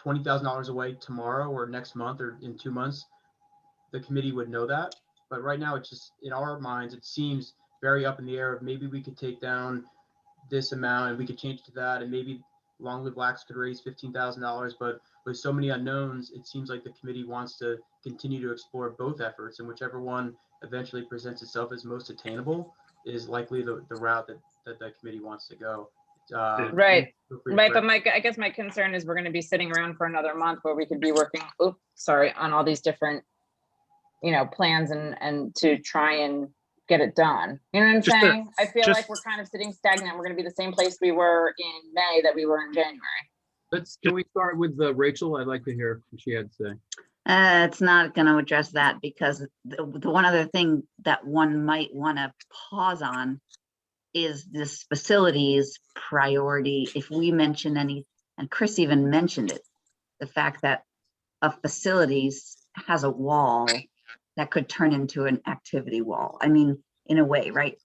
$20,000 away tomorrow or next month or in 2 months, the committee would know that. But right now, it's just, in our minds, it seems very up in the air of maybe we could take down this amount and we could change to that, and maybe Long Live Blacks could raise $15,000. But with so many unknowns, it seems like the committee wants to continue to explore both efforts, and whichever one eventually presents itself as most attainable is likely the route that the committee wants to go. Right. But I guess my concern is we're going to be sitting around for another month where we could be working, on all these different, plans and to try and get it done. You know what I'm saying? I feel like we're kind of sitting stagnant. We're going to be the same place we were in May that we were in January. Can we start with Rachel? I'd like to hear what she had to say. It's not going to address that because the one other thing that one might want to pause on is this facilities priority. If we mention any, and Chris even mentioned it, the fact that a facilities has a wall that could turn into an activity wall. I mean, in a way, right?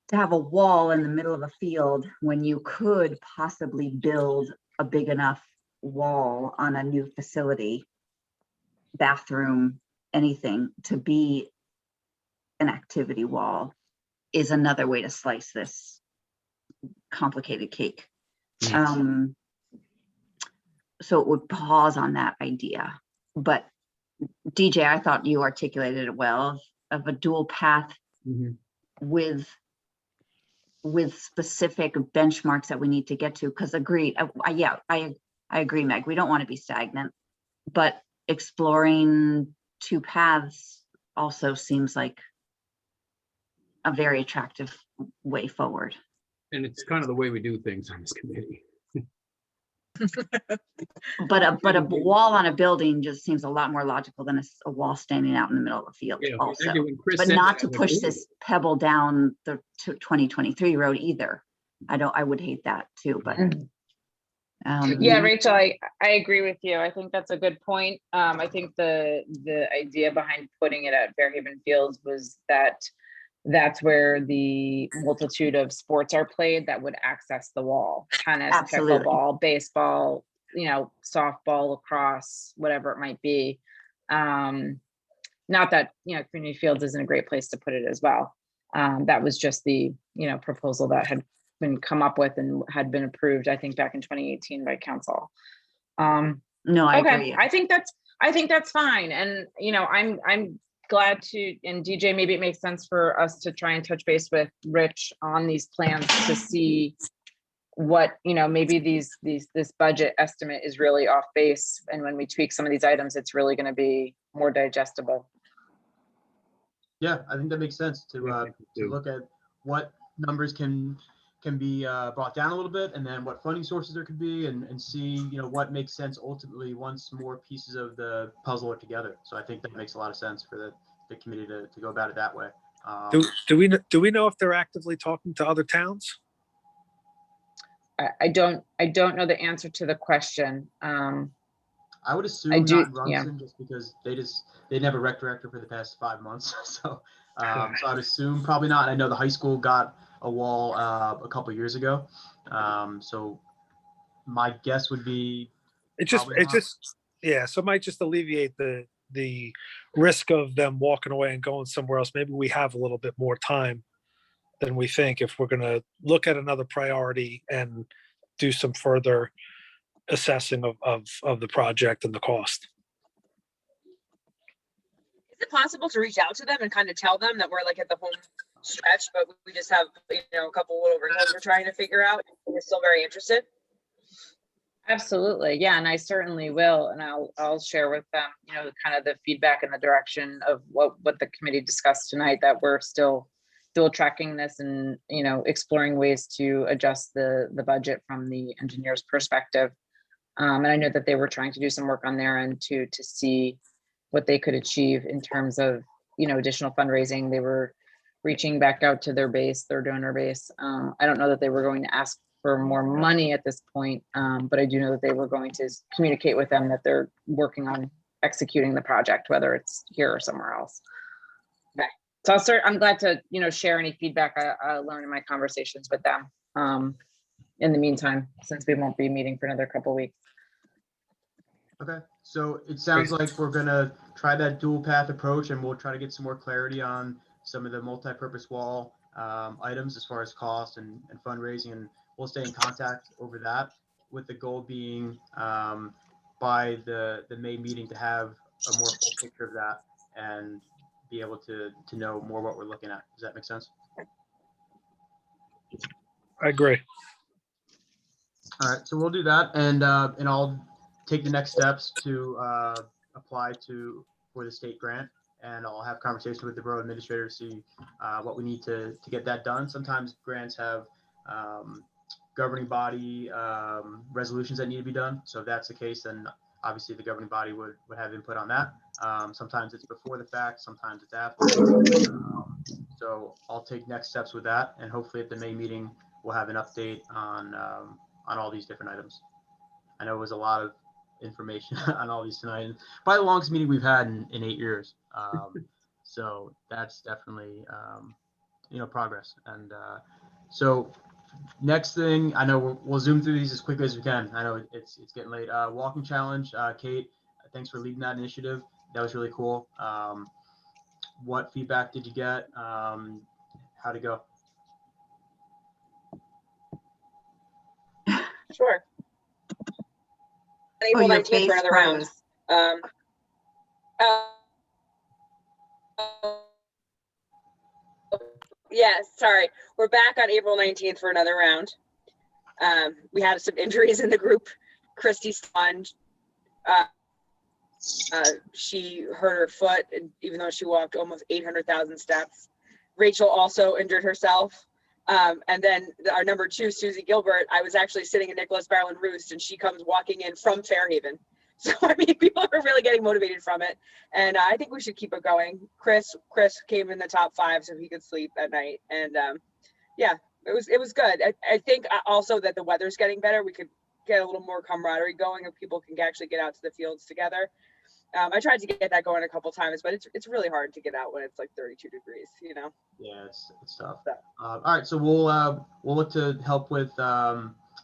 To have a wall in the middle of a field when you could possibly build a big enough wall on a new facility, bathroom, anything, to be an activity wall is another way to slice this complicated cake. So it would pause on that idea. But DJ, I thought you articulated it well, of a dual path with specific benchmarks that we need to get to, because agreed, I agree, Meg, we don't want to be stagnant, but exploring two paths also seems like a very attractive way forward. And it's kind of the way we do things on this committee. But a wall on a building just seems a lot more logical than a wall standing out in the middle of a field also. But not to push this pebble down the 2023 road either. I would hate that too, but. Yeah, Rachel, I agree with you. I think that's a good point. I think the idea behind putting it at Fairhaven Fields was that that's where the multitude of sports are played that would access the wall. Tennis, pickleball, baseball, softball, lacrosse, whatever it might be. Not that, community fields isn't a great place to put it as well. That was just the, proposal that had been come up with and had been approved, I think back in 2018 by council. No, I agree. I think that's fine. And, I'm glad to, and DJ, maybe it makes sense for us to try and touch base with Rich on these plans to see what, maybe this budget estimate is really off base. And when we tweak some of these items, it's really going to be more digestible. Yeah, I think that makes sense to look at what numbers can be brought down a little bit, and then what funding sources there could be, and see what makes sense ultimately once more pieces of the puzzle are together. So I think that makes a lot of sense for the committee to go about it that way. Do we know if they're actively talking to other towns? I don't know the answer to the question. I would assume not in Rumson, just because they never rec director for the past 5 months. So so I'd assume probably not. I know the high school got a wall a couple years ago. So my guess would be So it might just alleviate the risk of them walking away and going somewhere else. Maybe we have a little bit more time than we think if we're going to look at another priority and do some further assessing of the project and the cost. Is it possible to reach out to them and kind of tell them that we're like at the home stretch, but we just have a couple little wrinkles we're trying to figure out, and we're still very interested? Absolutely, yeah, and I certainly will, and I'll share with them, kind of the feedback and the direction of what the committee discussed tonight, that we're still tracking this and exploring ways to adjust the budget from the engineer's perspective. And I know that they were trying to do some work on their end to see what they could achieve in terms of additional fundraising. They were reaching back out to their donor base. I don't know that they were going to ask for more money at this point, but I do know that they were going to communicate with them that they're working on executing the project, whether it's here or somewhere else. Okay, so I'm glad to share any feedback I learned in my conversations with them. In the meantime, since we won't be meeting for another couple of weeks. Okay, so it sounds like we're gonna try that dual path approach, and we'll try to get some more clarity on some of the multi-purpose wall items as far as cost and fundraising, and we'll stay in contact over that, with the goal being by the May meeting to have a more full picture of that and be able to know more what we're looking at. Does that make sense? I agree. All right, so we'll do that, and I'll take the next steps to apply for the state grant, and I'll have conversations with the borough administrator to see what we need to get that done. Sometimes grants have governing body resolutions that need to be done. So if that's the case, then obviously the governing body would have input on that. Sometimes it's before the fact, sometimes it's after. So I'll take next steps with that, and hopefully at the May meeting we'll have an update on all these different items. I know it was a lot of information on all these tonight, and probably the longest meeting we've had in 8 years. So that's definitely progress. And so next thing, I know we'll zoom through these as quickly as we can. I know it's getting late. Walking challenge, Kate, thanks for leading that initiative. That was really cool. What feedback did you get? How'd it go? Sure. Oh, April your 19th face for another round. froze. Yes, sorry. We're back on April 19th for another round. We had some injuries in the group. Christy's son, she hurt her foot, and even though she walked almost 800,000 steps. Rachel also injured herself. And then our number 2, Susie Gilbert, I was actually sitting in Nicholas Barlin Roost, and she comes walking in from Fairhaven. So, I mean, people are really getting motivated from it. And I think we should keep it going. Chris came in the top 5 so he could sleep at night. And yeah, it was good. I think also that the weather's getting better. We could get a little more camaraderie going and people can actually get out to the fields together. I tried to get that going a couple times, but it's really hard to get out when it's like 32 degrees, you know? Yeah, it's tough. All right, so we'll look to help with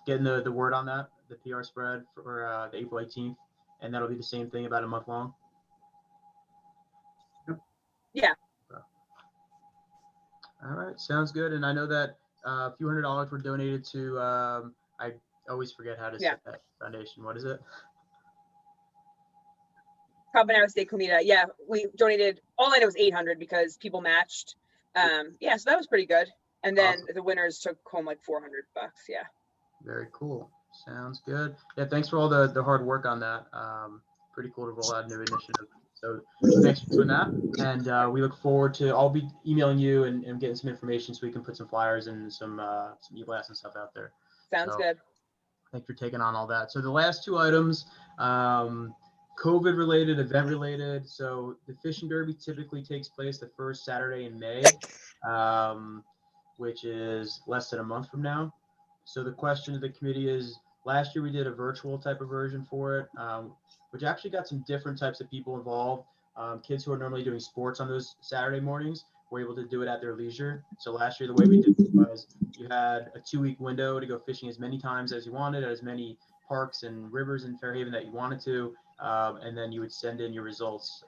getting the word on that, the PR spread for the April 18th, and that'll be the same thing about a month long. Yeah. All right, sounds good. And I know that a few $100s were donated to, I always forget how to say that foundation. What is it? Providence State Comida. Yeah, we donated, all I know is 800 because people matched. Yeah, so that was pretty good. And then Awesome. the winners took home like $400. Yeah. Very cool. Sounds good. Yeah, thanks for all the hard work on that. Pretty cool to roll out a new initiative. So thanks for doing that. And we look forward to, I'll be emailing you and getting some information so we can put some flyers and some e-blasts and stuff out there. Sounds good. Thanks for taking on all that. So the last 2 items, COVID related, event related. So the fishing derby typically takes place the first Saturday in May, which is less than a month from now. So the question to the committee is, last year we did a virtual type of version for it, which actually got some different types of people involved. Kids who are normally doing sports on those Saturday mornings were able to do it at their leisure. So last year, the way we did it was you had a 2-week window to go fishing as many times as you wanted, at as many parks and rivers in Fairhaven that you wanted to. And then you would send in your results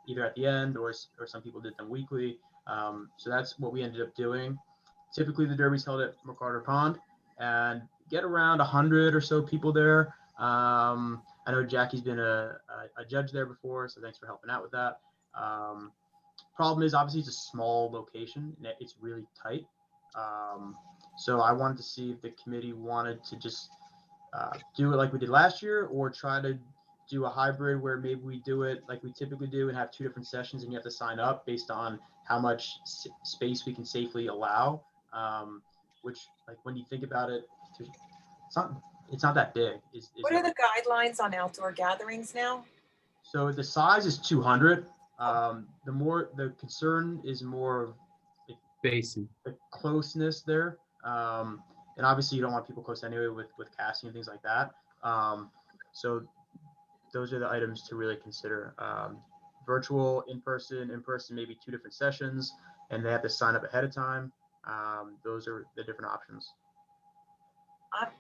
either at the end or some people did them weekly. So that's what we ended up doing. Typically, the derby's held at McCarter Pond and get around 100 or so people there. I know Jackie's been a judge there before, so thanks for helping out with that. Problem is, obviously, it's a small location and it's really tight. So I wanted to see if the committee wanted to just do it like we did last year, or try to do a hybrid where maybe we do it like we typically do and have 2 different sessions and you have to sign up based on how much space we can safely allow. Which, like, when you think about it, it's not that big. What are the guidelines on outdoor gatherings now? So the size is 200. The concern is more of Basin. the closeness there. And obviously you don't want people close anyway with casting and things like that. So those are the items to really consider. Virtual, in-person, maybe 2 different sessions, and they have to sign up ahead of time. Those are the different options.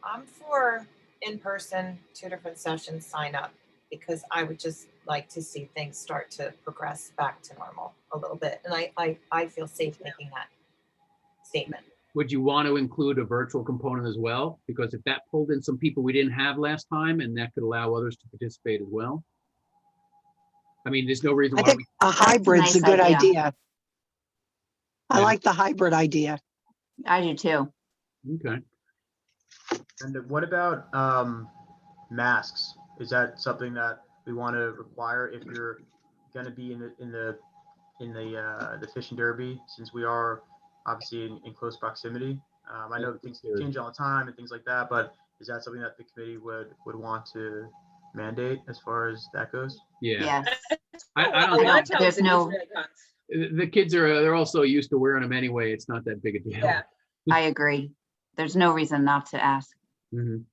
I'm for in-person, 2 different sessions, sign up, because I would just like to see things start to progress back to normal a little bit. And I feel safe making that statement. Would you want to include a virtual component as well? Because if that pulled in some people we didn't have last time, and that could allow others to participate as well. I mean, there's no reason I why think a hybrid's a good idea. I Yeah. like the hybrid idea. I do too. Okay. And what about masks? Is that something that we want to require if you're going to be in the fishing derby, since we are obviously in close proximity? I know things change all the time and things like that, but is that something that the committee would want to mandate as far as that goes. Yeah. Yes. I A don't lot of think towns there's it no- usually comes. the kids they're also used to wearing them anyway. It's not that big a deal. Yeah. I agree. There's no reason not to ask. Mhm.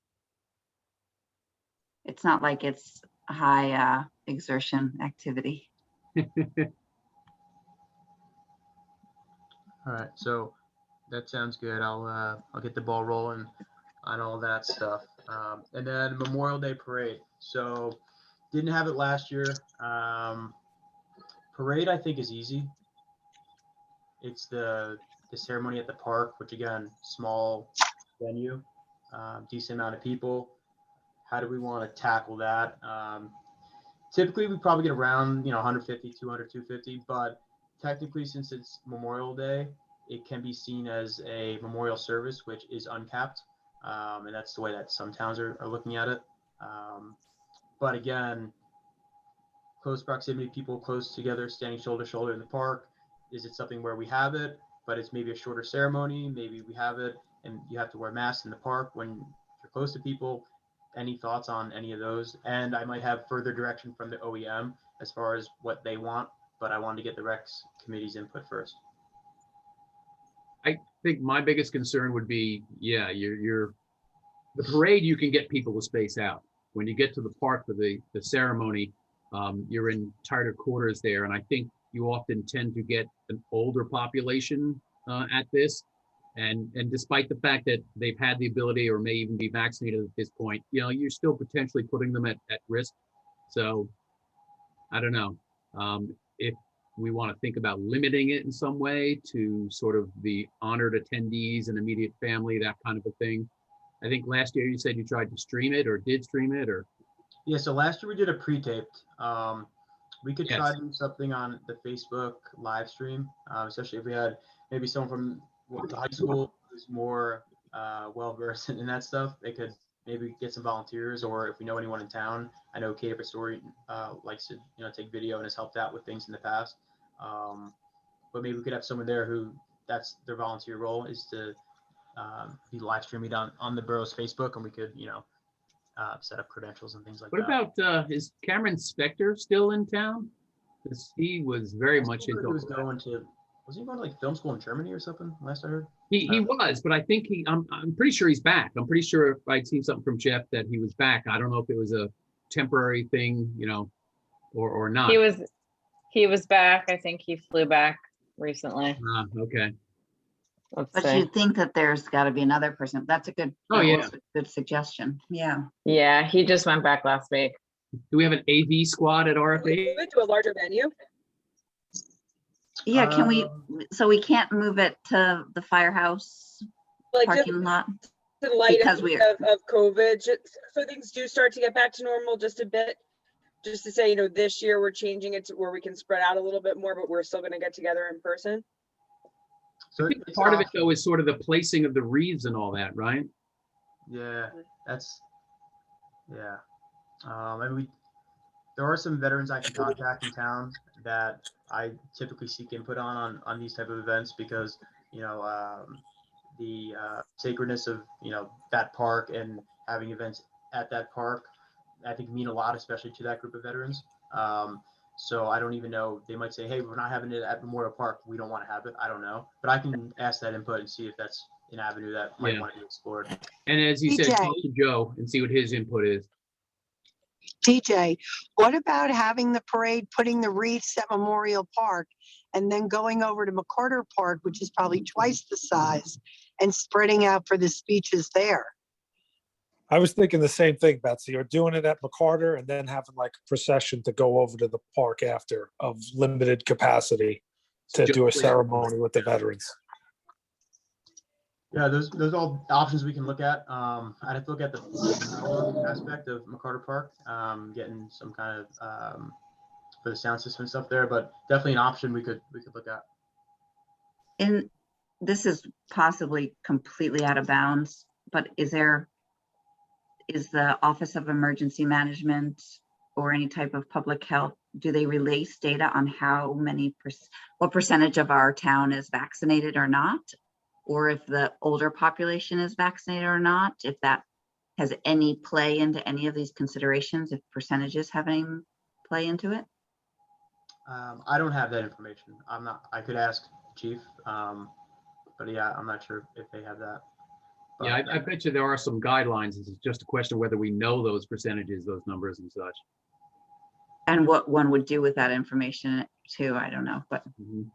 It's not like it's a high exertion activity. All right, so that sounds good. I'll get the ball rolling on all that stuff. And then Memorial Day parade. So didn't have it last year. Parade I think is easy. It's the ceremony at the park, which again, small venue, decent amount of people. How do we want to tackle that? Typically we probably get around 150, 200, 250, but technically since it's Memorial Day, it can be seen as a memorial service, which is uncapped. And that's the way that some towns are looking at it. But again, close proximity, people close together, standing shoulder to shoulder in the park. Is it something where we have it, but it's maybe a shorter ceremony? Maybe we have it and you have to wear masks in the park when you're close to people. Any thoughts on any of those? And I might have further direction from the OEM as far as what they want, but I wanted to get the Recs committee's input first. I think my biggest concern would be, yeah, you're the parade, you can get people to space out. When you get to the park for the ceremony, you're in tighter quarters there. And I think you often tend to get an older population at this. And despite the fact that they've had the ability or may even be vaccinated at this point, you're still potentially putting them at risk. So I don't know if we want to think about limiting it in some way to sort of the honored attendees and immediate family, that kind of a thing. I think last year you said you tried to stream it or did stream it or. Yeah, so last year we did a pre-taped. We could try Yes. to do something on the Facebook live stream, especially if we had maybe someone from the high school who's more well-versed in that stuff. They could maybe get some volunteers, or if we know anyone in town. I know Kate Pastori likes to take video and has helped out with things in the past. But maybe we could have someone there who that's their volunteer role is to be live streaming on the borough's Facebook, and we could set up credentials and things like What that. about is Cameron Spector still in town? Because he was very much into. He was going to. Was he going to like film school in Germany or something? Last I heard. He was, but I think I'm pretty sure he's back. I'm pretty sure I'd seen something from Jeff that he was back. I don't know if it was a temporary thing, or not. He was back. I think he flew back recently. Okay. Let's But see. you'd think that there's got to be another person. That's a good. Oh, that yeah. was a good suggestion. Yeah. Yeah, he just went back last week. Do we have an AV squad at We RFA? went to a larger venue. Yeah. Can we? So we can't move it to the firehouse Like just parking lot. in light Because of, we're- of COVID, so things do start to get back to normal just a bit. Just to say, this year we're changing it to where we can spread out a little bit more, but we're still going to get together in person. So I think it's part of it optional. though is sort of the placing of the wreaths and all that, right? Yeah, that's yeah. And there are some veterans I can contact in town that I typically seek input on these type of events because the sacredness of that park and having events at that park I think mean a lot, especially to that group of veterans. So I don't even know. They might say, "Hey, we're not having it at Memorial Park. We don't want to have it." I don't know, but I can ask that input and see if that's an avenue that might Yeah. want to be explored. And as you said, TJ. talk to Joe and see what his input is. TJ, what about having the parade, putting the wreaths at Memorial Park and then going over to McCarter Park, which is probably twice the size, and spreading out for the speeches there? I was thinking the same thing, Betsy, or doing it at McCarter and then having like a procession to go over to the park after of limited capacity to do a ceremony with the veterans. Yeah, those are all options we can look at. I'd have to look at the power aspect of McCarter Park, getting some kind of for the sound system and stuff there, but definitely an option we could look at. And this is possibly completely out of bounds, but is the Office of Emergency Management or any type of public health, do they release data on how many, what percentage of our town is vaccinated or not? Or if the older population is vaccinated or not, if that has any play into any of these considerations, if percentages have any play into it? I don't have that information. I could ask Chief, but yeah, I'm not sure if they have that. Yeah, But, I bet you there are some guidelines. It's just a question of whether we know those percentages, those numbers and such. And what one would do with that information too, I don't know, but Mhm.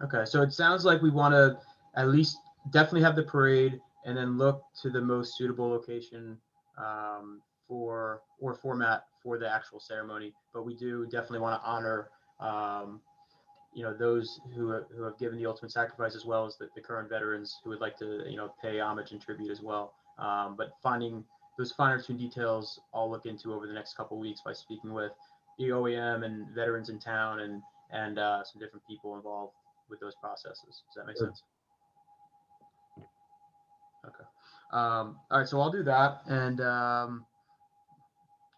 Okay, so it sounds like we want to at least definitely have the parade and then look to the most suitable location for or format for the actual ceremony. But we do definitely want to honor, those who have given the ultimate sacrifice, as well as the current veterans who would like to, pay homage and tribute as well. But finding those finer tuned details, I'll look into over the next couple of weeks by speaking with the OEM and veterans in town and some different people involved with those processes. Does that make sense? Okay. All right, so I'll do that and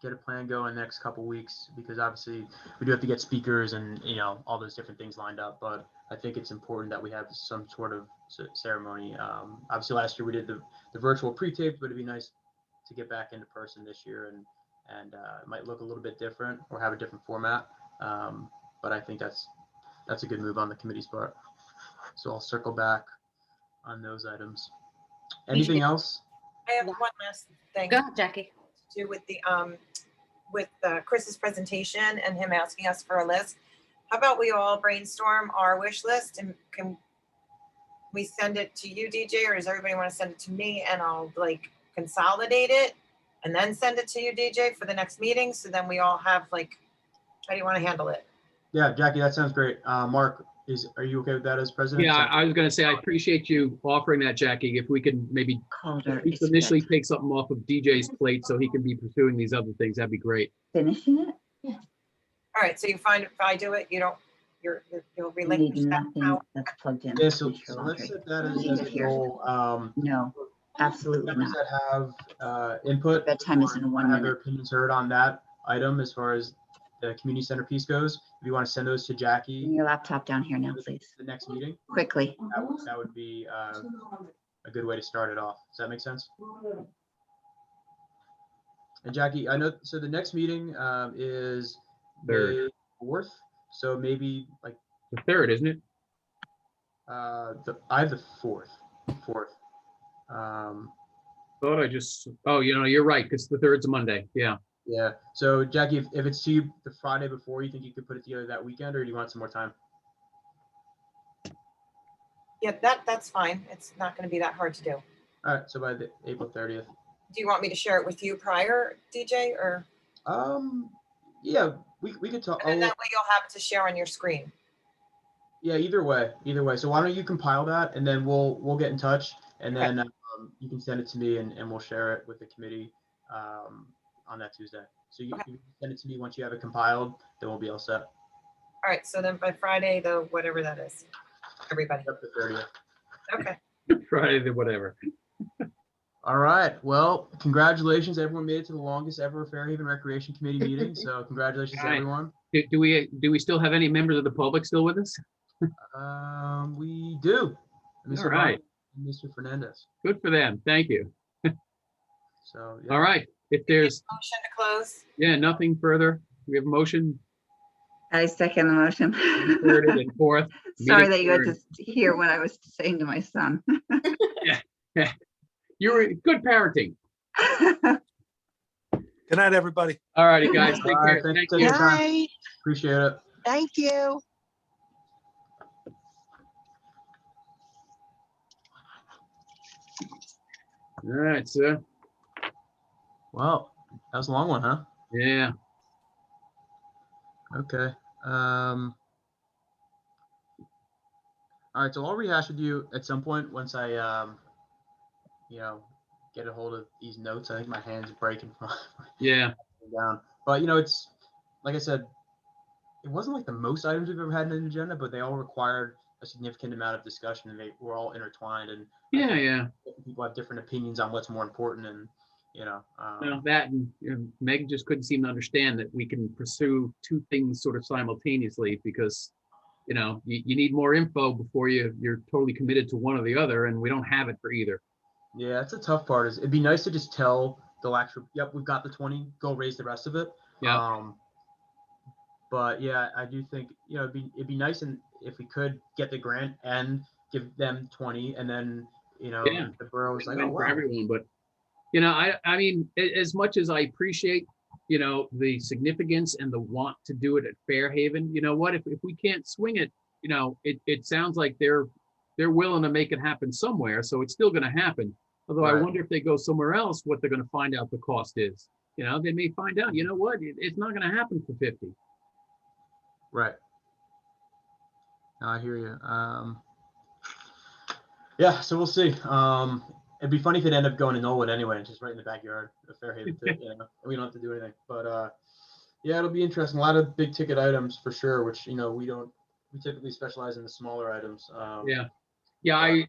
get a plan going next couple weeks, because obviously we do have to get speakers and all those different things lined up. But I think it's important that we have some sort of ceremony. Obviously last year we did the virtual pre-tape, but it'd be nice to get back into person this year, and it might look a little bit different or have a different format. But I think that's a good move on the committee's part. So I'll circle back on those items. Anything else? I have one last thing. Go ahead, Jackie. To do with Chris's presentation and him asking us for a list. How about we all brainstorm our wish list, and can we send it to you, DJ, or does everybody want to send it to me, and I'll consolidate it and then send it to you, DJ, for the next meeting? So then we all have how do you want to handle it? Yeah, Jackie, that sounds great. Mark, are you okay with that as president? Yeah, I was going to say, I appreciate you offering that, Jackie. If we can maybe Calder at least is initially take something off of DJ's plate so he can be pursuing these other things, that'd be great. finishing it. All right, so you find if I do it, you'll You relinquish need that nothing power. that's plugged in. Yeah, so Finish your let's laundry. set that Leave as it a here. goal. No, absolutely Members not. that have input Bedtime is or in 1 have their minute. opinions heard on that item as far as the community center piece goes, if you want to send those to Bring Jackie your laptop down here now, please, the next meeting, quickly. that would be a good way to start it off. Does that make sense? And Jackie, I know, so the next meeting is Third. May 4th. So maybe The third, isn't it? I have the 4th. Thought you're right, because the third's a Monday. Yeah. Yeah. So Jackie, if it's to you the Friday before, you think you could put it together that weekend, or do you want some more time? Yeah, that's fine. It's not going to be that hard to do. All right. So by the April 30th. Do you want me to share it with you prior, DJ, or? Yeah, we could talk. And then that way you'll have it to share on your screen. Yeah, either way. So why don't you compile that, and then we'll get in touch, and then you can send it to me, and we'll share it with the committee on that Tuesday. So you can send it to me once you have it compiled, then we'll be all set. All right. So then by Friday, whatever that is, everybody. Up to 30th. Okay. Friday, the whatever. All right. Well, congratulations. Everyone made it to the longest ever Fairhaven Recreation Committee meeting. So congratulations, All right. everyone. Do we still have any members of the public still with us? We do. Mr. All right. Mr. Fernandez. Good for them. Thank you. So All right. If there's Motion to close. nothing further, we have a motion. I second the motion. Third and fourth. Sorry Meeting that you had adjourned. to hear what I was saying to my son. You were good parenting. Good night, everybody. All righty, guys. Take All right, care. thanks Thank for you. taking the time. Night. Appreciate it. Thank you. All right, sir. Well, that was a long one, huh? Yeah. Okay. All right, so I'll rehash with you at some point once I, get a hold of these notes. I think my hands are breaking from Yeah. down. But it's like I said, it wasn't like the most items we've ever had in an agenda, but they all required a significant amount of discussion, and they were all intertwined. And Yeah. people have different opinions on what's more important, and That and Meg just couldn't seem to understand that we can pursue two things sort of simultaneously, because you need more info before you're totally committed to one or the other, and we don't have it for either. Yeah, that's a tough part. Is it'd be nice to just tell the lecturer, yep, we've got the 20, go raise the rest of it. Yeah. But yeah, I do think, it'd be nice and if we could get the grant and give them 20, and then Yeah. the borough was like, oh Win for wow. everyone. But I mean, as much as I appreciate, the significance and the want to do it at Fairhaven, you know what? If we can't swing it, it sounds like they're willing to make it happen somewhere. So it's still going to happen. Although I Right. wonder if they go somewhere else, what they're going to find out the cost is. They may find out, you know what? It's not going to happen for 50. Right. No, I hear you. Yeah, so we'll see. It'd be funny if it ended up going to Norwood anyway, just right in the backyard of Fairhaven, and we don't have to do anything. But yeah, it'll be interesting. A lot of big ticket items for sure, which we typically specialize in the smaller items. Yeah.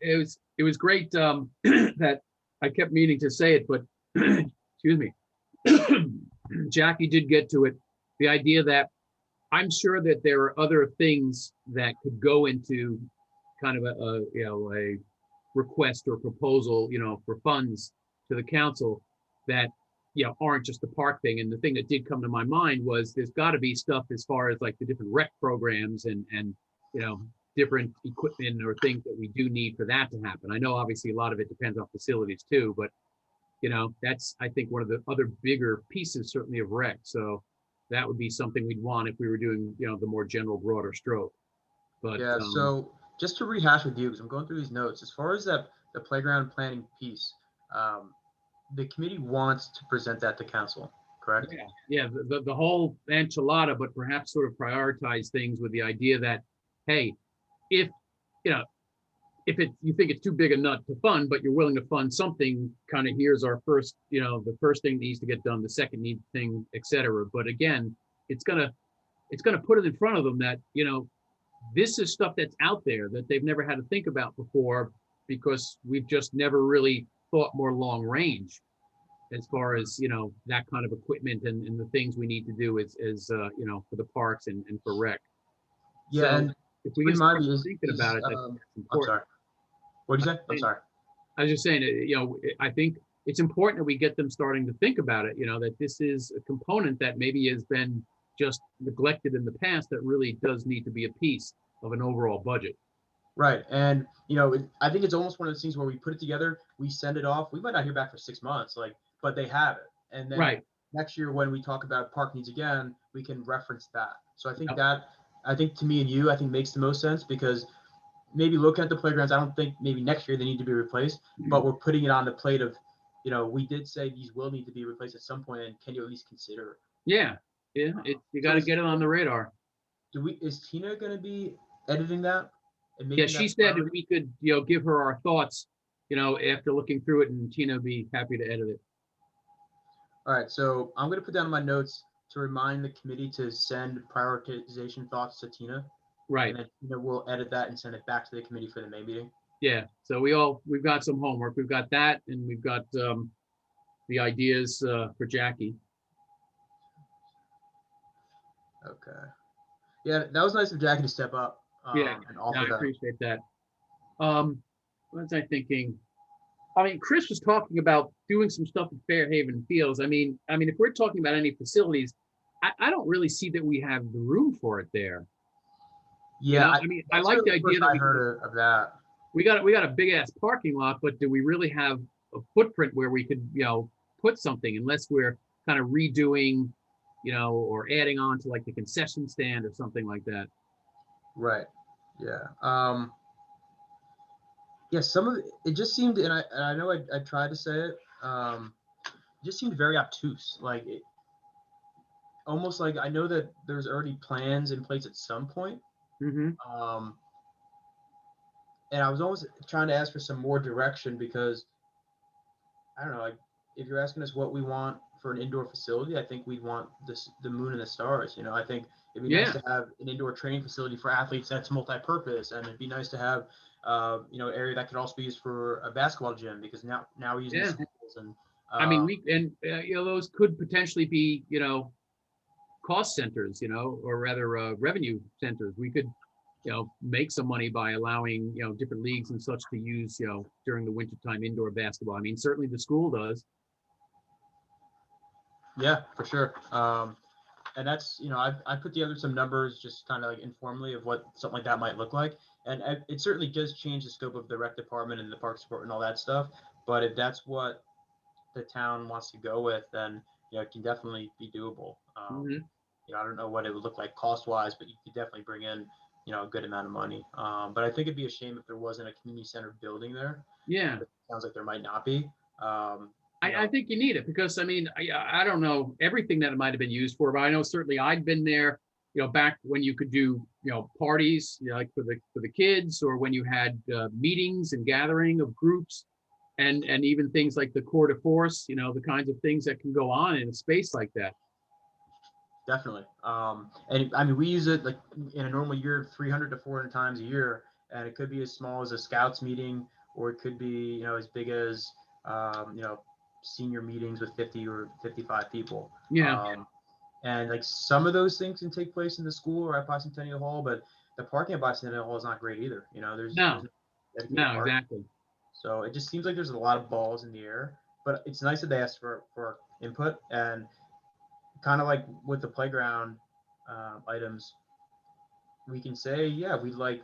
It was great that I kept meaning to say it, but excuse me, Jackie did get to it. The idea that I'm sure that there are other things that could go into kind of a request or proposal, for funds to the council that, aren't just the park thing. And the thing that did come to my mind was there's got to be stuff as far as like the different rec programs and different equipment or things that we do need for that to happen. I know obviously a lot of it depends on facilities too, but that's, I think, one of the other bigger pieces certainly of rec. So that would be something we'd want if we were doing, the more general, broader stroke. But yeah. So just to rehash with you, because I'm going through these notes, as far as the playground planning piece, the committee wants to present that to council, correct? yeah, the whole enchilada, but perhaps sort of prioritize things with the idea that, hey, if you think it's too big a nut to fund, but you're willing to fund something, kind of here's our first, the first thing needs to get done, the second thing, etc. But again, it's gonna put it in front of them that, this is stuff that's out there that they've never had to think about before, because we've just never really thought more long range as far as, that kind of equipment and the things we need to do as for the parks and for rec. Yeah, So and if we can remind start me, thinking about it, I think it's I'm important. sorry. What did you say? I'm sorry. I was just saying, I think it's important that we get them starting to think about it, that this is a component that maybe has been just neglected in the past that really does need to be a piece of an overall budget. Right. And, I think it's almost one of those things where we put it together, we send it off. We might not hear back for 6 months, but they have it. And then Right. next year, when we talk about park needs again, we can reference that. So I think Yep. I think to me and you, I think makes the most sense, because maybe looking at the playgrounds, I don't think maybe next year they need to be replaced, but we're putting it on the plate of, we did say these will need to be replaced at some point, and can you at least consider? Yeah. You got to get it on the radar. Is Tina going to be editing that? And Yeah, making she that said priority? if we could, give her our thoughts, after looking through it, and Tina would be happy to edit it. All right, so I'm going to put down in my notes to remind the committee to send prioritization thoughts to Tina. Right. And then Tina will edit that and send it back to the committee for the May meeting. Yeah. So we've got some homework. We've got that, and we've got the ideas for Jackie. Okay. Yeah, that was nice of Jackie to step up. And offer I that. appreciate that. What was I thinking? I mean, Chris was talking about doing some stuff at Fairhaven Fields. I mean, if we're talking about any facilities, I don't really see that we have the room for it there. Yeah, I like the idea that I heard of that. We got a big ass parking lot, but do we really have a footprint where we could, put something, unless we're kind of redoing, or adding on to like the concession stand or something like that. Right. Yeah. Yeah. Some of it just seemed, and I know I tried to say it. It just seemed very obtuse. Almost like I know that there's already plans in place at some point. Mm-hmm. And I was almost trying to ask for some more direction, because I don't know, if you're asking us what we want for an indoor facility, I think we'd want the moon and the stars. I think it'd be nice to have an indoor training facility for athletes that's multi-purpose, and it'd be nice to have area that could also be used for a basketball gym, because now we're using the schools, and those could potentially be cost centers, or rather revenue centers. We could make some money by allowing, different leagues and such to use, during the wintertime indoor basketball. I mean, certainly the school does. Yeah, for sure. And that's, I put together some numbers just kind of like informally of what something like that might look like. And it certainly does change the scope of the rec department and the parks department and all that stuff. But if that's what the town wants to go with, then, it can definitely be doable. Mhm. I don't know what it would look like cost wise, but you could definitely bring in, a good amount of money. But I think it'd be a shame if there wasn't a community center building there. Yeah. It sounds like there might not be. I think you need it because, I mean, I don't know everything that it might have been used for, but I know certainly I'd been there, back when you could do, parties, like for the kids, or when you had meetings and gathering of groups, and even things like the court of force, the kinds of things that can go on in a space like that. Definitely. And I mean, we use it like in a normal year, 300 to 400 times a year, and it could be as small as a scouts meeting, or it could be, as big as, senior meetings with 50 or 55 people. Yeah. And like some of those things can take place in the school or at Bicentennial Hall, but the parking at Bicentennial Hall is not great either. There's No, dedicated parking. exactly. So it just seems like there's a lot of balls in the air, but it's nice that they asked for input. And kind of like with the playground items, we can say, yeah, we'd like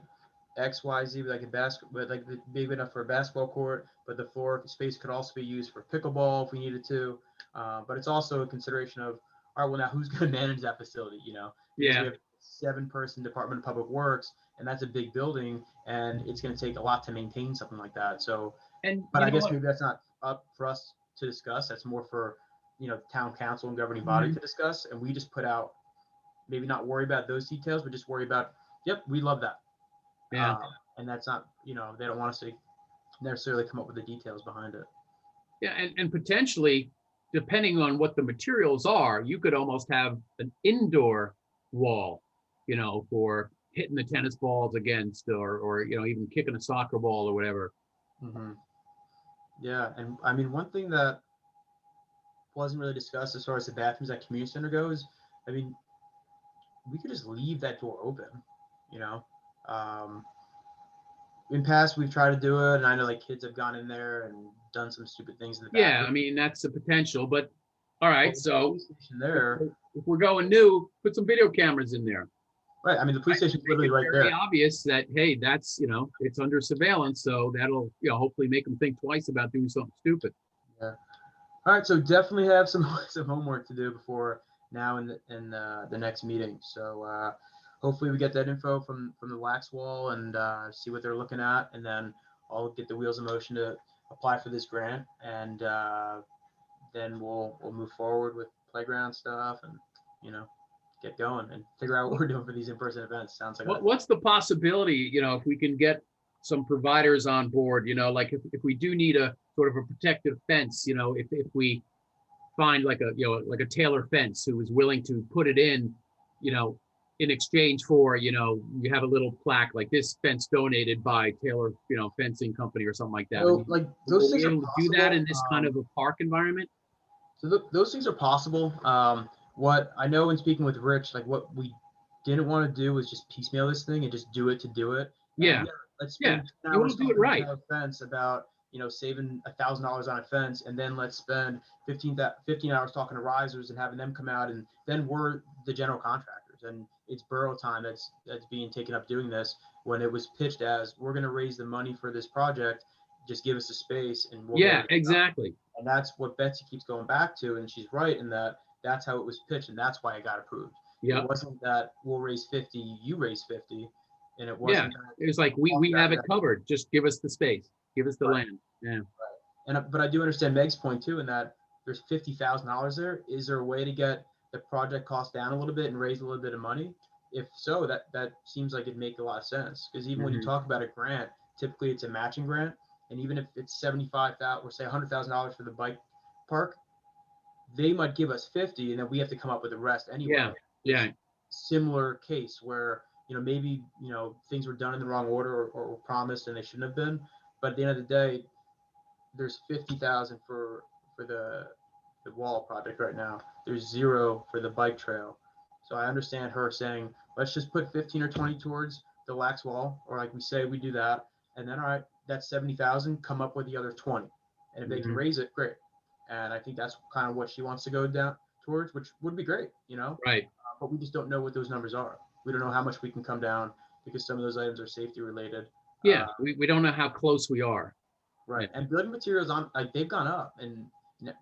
X, Y, Z, like a basket, but like big enough for a basketball court, but the floor space could also be used for pickleball if we needed to. But it's also a consideration of, all right, well, now who's going to manage that facility? Because Yeah. we have a 7-person Department of Public Works, and that's a big building, and it's going to take a lot to maintain something like that. So, but I guess maybe that's not up for us to discuss. That's more for, town council and governing body to discuss. And we just put out, maybe not worry about those details, but just worry about, yep, we love that. Yeah. And that's not, they don't want us to necessarily come up with the details behind it. Yeah, and potentially, depending on what the materials are, you could almost have an indoor wall, for hitting the tennis balls against, or even kicking a soccer ball or whatever. Mm-hmm. Yeah, and I mean, one thing that wasn't really discussed as far as the bathrooms at community center goes, I mean, we could just leave that door open, in past we've tried to do it, and I know like kids have gone in there and done some stupid things in the bathroom. Yeah, I mean, that's a potential, but all right, so there, if we're going new, put some video cameras in there. Right, I mean, the police station's literally right very there. obvious that, hey, that's, it's under surveillance, so that'll, hopefully make them think twice about doing something stupid. Yeah. All right, so definitely have some homework to do before now and the next meeting. So hopefully we get that info from the wax wall and see what they're looking at, and then I'll get the wheels in motion to apply for this grant, and then we'll move forward with playground stuff and get going and figure out what we're doing for these in-person events. Sounds like what's the possibility, if we can get some providers on board, like if we do need a sort of a protective fence, if we find like a Taylor fence who is willing to put it in exchange for, you have a little plaque like this fence donated by Taylor, fencing company or something like that. Well, like those things are able to do that possible, in this kind of a park environment. So those things are possible. What I know in speaking with Rich, like what we didn't want to do was just piecemeal this thing and just do it to do it. Yeah. And let's spend 10 You hours want to do it talking right. about a fence about, saving $1,000 on a fence, and then let's spend 15 hours talking to risers and having them come out, and then we're the general contractors, and it's borough time that's being taken up doing this, when it was pitched as, we're going to raise the money for this project, just give us a space and we'll Yeah, exactly. And that's what Betsy keeps going back to, and she's right in that that's how it was pitched, and that's why it got approved. Yeah. It wasn't that we'll raise 50, you raise 50, and it wasn't. Yeah, it was like we have it covered. Just give us the space, give us the land. Yeah. Right. But I do understand Meg's point too, in that there's $50,000 there. Is there a way to get the project cost down a little bit and raise a little bit of money? If so, that seems like it'd make a lot of sense, because even when you talk about a grant, typically it's a matching grant. And even if it's $75,000 or say $100,000 for the bike park, they might give us 50, and then we have to come up with the rest anyway. Yeah. Similar case where maybe things were done in the wrong order or were promised and they shouldn't have been. But at the end of the day, there's 50,000 for the wall project right now. There's 0 for the bike trail. So I understand her saying, let's just put 15 or 20 towards the lax wall, or like we say we do that, and then all right, that's 70,000. Come up with the other 20, and if they can Mhm. raise it, great. And I think that's kind of what she wants to go down towards, which would be great, you know. Right. But we just don't know what those numbers are. We don't know how much we can come down because some of those items are safety related. Yeah, we don't know how close we are. Right. And building materials on like they've gone up, and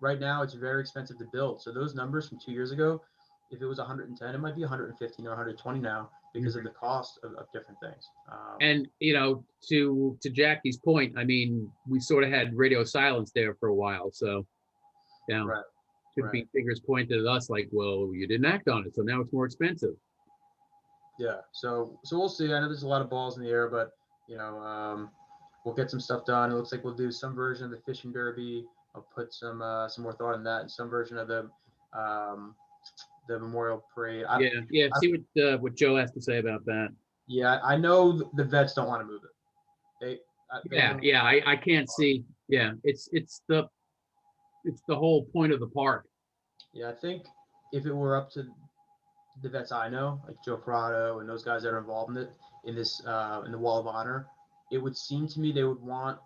right now it's very expensive to build. So those numbers from 2 years ago, if it was 110, it might be 115 or 120 now because of the cost of different things. And to Jackie's point, I mean, we sort of had radio silence there for a while, so Right. could be fingers pointed at us like, well, you didn't act on it, so now it's more expensive. Yeah. So we'll see. I know there's a lot of balls in the air, but we'll get some stuff done. It looks like we'll do some version of the fishing derby. I'll put some more thought in that, and some version of the memorial parade. See what Joe has to say about that. Yeah, I know the vets don't want to move it. I can't see. Yeah, it's the whole point of the park. Yeah, I think if it were up to the vets I know, like Joe Prado and those guys that are involved in it, in the Wall of Honor, it would seem to me they would want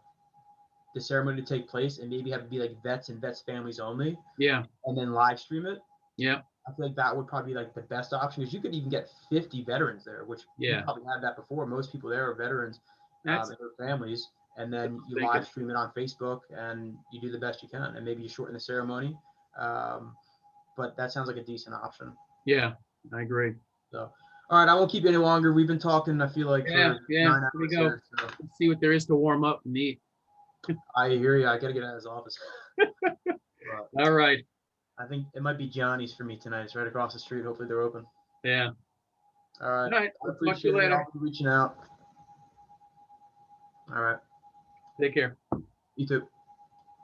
the ceremony to take place and maybe have it be like vets and vets families only. Yeah. And then live stream it. Yeah. I feel like that would probably be like the best option because you could even get 50 veterans there, which you probably had that before. Most people there are veterans and their families. And then you live stream it on Facebook and you do the best you can. And maybe you shorten the ceremony. But that sounds like a decent option. Yeah, I agree. So, all right, I won't keep you any longer. We've been talking, I feel like, for 9 hours. Here we go. Here, so. Let's see what there is to warm up and eat. I hear you. I got to get out of his office. All right. I think it might be Johnny's for me tonight. It's right across the street. Hopefully they're open. Yeah. All right. All right. I I'll talk to appreciate you later. y'all for reaching out. All right. Take care. You too.